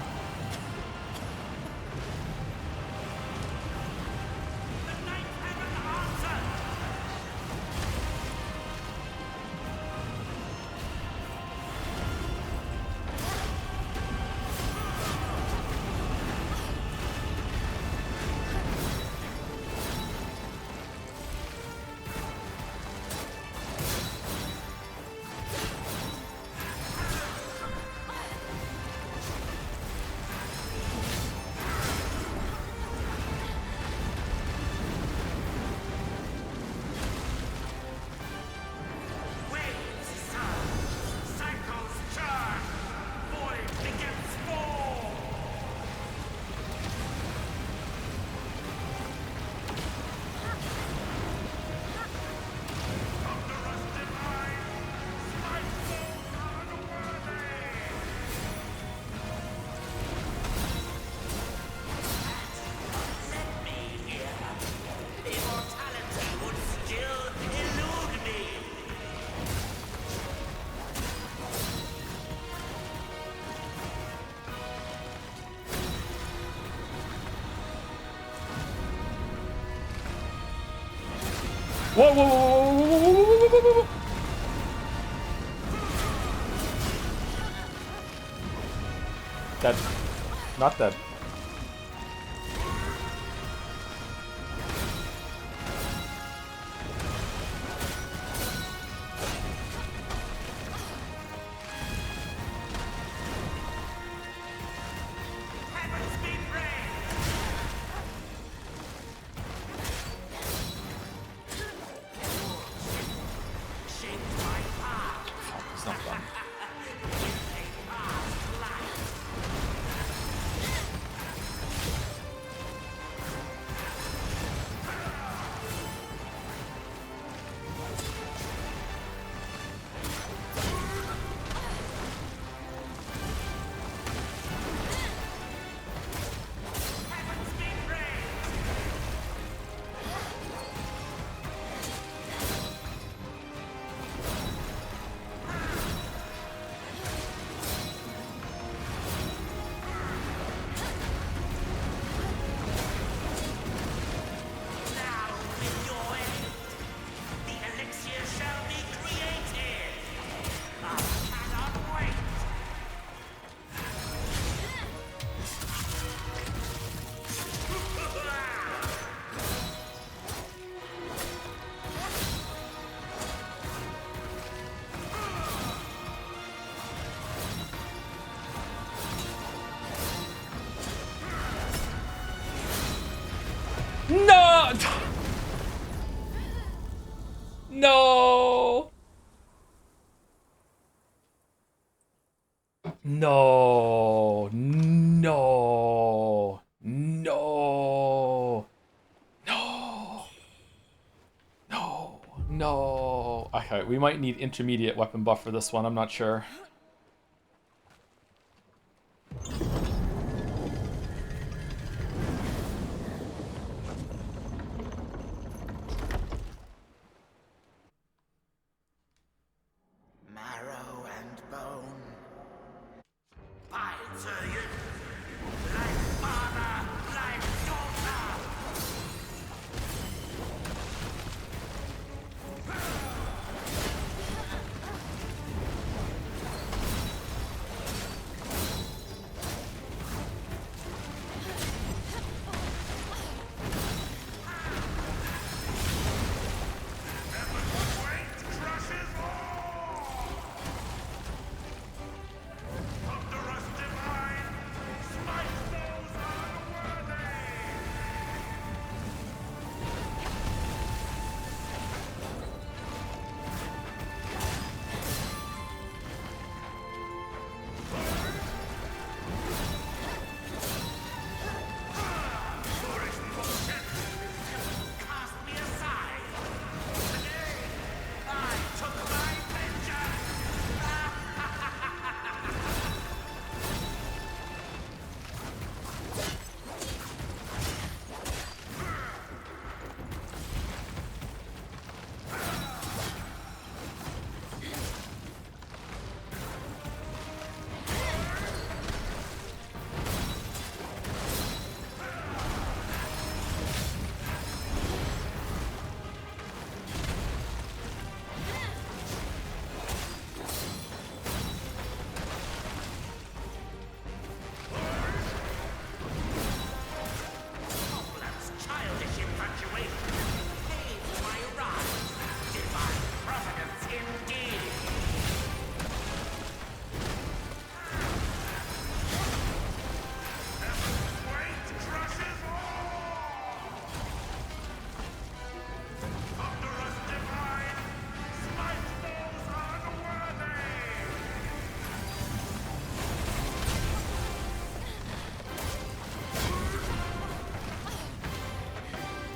Whoa. Dead. Not dead. Heavens be praised. Shaped my path. It's not done. A past life. Heavens be praised. Now, with your aid, the elixir shall be created. I cannot wait. No! No! No! No! No! No! No! No! Okay, we might need intermediate weapon buff for this one, I'm not sure. Marrow and bone. By Zurian, like father, like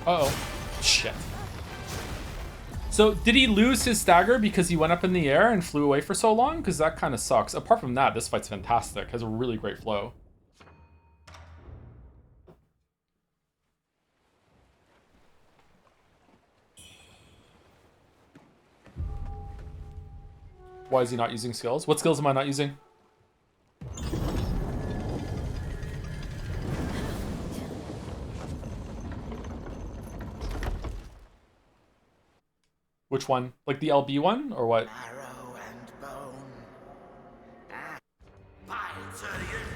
Uh-oh. Shit. So, did he lose his stagger because he went up in the air and flew away for so long? Because that kind of sucks. Apart from that, this fight's fantastic. Has a really great flow. Why is he not using skills? What skills am I not using? Which one? Like the LB one, or what? Marrow and bone. Fine, Surgeon.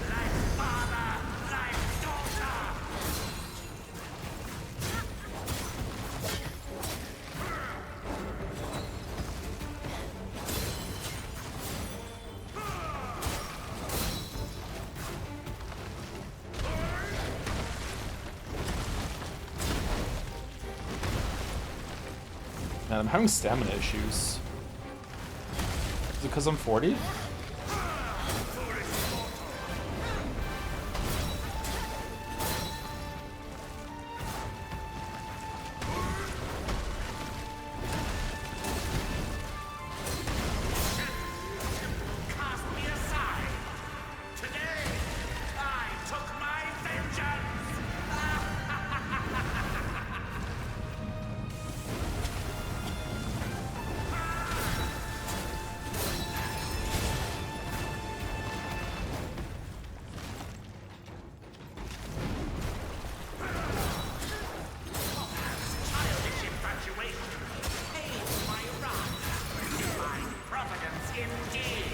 Like father, like daughter. Man, I'm having stamina issues. Is it because I'm 40? Cast me aside. Today, I took my vengeance. Childish infatuation. Pains my wrath. Divine providence indeed.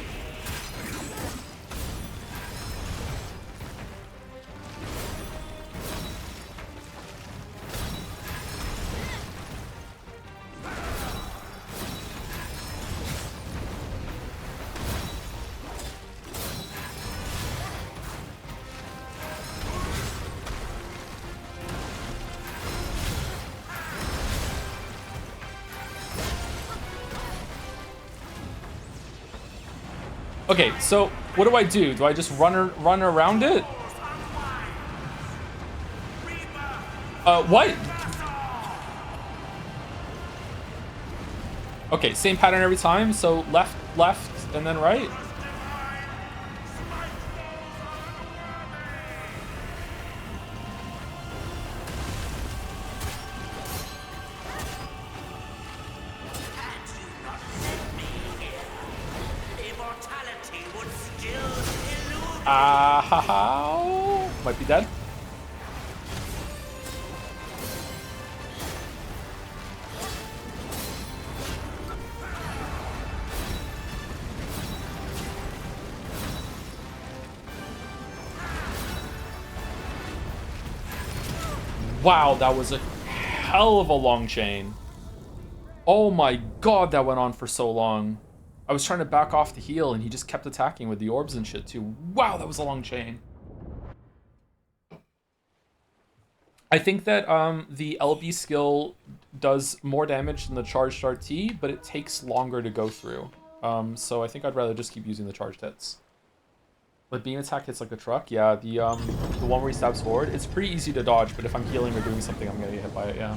Okay, so what do? Do I just run around it? What? Okay, same pattern every time. So left, and then right. Immortality would still elude. Ah, might be dead. Wow, that was a hell of a long chain. Oh my god, that went on for so long. I was trying to back off the heal and he just kept attacking with the orbs and shit too. Wow, that was a long chain. I think that the LB skill does more damage than the charged RT, but it takes longer to go through. So I think I'd rather just keep using the charged hits. But beam attack hits like a truck, yeah. The one where he stabs forward, it's pretty easy to dodge, but if I'm healing or doing something, I'm gonna get hit by it, yeah.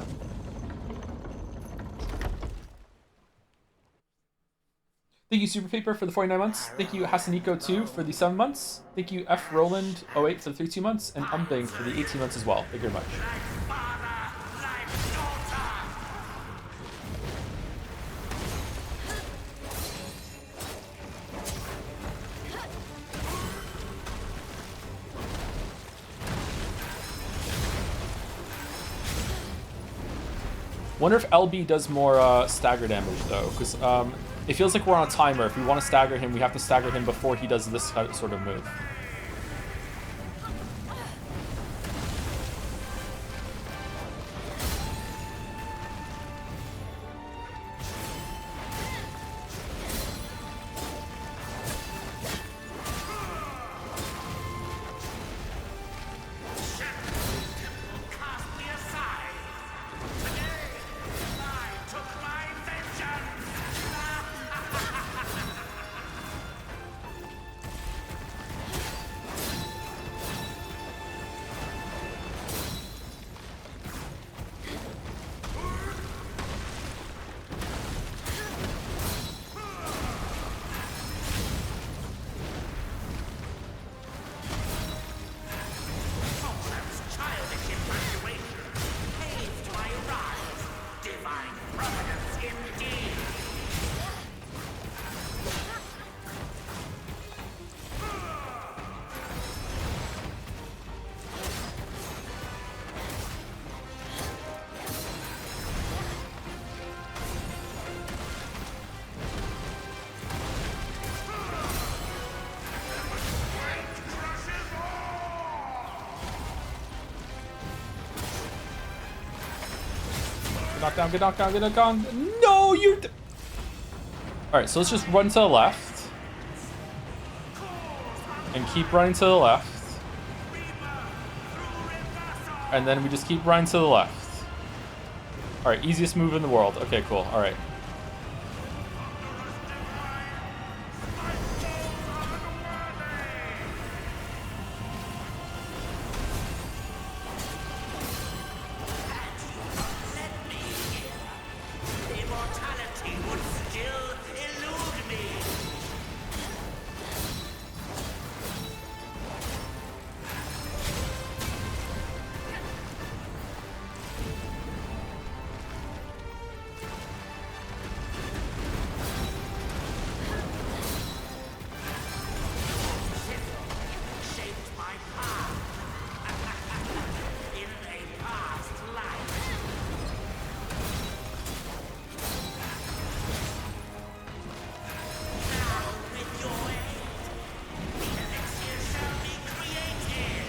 Thank you, Super Paper, for the 49 months. Thank you, Hasaniko2 for the 7 months. Thank you, F Roland 08 for the 32 months, and Umbing for the 18 months as well. Thank you very much. Wonder if LB does more stagger damage though, because it feels like we're on a timer. If we want to stagger him, we have to stagger him before he does this sort of move. knocked down, get knocked down, get knocked down. No, you. All right, so let's just run to the left and keep running to the left, and then we just keep running to the left. All right, easiest move in the world. Okay, cool. All right. Immortality would still elude me. Shaped my path. In a past life. Now, with your aid, the elixir shall be created.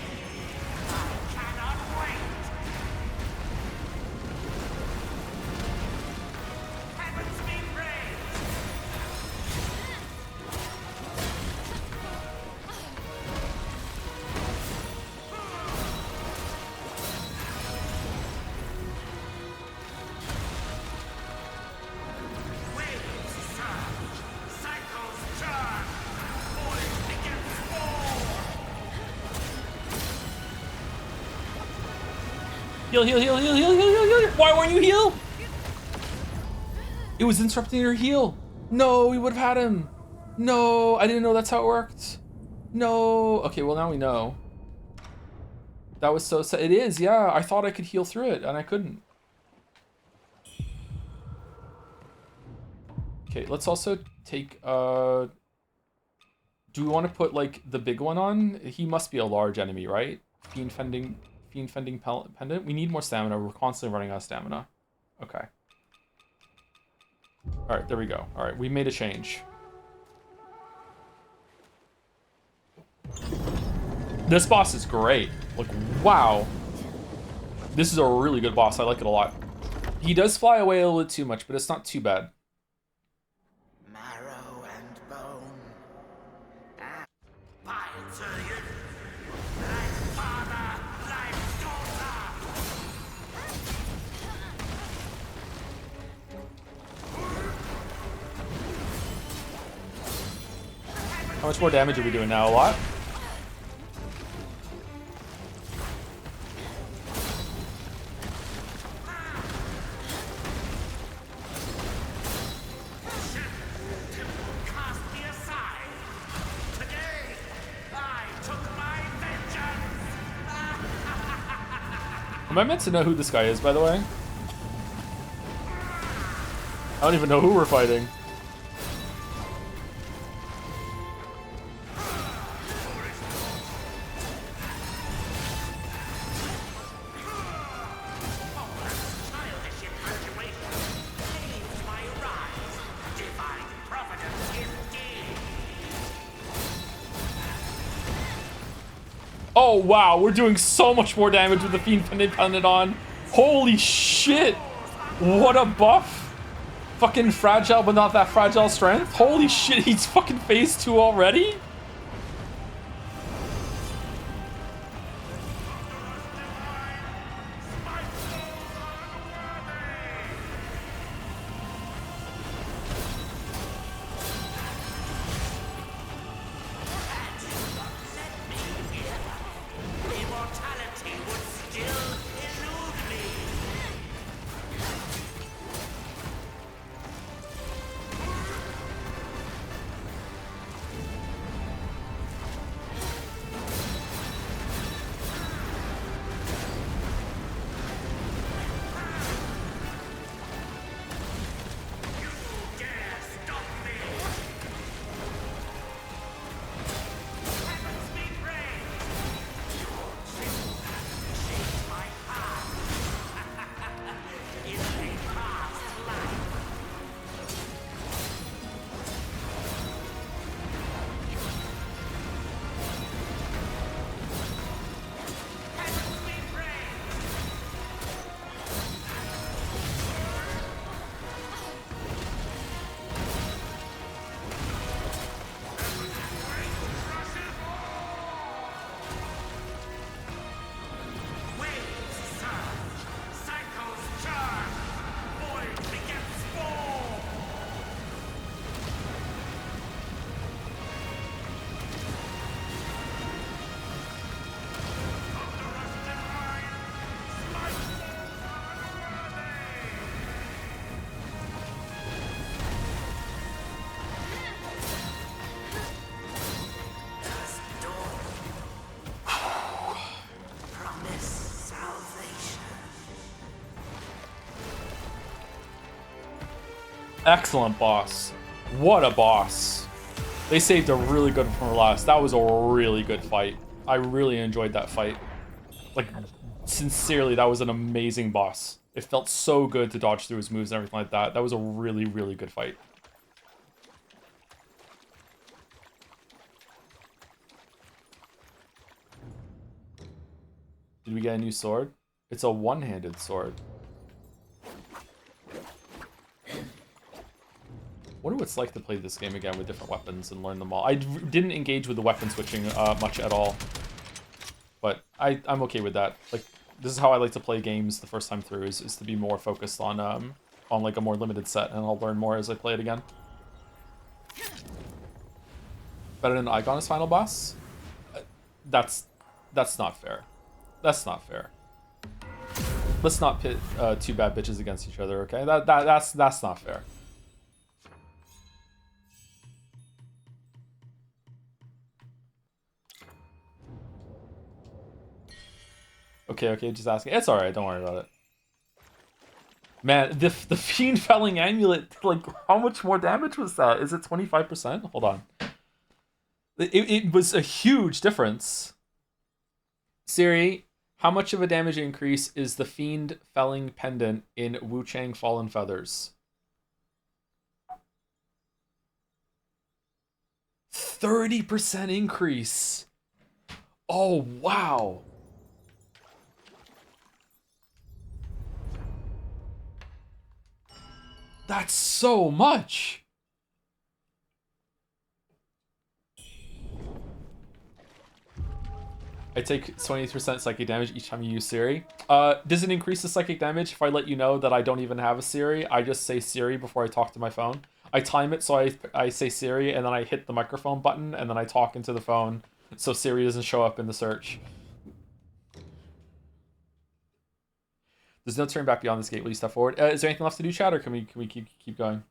I cannot wait. Heavens be praised. Waves surge, cycles turn, void against wall. Heal, heal, heal, heal, heal, heal, heal, heal. Why weren't you heal? It was interrupting your heal. No, we would have had him. No, I didn't know that's how it worked. No. Okay, well now we know. That was so sad. It is, yeah. I thought I could heal through it, and I couldn't. Okay, let's also take, do we want to put, like, the big one on? He must be a large enemy, right? Fiend Fending Pendant? We need more stamina. We're constantly running out of stamina. Okay. Alright, there we go. Alright, we made a change. This boss is great. Like, wow. This is a really good boss. I like it a lot. He does fly away a little bit too much, but it's not too bad. Marrow and bone. Python. Like father, like daughter. How much more damage are we doing now? A lot? Cast me aside. Today, I took my vengeance. Am I meant to know who this guy is, by the way? I don't even know who we're fighting. Childish infatuation saves my rise. Divine providence indeed. Oh, wow. We're doing so much more damage with the Fiend Pendant on. Holy shit. What a buff. Fucking fragile, but not that fragile strength. Holy shit, he's fucking phase 2 already? Immortality would still elude me. Excellent boss. What a boss. They saved a really good one for last. That was a really good fight. I really enjoyed that fight. Like, sincerely, that was an amazing boss. It felt so good to dodge through his moves and everything like that. That was a really, really good fight. Did we get a new sword? It's a one-handed sword. Wonder what it's like to play this game again with different weapons and learn them all. I didn't engage with the weapon switching much at all. But I'm okay with that. Like, this is how I like to play games the first time through, is to be more focused on like a more limited set, and I'll learn more as I play it again. Better than Igon's final boss? That's not fair. That's not fair. Let's not pit two bad bitches against each other, okay? That's not fair. Okay, just asking. It's alright, don't worry about it. Man, the Fiend Felling Amulet, like, how much more damage was that? Is it 25%? Hold on. It was a huge difference. Siri, how much of a damage increase is the Fiend Felling Pendant in Wuchang Fallen Feathers? 30% increase. Oh, wow. That's so much. I take 20% psychic damage each time you use Siri. Does it increase the psychic damage if I let you know that I don't even have a Siri? I just say Siri before I talk to my phone. I time it so I say Siri and then I hit the microphone button and then I talk into the phone so Siri doesn't show up in the search. There's no turning back beyond this gate. Will you step forward? Is there anything left to do, chat, or can we keep going?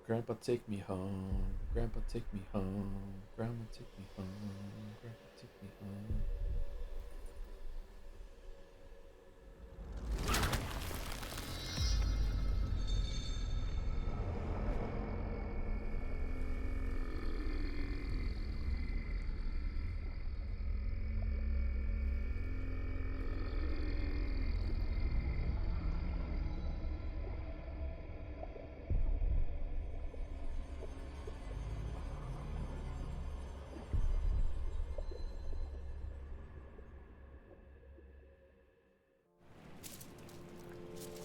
Grandpa, take me home. Grandpa, take me home. Grandma, take me home. Grandpa, take me home.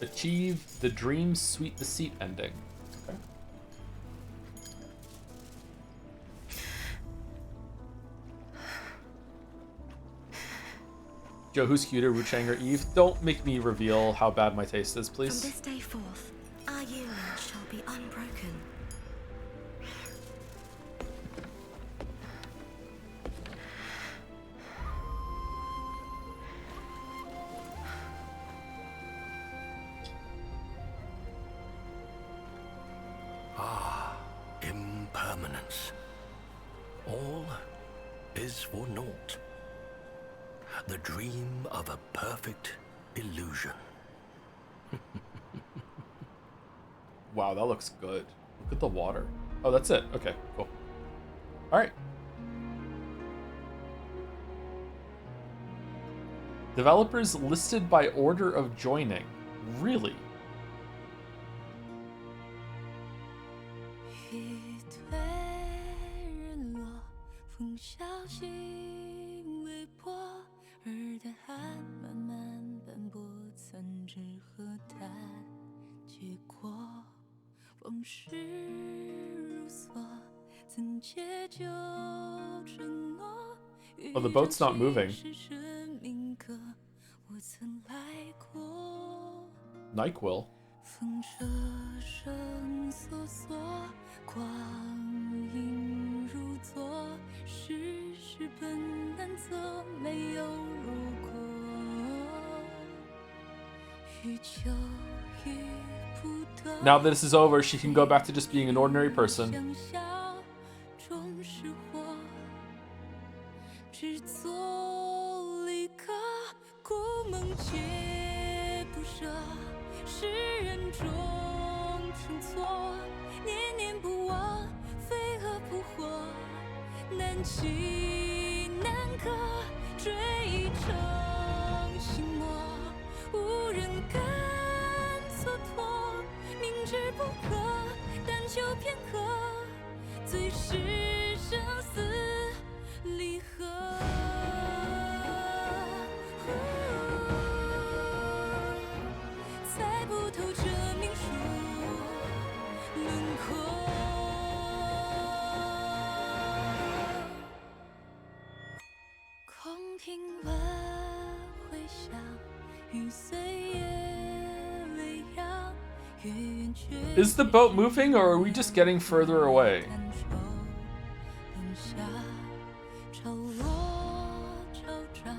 Achieve the Dream Sweet Deceit ending. Okay. Joe, who's cuter, Wuchang or Eve? Don't make me reveal how bad my taste is, please. From this day forth, our union shall be unbroken. Impermanence. All is for naught. The dream of a perfect illusion. Wow, that looks good. Look at the water. Oh, that's it. Okay, cool. All right. Developers listed by order of joining. Really? Oh, the boat's not moving. NyQuil. 风车声索索，光阴如昨，世事本难测，没有如果。欲求 Now that this is over, she can go back to just being an ordinary person. 剩下终是火，只做离歌，故梦皆不舍，世人终成错，念念不忘，飞蛾扑火，难弃难可，追成心魔，无人敢蹉跎，明知不可，但求片刻，最是生死离合。猜不透这命数轮廓。空听闻回响，与岁月微扬，月圆却 Is the boat moving, or are we just getting further away? 感受冷下，潮落潮涨，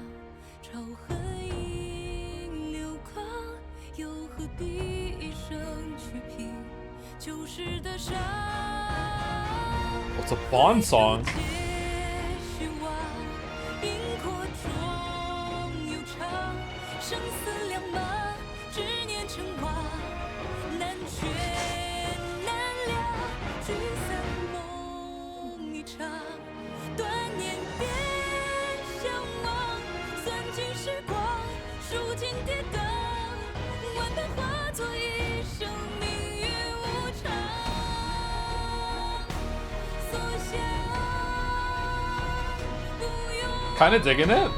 潮痕映流光，又何必一生去拼旧时的伤。 It's a Bond song. 虚妄，因果中有常，生死两茫，执念成王，难却难了，聚散梦一场，断念别相忘，算尽时光，数尽跌宕，万般化作一生命运无常。所想不用 Kind of digging it.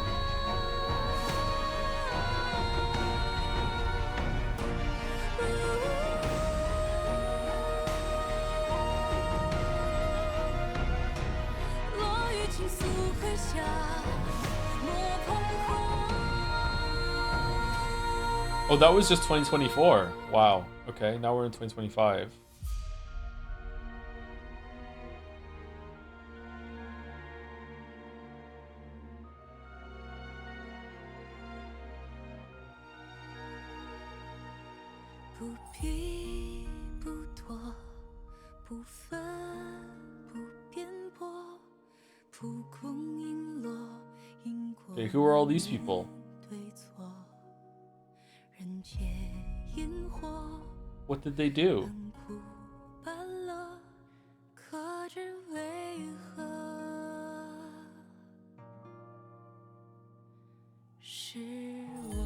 落雨倾诉回响，莫彷徨。 Oh, that was just 2024. Wow. Okay, now we're in 2025. 不必不躲，不分不辩驳，蒲公英落，因果 Okay, who are all these people? 对错，人间烟火， What did they do? 冷酷罢了，可知为何？是我。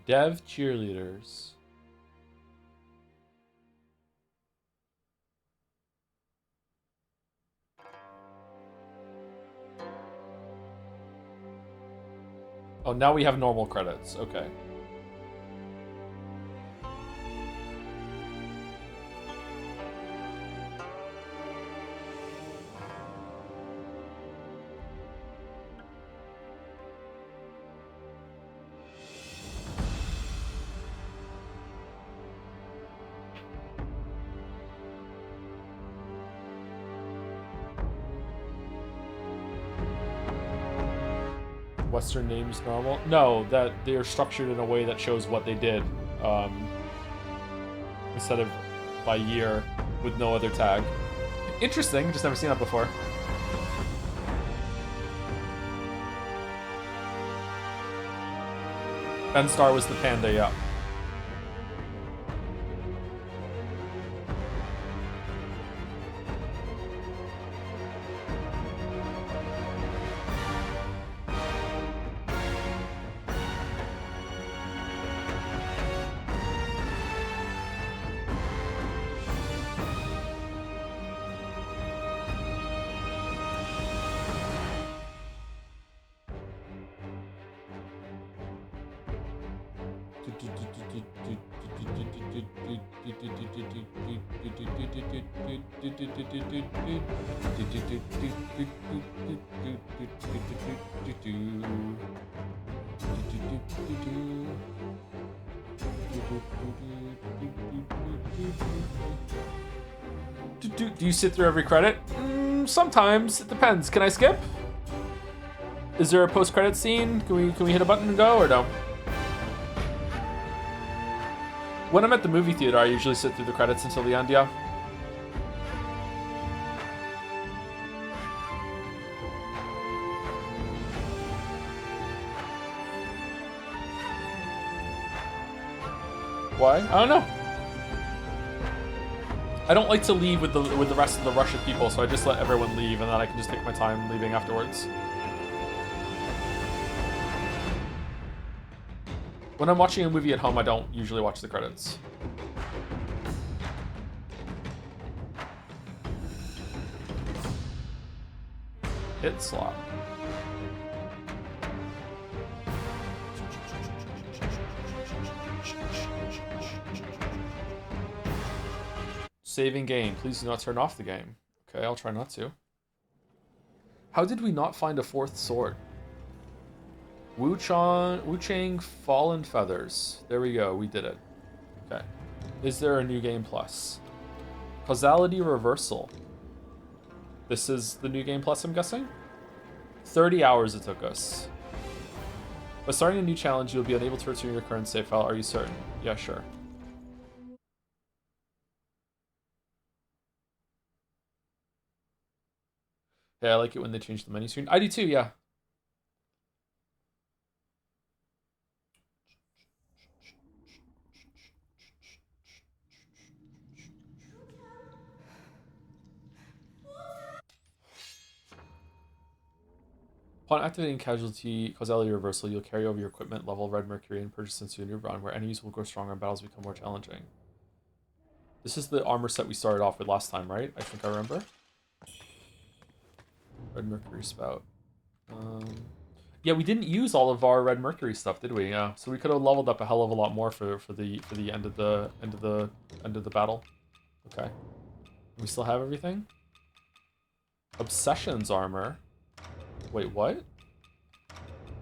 Dev cheerleaders. Oh, now we have normal credits. Okay. Western names normal? No, that they're structured in a way that shows what they did, instead of by year with no other tag. Interesting, just never seen that before. Ben Star was the panda, yeah. Do you sit through every credit? Sometimes. It depends. Can I skip? Is there a post-credit scene? Can we hit a button and go, or no? When I'm at the movie theater, I usually sit through the credits until the end, yeah. Why? I don't know. I don't like to leave with the rest of the rush of people, so I just let everyone leave, and then I can just take my time leaving afterwards. When I'm watching a movie at home, I don't usually watch the credits. Hit slot. Saving game. Please do not turn off the game. Okay, I'll try not to. How did we not find a fourth sword? Wuchang Fallen Feathers. There we go, we did it. Okay. Is there a new game plus? Causality Reversal. This is the new game plus, I'm guessing? 30 hours it took us. By starting a new challenge, you'll be unable to return your current save file. Are you certain? Yeah, sure. Yeah, I like it when they change the menu screen. I do too, yeah. Upon activating causality reversal, you'll carry over your equipment level Red Mercury and purchase into a new run where enemies will grow stronger and battles become more challenging. This is the armor set we started off with last time, right? I think I remember. Red Mercury spout. Yeah, we didn't use all of our Red Mercury stuff, did we? Yeah, so we could have leveled up a hell of a lot more for the end of the battle. Okay, we still have everything. Obsessions armor. Wait, what?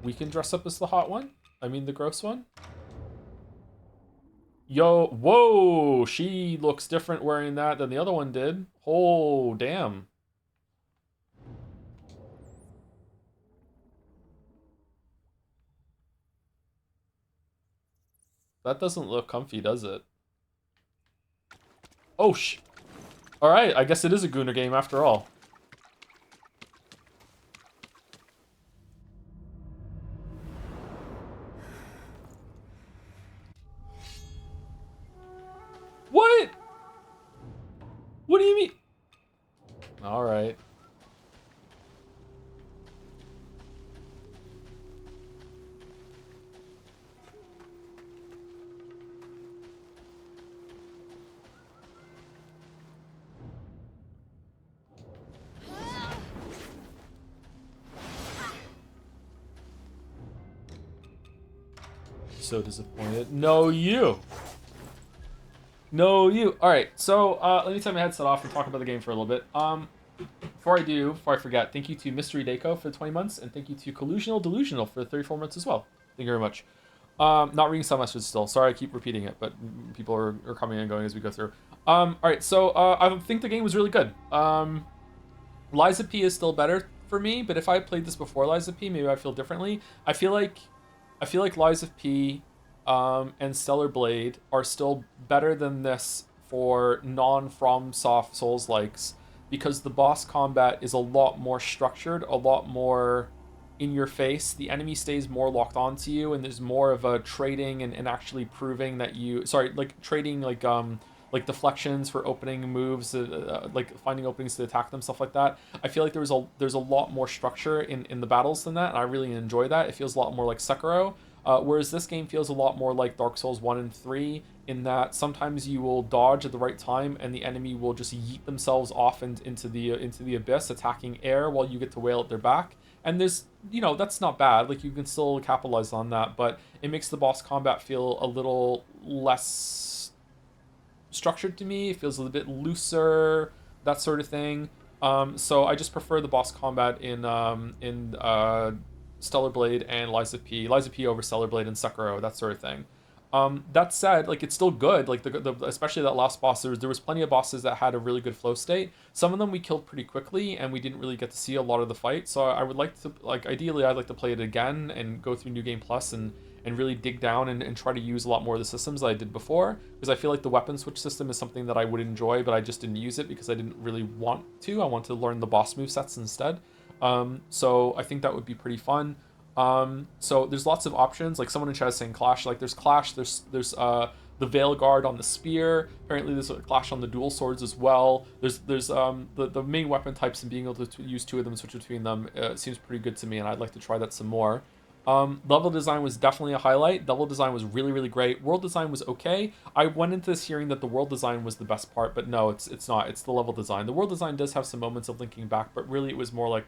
We can dress up as the hot one? I mean the gross one? Yo, whoa! She looks different wearing that than the other one did. Oh, damn. That doesn't look comfy, does it? Oh, Alright, I guess it is a Gooner game after all. What? What do you mean? Alright. So disappointed. No, you. No, you. All right, so let me take my headset off and talk about the game for a little bit. Before I forget, thank you to Mystery Deco for 20 months, and thank you to Collusional Delusional for 34 months as well. Thank you very much. Not reading some messages still. Sorry, I keep repeating it, but people are coming and going as we go through. All right, so I think the game was really good. Liza P is still better for me, but if I played this before Liza P, maybe I feel differently. I feel like Liza P and Stellar Blade are still better than this for non-FromSoft Souls-likes, because the boss combat is a lot more structured, a lot more in your face. The enemy stays more locked onto you, and there's more of a trading and actually proving that you... Sorry, like trading like deflections for opening moves, like finding openings to attack them, stuff like that. I feel like there's a lot more structure in the battles than that, and I really enjoy that. It feels a lot more like Sekiro. Whereas this game feels a lot more like Dark Souls 1 and 3, in that sometimes you will dodge at the right time and the enemy will just yeet themselves off into the abyss, attacking air while you get to wail at their back. And there's, that's not bad. Like, you can still capitalize on that, but it makes the boss combat feel a little less structured to me. It feels a little bit looser, that sort of thing. So I just prefer the boss combat in Stellar Blade and Liza P over Stellar Blade and Sekiro, that sort of thing. That said, like it's still good. Like especially that last boss, there was plenty of bosses that had a really good flow state. Some of them we killed pretty quickly, and we didn't really get to see a lot of the fight. So I would like to like ideally I'd like to play it again and go through New Game Plus and really dig down and try to use a lot more of the systems that I did before, because I feel like the weapon switch system is something that I would enjoy, but I just didn't use it because I didn't really want to. I want to learn the boss move sets instead. So I think that would be pretty fun. So there's lots of options. Like someone in chat is saying Clash. Like there's Clash. There's the Veil Guard on the spear. Apparently there's a Clash on the dual swords as well. There's the main weapon types and being able to use two of them, switch between them, seems pretty good to me, and I'd like to try that some more. Level design was definitely a highlight. Level design was really, really great. World design was okay. I went into this hearing that the world design was the best part, but no, it's not. It's the level design. The world design does have some moments of linking back, but really it was more like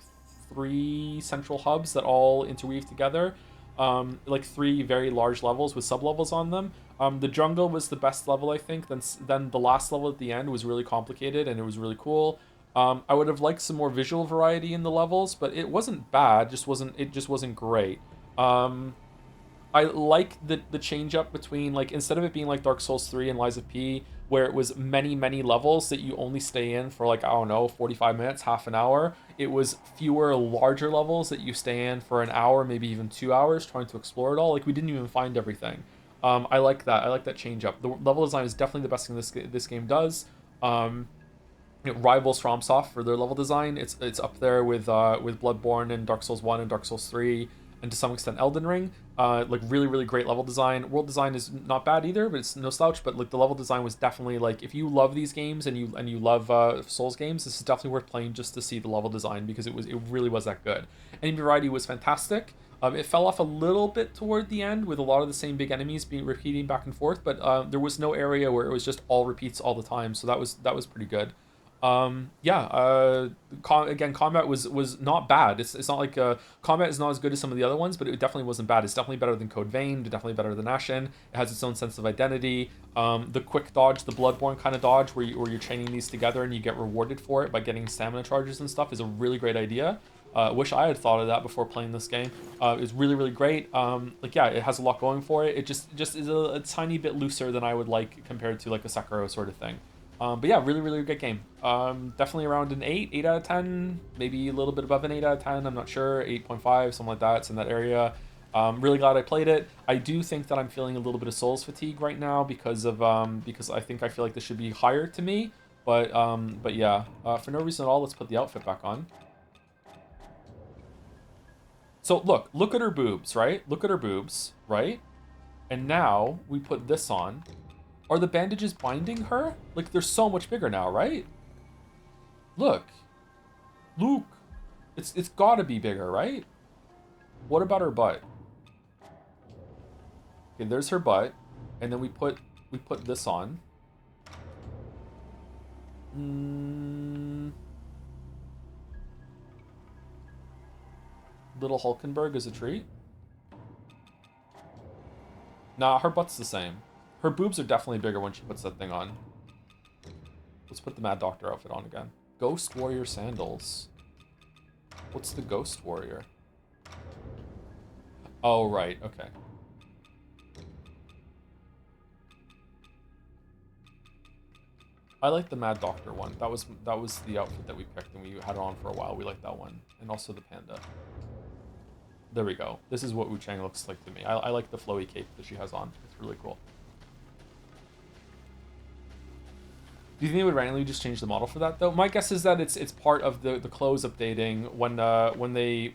3 central hubs that all interweave together. Like 3 very large levels with sub-levels on them. The jungle was the best level, I think. Then the last level at the end was really complicated and it was really cool. I would have liked some more visual variety in the levels, but it wasn't bad. It just wasn't great. I like the change up between, like, instead of it being like Dark Souls 3 and Lies of P, where it was many levels that you only stay in for, like, I don't know, 45 minutes, half an hour. It was fewer larger levels that you stay in for an hour, maybe even 2 hours, trying to explore it all. Like, we didn't even find everything. I like that. I like that change up. The level design is definitely the best thing this game does. It rivals FromSoft for their level design. It's up there with Bloodborne and Dark Souls 1 and Dark Souls 3, and to some extent Elden Ring. Like really great level design. World design is not bad either, but it's no slouch. But like the level design was definitely, like, if you love these games and you love Souls games, this is definitely worth playing just to see the level design, because it really was that good. Enemy variety was fantastic. It fell off a little bit toward the end with a lot of the same big enemies being repeating back and forth, but there was no area where it was just all repeats all the time, so that was pretty good. Again, combat was not bad. It's not like combat is not as good as some of the other ones, but it definitely wasn't bad. It's definitely better than Code Vein, definitely better than Ashen. It has its own sense of identity. The quick dodge, the Bloodborne kind of dodge, where you're chaining these together and you get rewarded for it by getting stamina charges and stuff, is a really great idea. Wish I had thought of that before playing this game. It's really great. Like, yeah, it has a lot going for it. It just is a tiny bit looser than I would like compared to like a Sekiro sort of thing. But yeah, really good game. Definitely around an 8 out of 10, maybe a little bit above an 8 out of 10. I'm not sure, 8.5, something like that. It's in that area. Really glad I played it. I do think that I'm feeling a little bit of Souls fatigue right now because I feel like this should be higher to me. But yeah, for no reason at all, let's put the outfit back on. So look at her boobs, right? Look at her boobs, right? And now we put this on. Are the bandages binding her? Like, they're so much bigger now, right? Look. Luke. It's gotta be bigger, right? What about her butt? Okay, there's her butt. And then we put this on. Little Hulkenberg is a treat. Nah, her butt's the same. Her boobs are definitely bigger when she puts that thing on. Let's put the Mad Doctor outfit on again. Ghost Warrior sandals. What's the Ghost Warrior? Oh, right. Okay. I like the Mad Doctor one. That was the outfit that we picked, and we had it on for a while. We liked that one. And also the panda. There we go. This is what Wuchang looks like to me. I like the flowy cape that she has on. It's really cool. Do you think they would randomly just change the model for that though? My guess is that it's part of the clothes updating. When they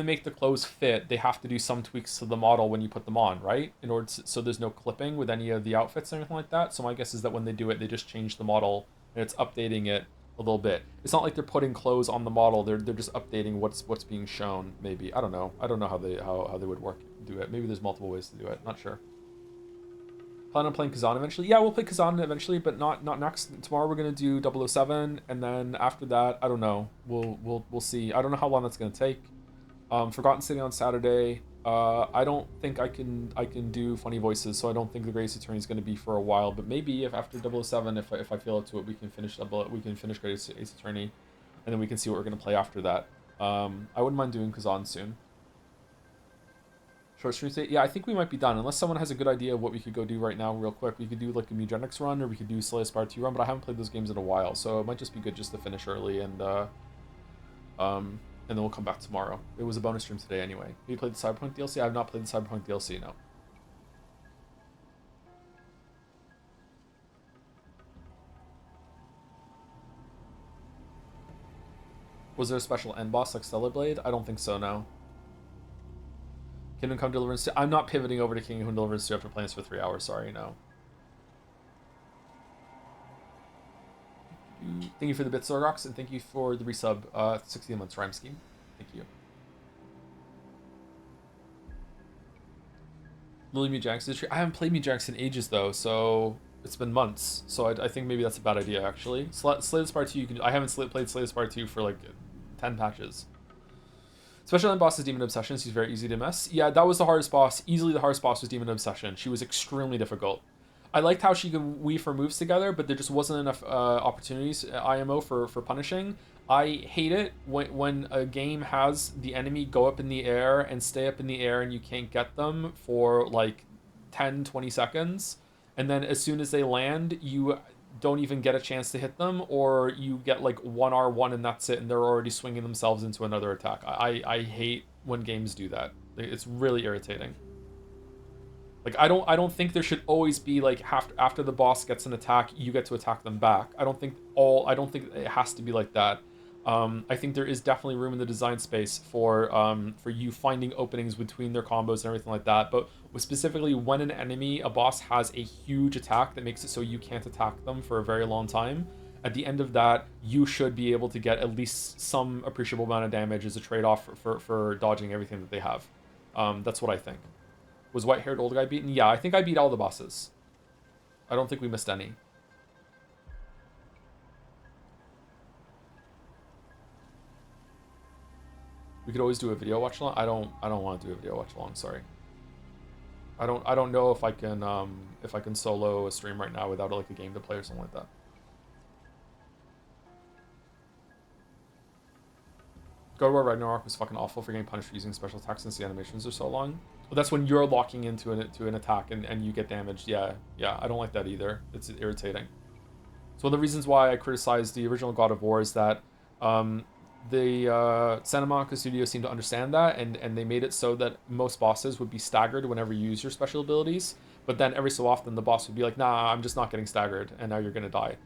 make the clothes fit, they have to do some tweaks to the model when you put them on, right? In order to, so there's no clipping with any of the outfits or anything like that. So my guess is that when they do it, they just change the model and it's updating it a little bit. It's not like they're putting clothes on the model. They're just updating what's being shown. Maybe, I don't know. I don't know how they would do it. Maybe there's multiple ways to do it. Not sure. Plan on playing Kazan eventually? Yeah, we'll play Kazan eventually, but not next. Tomorrow we're gonna do 007, and then after that, I don't know. We'll see. I don't know how long that's gonna take. Forgotten City on Saturday. I don't think I can do funny voices, so I don't think the Greatest Attorney is gonna be for a while. But maybe if after 007, if I feel up to it, we can finish Greatest Attorney, and then we can see what we're gonna play after that. I wouldn't mind doing Kazan soon. Short stream state. Yeah, I think we might be done. Unless someone has a good idea of what we could go do right now real quick. We could do like a Mugenics run, or we could do Slay Aspire 2 run, but I haven't played those games in a while, so it might just be good just to finish early and then we'll come back tomorrow. It was a bonus stream today anyway. Have you played the Cyberpunk DLC? I have not played the Cyberpunk DLC, no. Was there a special end boss like Stellar Blade? I don't think so, no. Kingdom Come Deliverance 2. I'm not pivoting over to Kingdom Come Deliverance 2 after playing this for 3 hours, sorry, no. Thank you for the bits, Zorgox, and thank you for the resub, 16 months rhyme scheme. Thank you. Lily Mugenics. I haven't played Mugenics in ages though, so it's been months. So I think maybe that's a bad idea actually. Slay the Spire 2 you can. I haven't played Slay the Spire 2 for like 10 patches. Special end boss is Demon Obsession. She's very easy to mess. Yeah, that was the hardest boss. Easily the hardest boss was Demon Obsession. She was extremely difficult. I liked how she could weave her moves together, but there just wasn't enough opportunities IMO for punishing. I hate it when a game has the enemy go up in the air and stay up in the air and you can't get them for like 10, 20 seconds. And then as soon as they land, you don't even get a chance to hit them, or you get like 1R1 and that's it, and they're already swinging themselves into another attack. I hate when games do that. It's really irritating. Like I don't think there should always be like after the boss gets an attack, you get to attack them back. I don't think it has to be like that. I think there is definitely room in the design space for you finding openings between their combos and everything like that. But specifically when a boss has a huge attack that makes it so you can't attack them for a very long time, at the end of that, you should be able to get at least some appreciable amount of damage as a trade-off for dodging everything that they have. That's what I think. Was white-haired old guy beaten? Yeah, I think I beat all the bosses. I don't think we missed any. We could always do a video watch along. I don't want to do a video watch along, sorry. I don't know if I can solo a stream right now without like a game to play or something like that. God of War Ragnarok was fucking awful for getting punished for using special attacks since the animations are so long. But that's when you're locking into an attack and you get damaged. Yeah, I don't like that either. It's irritating. So one of the reasons why I criticized the original God of War is that the Santa Monica Studio seemed to understand that, and they made it so that most bosses would be staggered whenever you use your special abilities. But then every so often the boss would be like, nah, I'm just not getting staggered, and now you're gonna die.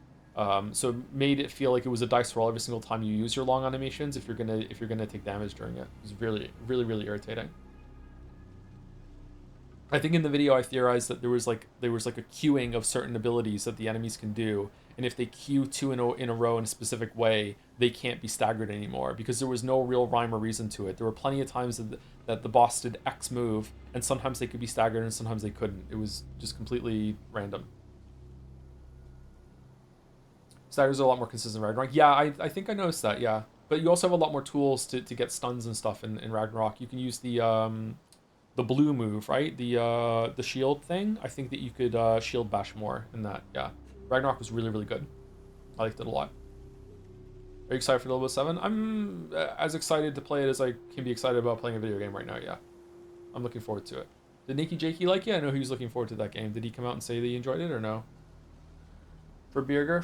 So it made it feel like it was a dice roll every single time you use your long animations if you're gonna take damage during it. It was really irritating. I think in the video I theorized that there was like a queuing of certain abilities that the enemies can do, and if they queue two in a row in a specific way, they can't be staggered anymore because there was no real rhyme or reason to it. There were plenty of times that the boss did X move, and sometimes they could be staggered and sometimes they couldn't. It was just completely random. Staggers are a lot more consistent in Ragnarok. Yeah, I think I noticed that, yeah. But you also have a lot more tools to get stuns and stuff in Ragnarok. You can use the blue move, right? The shield thing. I think that you could shield bash more in that, yeah. Ragnarok was really good. I liked it a lot. Are you excited for 007? I'm as excited to play it as I can be excited about playing a video game right now, yeah. I'm looking forward to it. Did Nikki Jakey like it? I know he was looking forward to that game. Did he come out and say that he enjoyed it or no? For Birger.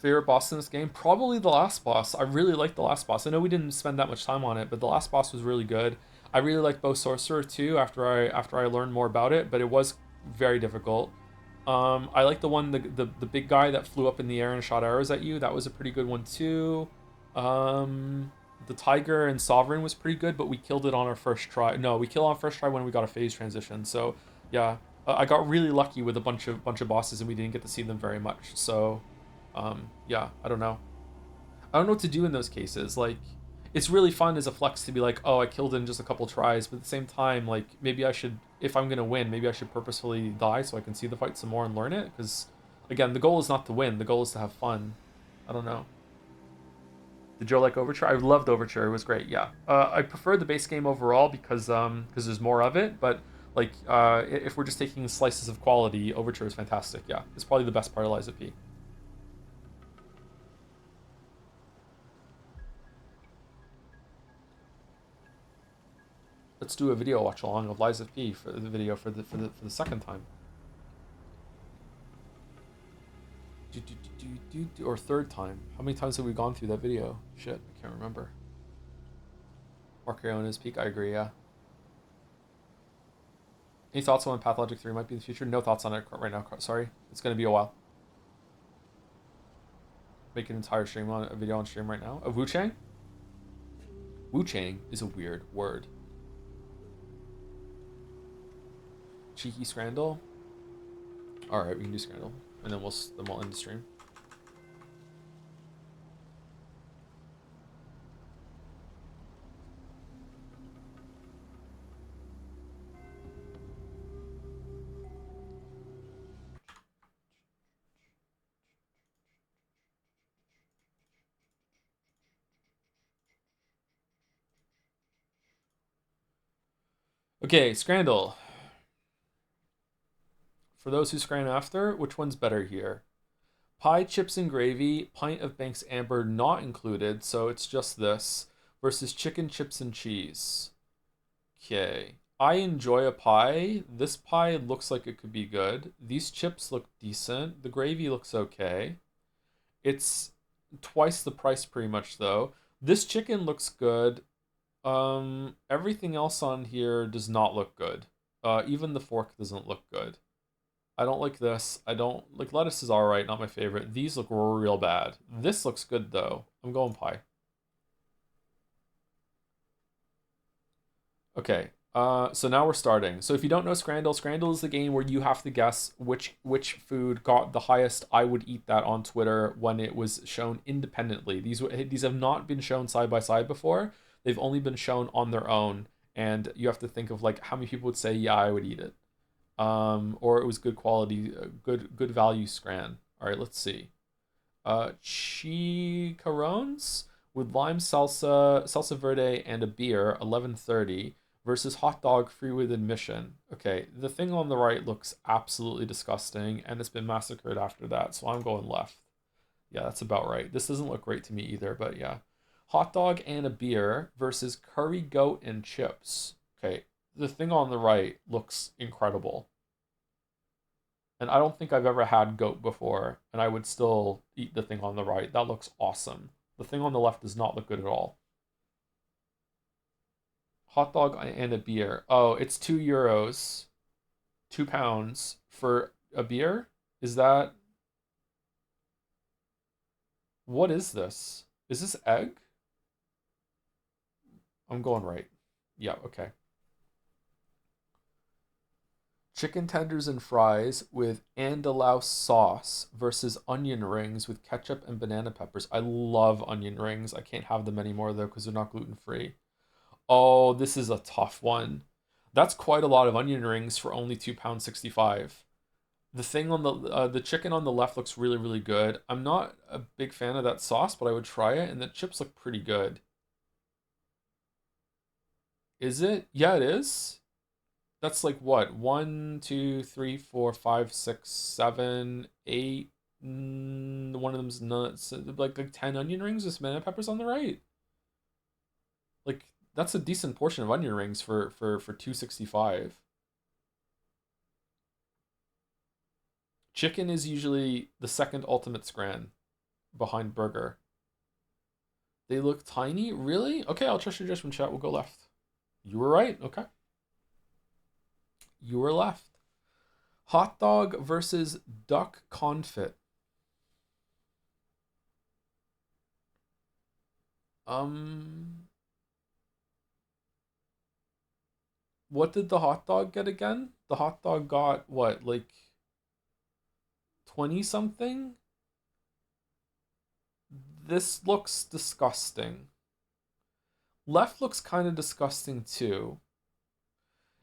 Favorite boss in this game? Probably the last boss. I really liked the last boss. I know we didn't spend that much time on it, but the last boss was really good. I really liked Bow Sorcerer too after I learned more about it, but it was very difficult. I like the one, the big guy that flew up in the air and shot arrows at you. That was a pretty good one too. The Tiger and Sovereign was pretty good, but we killed it on our first try. No, we killed on first try when we got a phase transition. So yeah, I got really lucky with a bunch of bosses, and we didn't get to see them very much. So yeah, I don't know what to do in those cases. Like, it's really fun as a flex to be like, oh, I killed it in just a couple tries, but at the same time, like, maybe I should, if I'm gonna win, maybe I should purposefully die so I can see the fight some more and learn it, because again, the goal is not to win, the goal is to have fun. I don't know. Did Joe like Overture? I loved Overture. It was great. Yeah. I prefer the base game overall because there's more of it, but Like, if we're just taking slices of quality, Overture is fantastic. Yeah, it's probably the best part of Liza P. Let's do a video watch along of Liza P for the video for the second time. Or third time. How many times have we gone through that video? Shit, I can't remember. Marcariona's peak, I agree, yeah. Any thoughts on when Pathologic 3 might be in the future? No thoughts on it right now, sorry. It's going to be a while. Make an entire stream on a video on stream right now. Of Wuchang? Wuchang is a weird word. Cheeky Scrandle? Alright, we can do Scrandle. And then we'll end the stream. Okay, Scrandle. For those who scran after, which one's better here? Pie, chips, and gravy, pint of Banks Amber not included, so it's just this, versus chicken, chips, and cheese. Okay. I enjoy a pie. This pie looks like it could be good. These chips look decent. The gravy looks okay. It's twice the price pretty much, though. This chicken looks good. Everything else on here does not look good. Even the fork doesn't look good. I don't like this. I don't like lettuce is alright, not my favorite. These look real bad. This looks good though. I'm going pie. Okay. So now we're starting. So if you don't know Scrandle, Scrandle is the game where you have to guess which food got the highest I would eat that on Twitter when it was shown independently. These have not been shown side by side before. They've only been shown on their own, and you have to think of like how many people would say, yeah, I would eat it. Or it was good quality, good value scran. All right, let's see. Chicharrones with lime salsa, salsa verde, and a beer, 11.30 versus hot dog free with admission. Okay, the thing on the right looks absolutely disgusting, and it's been massacred after that, so I'm going left. Yeah, that's about right. This doesn't look great to me either, but yeah. Hot dog and a beer versus curry goat and chips. Okay, the thing on the right looks incredible. And I don't think I've ever had goat before, and I would still eat the thing on the right. That looks awesome. The thing on the left does not look good at all. Hot dog and a beer. Oh, it's €2, £2 for a beer? Is that... What is this? Is this egg? I'm going right. Yeah, okay. Chicken tenders and fries with andalou sauce versus onion rings with ketchup and banana peppers. I love onion rings. I can't have them anymore though because they're not gluten-free. Oh, this is a tough one. That's quite a lot of onion rings for only £2.65. The thing on the chicken on the left looks really, really good. I'm not a big fan of that sauce, but I would try it, and the chips look pretty good. Is it? Yeah, it is. That's like what? 1, 2, 3, 4, 5, 6, 7, 8. One of them's nuts. Like 10 onion rings with banana peppers on the right. Like that's a decent portion of onion rings for $2.65. Chicken is usually the second ultimate scran behind burger. They look tiny? Really? Okay, I'll trust your judgment, chat. We'll go left. You were right. Okay. You were left. Hot dog versus duck confit. What did the hot dog get again? The hot dog got what, like 20 something? This looks disgusting. Left looks kind of disgusting too.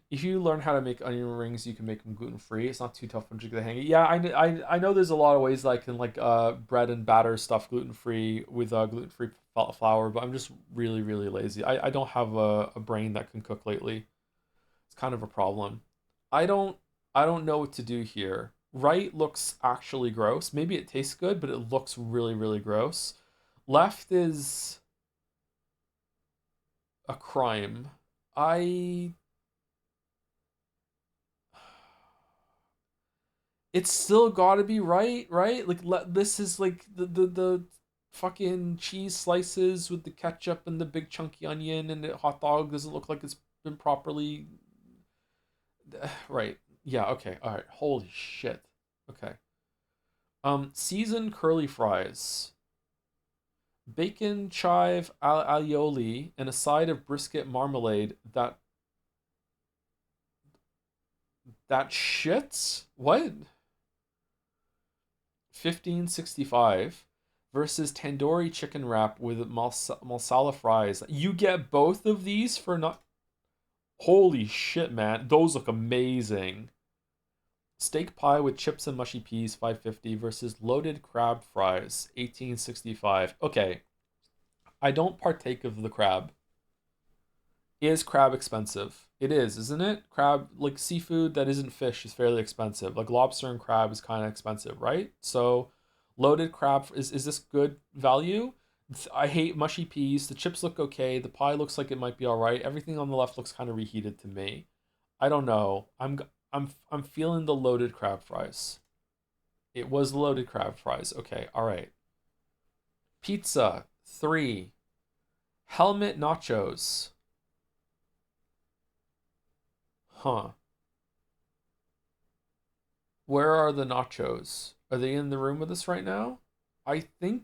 If you learn how to make onion rings, you can make them gluten-free. It's not too tough once you get the hang of it. Yeah, I know there's a lot of ways that I can like bread and batter stuff gluten-free with gluten-free flour, but I'm just really, really lazy. I don't have a brain that can cook lately. It's kind of a problem. I don't know what to do here. Right looks actually gross. Maybe it tastes good, but it looks really, really gross. Left is a crime. I it's still got to be right, right? Like this is like the fucking cheese slices with the ketchup and the big chunky onion, and the hot dog doesn't look like it's been properly right. Yeah, okay. All right. Holy shit. Okay. Seasoned curly fries, bacon chive aioli, and a side of brisket marmalade. That shits? What? 1565 versus tandoori chicken wrap with masala fries. You get both of these for not. Holy shit, man. Those look amazing. Steak pie with chips and mushy peas, 550 versus loaded crab fries, 1865. Okay, I don't partake of the crab. Is crab expensive? It is, isn't it? Crab, like seafood that isn't fish, is fairly expensive. Like lobster and crab is kind of expensive, right? So, loaded crab is this good value? I hate mushy peas. The chips look okay. The pie looks like it might be all right. Everything on the left looks kind of reheated to me. I don't know. I'm feeling the loaded crab fries. It was loaded crab fries. Okay, all right. Pizza 3. Helmet nachos. Huh. Where are the nachos? Are they in the room with us right now? I think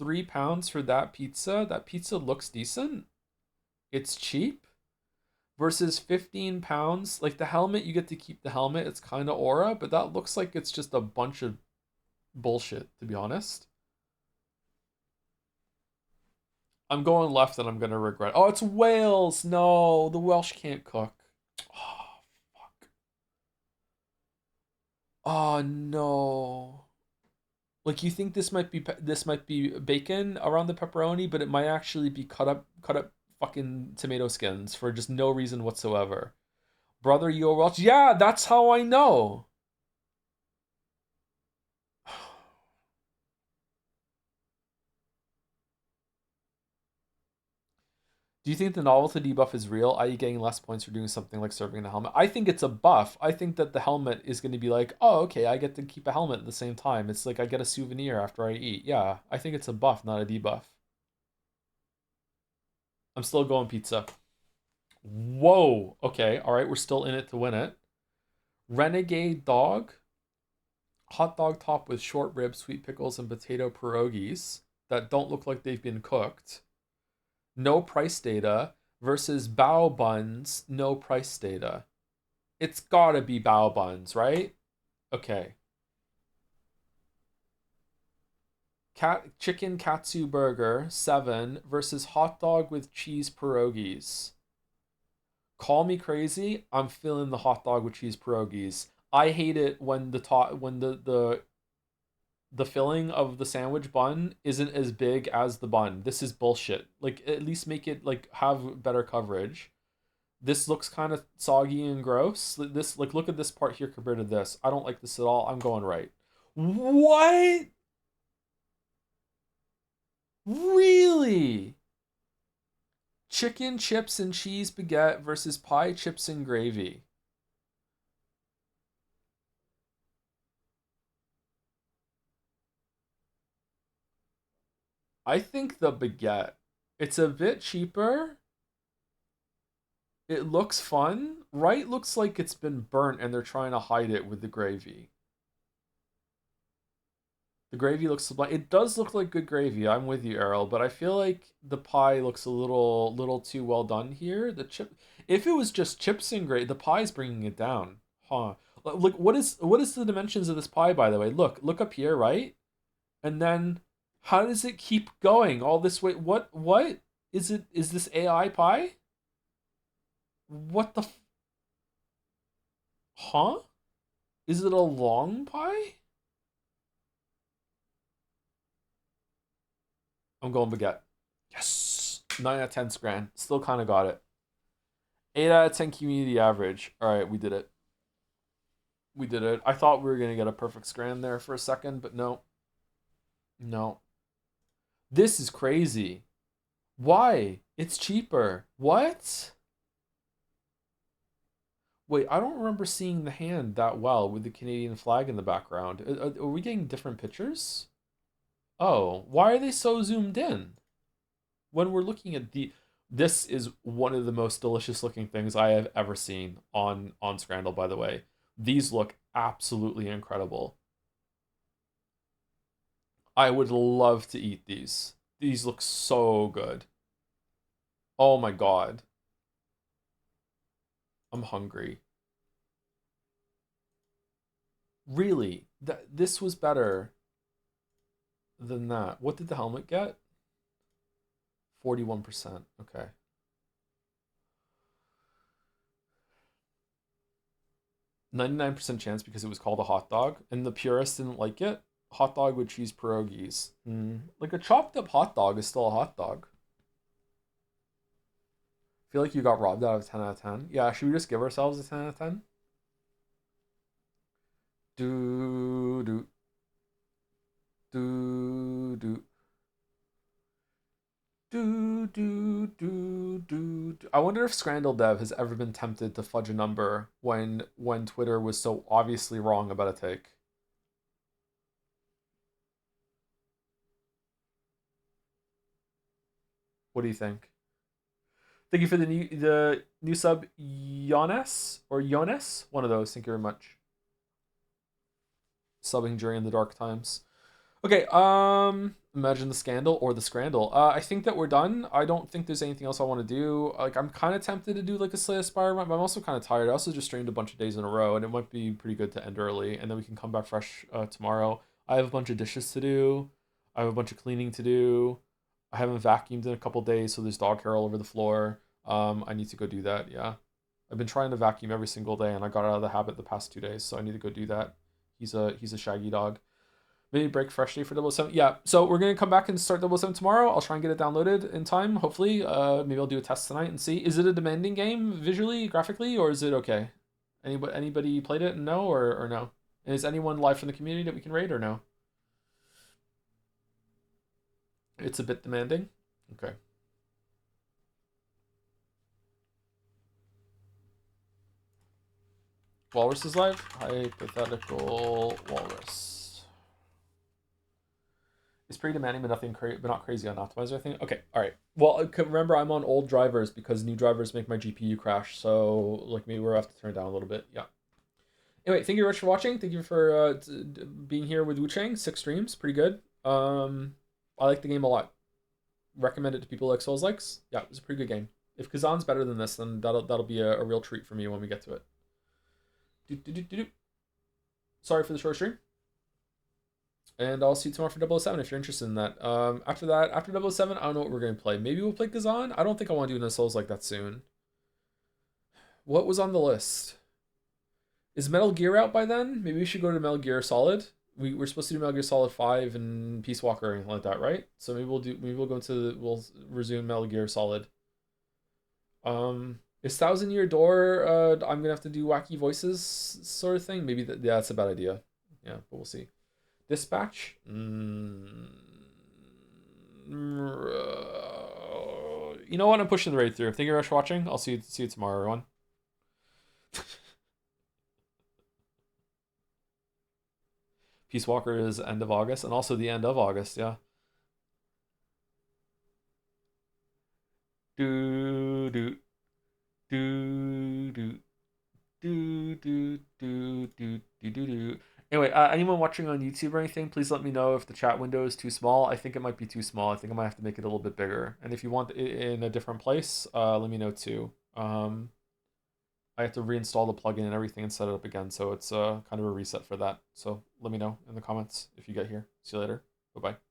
£3 for that pizza. That pizza looks decent. It's cheap. Versus £15. Like the helmet, you get to keep the helmet. It's kind of aura, but that looks like it's just a bunch of bullshit, to be honest. I'm going left and I'm gonna regret. Oh, it's Wales. No, the Welsh can't cook. Oh, fuck. Oh no. Like you think this might be bacon around the pepperoni, but it might actually be cut up fucking tomato skins for just no reason whatsoever. Brother, you're Welsh. Yeah, that's how I know. Do you think the novelty debuff is real, i.e., getting less points for doing something like serving the helmet? I think it's a buff. I think that the helmet is going to be like, oh, okay, I get to keep a helmet at the same time. It's like I get a souvenir after I eat. Yeah, I think it's a buff, not a debuff. I'm still going pizza. Whoa. Okay, all right, we're still in it to win it. Renegade dog, hot dog top with short ribs, sweet pickles, and potato pierogies that don't look like they've been cooked. No price data versus bao buns, no price data. It's gotta be bao buns, right? Okay. Chicken katsu burger, 7 versus hot dog with cheese pierogies. Call me crazy, I'm feeling the hot dog with cheese pierogies. I hate it when the filling of the sandwich bun isn't as big as the bun. This is bullshit. Like at least make it like have better coverage. This looks kind of soggy and gross. This like look at this part here compared to this. I don't like this at all. I'm going right. What? Really? Chicken chips and cheese baguette versus pie chips and gravy. I think the baguette. It's a bit cheaper. It looks fun. Right looks like it's been burnt and they're trying to hide it with the gravy. The gravy looks sublime. It does look like good gravy. I'm with you, Errol, but I feel like the pie looks a little too well done here. The chip, if it was just chips and gravy, the pie's bringing it down. Huh? Look, what is the dimensions of this pie, by the way? Look up here, right? And then how does it keep going all this way? What is it? Is this AI pie? What the? Huh? Is it a long pie? I'm going baguette. Yes. 9 out of 10 Scran. Still kind of got it. 8 out of 10 community average. All right, we did it. We did it. I thought we were gonna get a perfect scran there for a second, but no. No. This is crazy. Why? It's cheaper. What? Wait, I don't remember seeing the hand that well with the Canadian flag in the background. Are we getting different pictures? Oh, why are they so zoomed in? When we're looking at the this is one of the most delicious looking things I have ever seen on Scrandle, by the way. These look absolutely incredible. I would love to eat these. These look so good. Oh my god. I'm hungry. Really? This was better than that. What did the helmet get? 41%. Okay. 99% chance because it was called a hot dog and the purists didn't like it. Hot dog with cheese pierogies. Like a chopped up hot dog is still a hot dog. I feel like you got robbed out of 10 out of 10. Yeah, should we just give ourselves a 10 out of 10? Do do do do do. I wonder if Scrandle Dev has ever been tempted to fudge a number when Twitter was so obviously wrong about a take. What do you think? Thank you for the new sub, Yones or Yones. One of those. Thank you very much. Subbing during the dark times. Okay, imagine the scandal or the scrandal. I think that we're done. I don't think there's anything else I want to do. Like, I'm kind of tempted to do like a Slay Aspire run, but I'm also kind of tired. I also just streamed a bunch of days in a row, and it might be pretty good to end early, and then we can come back fresh tomorrow. I have a bunch of dishes to do. I have a bunch of cleaning to do. I haven't vacuumed in a couple days, so there's dog hair all over the floor. I need to go do that. Yeah, I've been trying to vacuum every single day, and I got out of the habit the past 2 days, so I need to go do that. He's a shaggy dog. Maybe break freshly for 007. Yeah, so we're gonna come back and start 007 tomorrow. I'll try and get it downloaded in time, hopefully. Maybe I'll do a test tonight and see. Is it a demanding game visually, graphically, or is it okay? Anybody played it and no, or no? And is anyone live from the community that we can raid or no? It's a bit demanding. Okay. Walrus is live. Hypothetical Walrus. It's pretty demanding, but but not crazy on optimizer, I think. Okay, all right. Well, remember, I'm on old drivers because new drivers make my GPU crash. So, like, maybe we'll have to turn it down a little bit. Yeah. Anyway, thank you very much for watching. Thank you for being here with Wuchang. 6 streams, pretty good. I like the game a lot. Recommend it to people like Souls likes. Yeah, it was a pretty good game. If Kazan's better than this, then that'll be a real treat for me when we get to it. Sorry for the short stream. And I'll see you tomorrow for 007 if you're interested in that. After 007, I don't know what we're going to play. Maybe we'll play Kazan? I don't think I want to do another Souls like that soon. What was on the list? Is Metal Gear out by then? Maybe we should go to Metal Gear Solid. We're supposed to do Metal Gear Solid 5 and Peace Walker or anything like that, right? So we'll resume Metal Gear Solid. Is Thousand Year Door I'm gonna have to do wacky voices sort of thing? Maybe that's a bad idea. Yeah, but we'll see. Dispatch? You know what? I'm pushing the raid through. Thank you very much for watching. I'll see you tomorrow, everyone. Peace Walker is end of August, and also the end of August, yeah. Do do do do do do do do do do. Anyway, anyone watching on YouTube or anything, please let me know if the chat window is too small. I think it might be too small. I think I might have to make it a little bit bigger. And if you want it in a different place, let me know too. I have to reinstall the plugin and everything and set it up again, so it's kind of a reset for that. So let me know in the comments if you get here. See you later. Bye-bye.